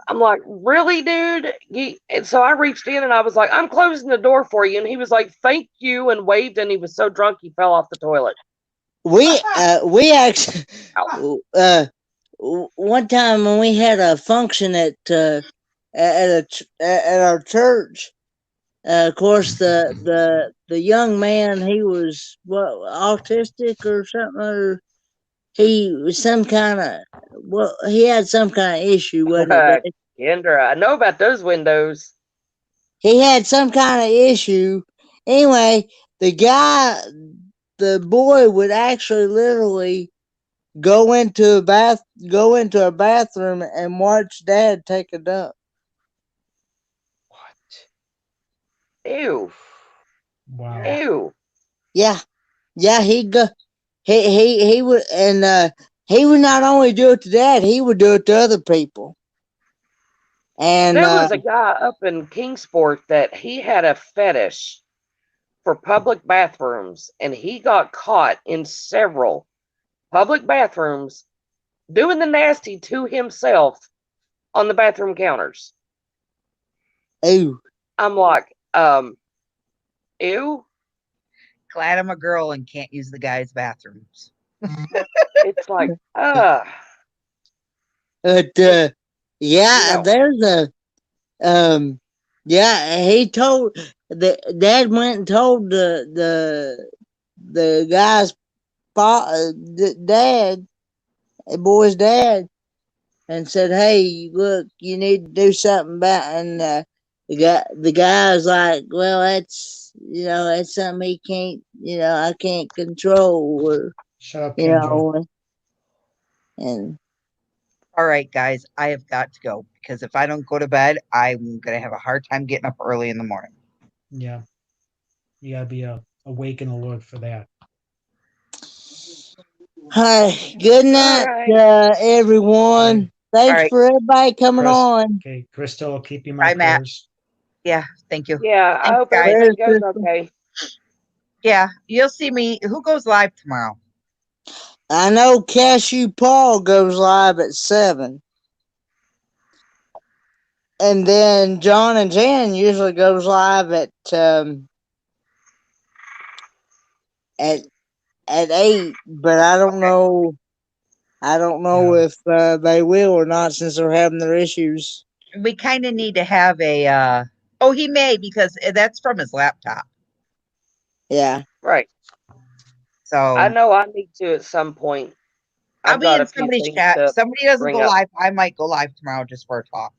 I'm like, "Really, dude?" And so I reached in and I was like, "I'm closing the door for you," and he was like, "Thank you," and waved, and he was so drunk he fell off the toilet. We actually Ow. one time when we had a function at our church. Of course, the young man, he was what, autistic or something, or he was some kind of, well, he had some kind of issue, wasn't it? Kendra, I know about those windows. He had some kind of issue. Anyway, the boy would actually literally go into a bathroom and watch Dad take a dump. Ew. Wow. Ew. Yeah, yeah, he'd go. He would, and he would not only do it to Dad, he would do it to other people. And There was a guy up in Kingsport that he had a fetish for public bathrooms, and he got caught in several public bathrooms doing the nasty to himself on the bathroom counters. ooh, I'm like, ew. Glad I'm a girl and can't use the guys' bathrooms. It's like, but yeah, no. there's a yeah. He told the Dad went and told the guy's dad, the boy's dad, and said, "Hey, look, you need to do something about." And the guy's like, "Well, that's something he can't, I can't control, or Shut up, you Kendra. know." And All right, guys, I have got to go because if I don't go to bed, I'm going to have a hard time getting up early in the morning. Yeah, you gotta be awake and alert for that. hi, good All night, right. everyone. Thanks right. for everybody coming Chris, on. okay, Crystal, I'll keep you in my Bye, Matt. prayers. Yeah, thank you. Yeah, I Thanks, hope guys. everything goes Crystal. okay. Yeah, you'll see me. Who goes live tomorrow? I know Cashew Paul goes live at 7. And then John and Jan usually goes live at 8, but I don't know. I don't know Yeah. if they will or not since they're having their issues. We kind of need to have a. Oh, he may because that's from his laptop. Yeah. Right. I So know I need to at some point. I'll I've be got in a few somebody's things chat. If to somebody doesn't bring go up. live, I might go live tomorrow just for a talk.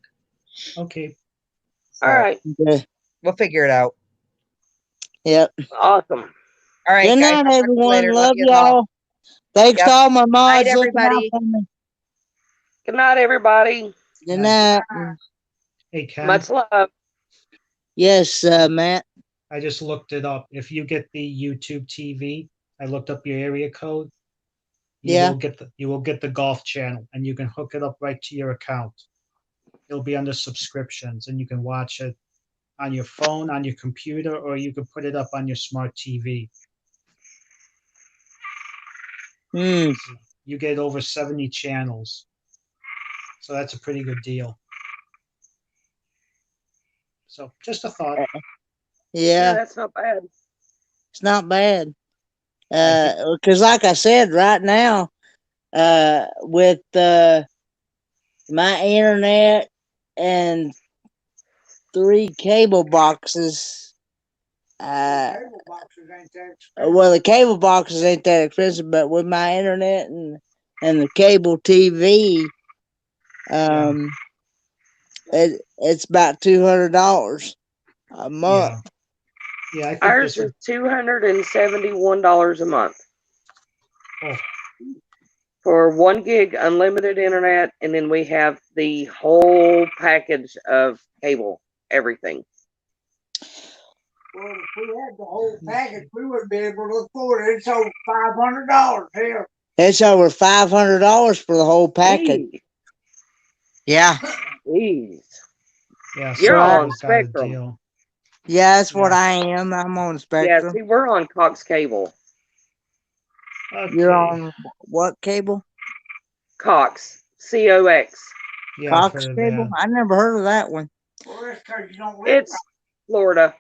Okay. All So right. Okay. we'll figure it out. Yep. Awesome. All right, Good guys. night, I'll talk to you everyone. later. Love Love you all. y'all. Thanks to Yep. all my Night, mods looking out everybody. for me. Good night, everybody. Good Night. night. Hey, Ken, Much love. Yes, Matt. I just looked it up. If you get the YouTube TV, I looked up your area code. Yeah. You will get the golf channel, and you can hook it up right to your account. It'll be under subscriptions, and you can watch it on your phone, on your computer, or you can put it up on your smart TV. Hmm. You get over 70 channels, so that's a pretty good deal. So just a thought. Yeah, Yeah, that's not bad. it's not bad. I think Because like I said, right now, with my internet and 3 cable boxes. Cable boxes ain't that expensive. Well, the cable boxes ain't that expensive, but with my internet and the cable TV, it's about $200 a month. Yeah, I think Ours this is $271 a month oh, for 1 gig unlimited internet, and then we have the whole package of cable, everything. Well, if we had the whole package, we would be able to afford it. It's over $500 here. It's over $500 for the whole package. Yeah. Jeez. yeah, You're So on Spectrum's got a Spectrum. deal. yeah, that's what Yeah. I am. I'm on Yeah, Spectrum. see, we're on Cox Cable. You're Okay. on what cable? Cox. COX. Yeah, I've Cox heard of cable? that. I never heard of that one. Well, that's because you don't live It's Florida.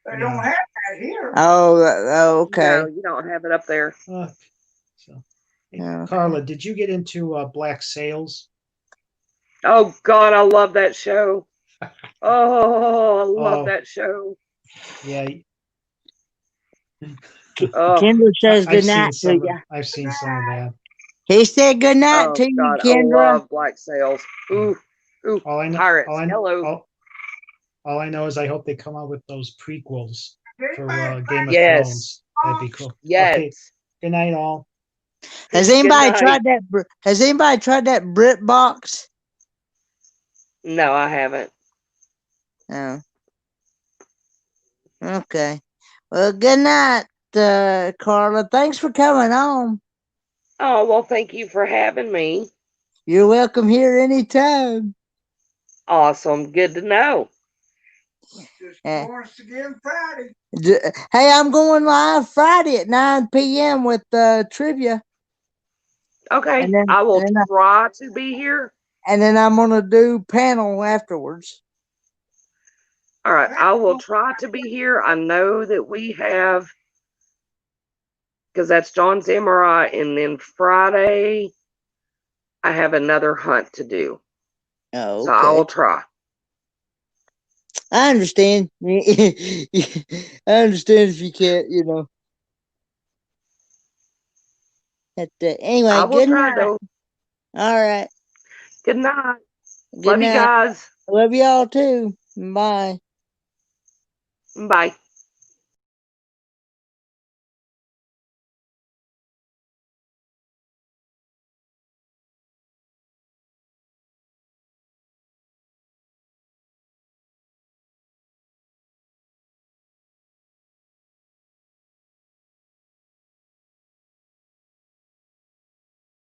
right. They Yeah. don't have that here. Oh, okay. No, you don't have it up there. So, hey, Yeah. Carla, did you get into Black Sails? Oh, God, I love that show. Oh, I love Oh, that show. yeah. Oh, Kendra says I've good seen night to some. you. I've seen some of that. He said good night oh to you, God, I Kendra. love Black Sails. Ooh, ooh, All I know, pirates. Hello. all I know is I hope they come out with those prequels for Anybody Game of Yes, Thrones. That'd be cool. Okay. yes. Good night, all. Has Good anybody night. tried that? Has anybody tried that Brit box? No, I haven't. Oh, okay. Well, good night, Carla. Thanks for coming on. Oh, well, thank you for having me. You're welcome here anytime. Awesome. Good to know. just Eh. join us again Friday. Hey, I'm going live Friday at 9 p.m. with trivia, Okay, and then I will and then, try to be here. and then I'm gonna do panel afterwards. All right, I will try to be here. I know that we have, because that's John's MRI, and then Friday I have another hunt to do. Oh, So I okay. will try. I understand. I understand if you can't, you know. But, I anyway, will good try night. though. All right. Good night. Good Love you night. guys. Love y'all too. Bye. Bye.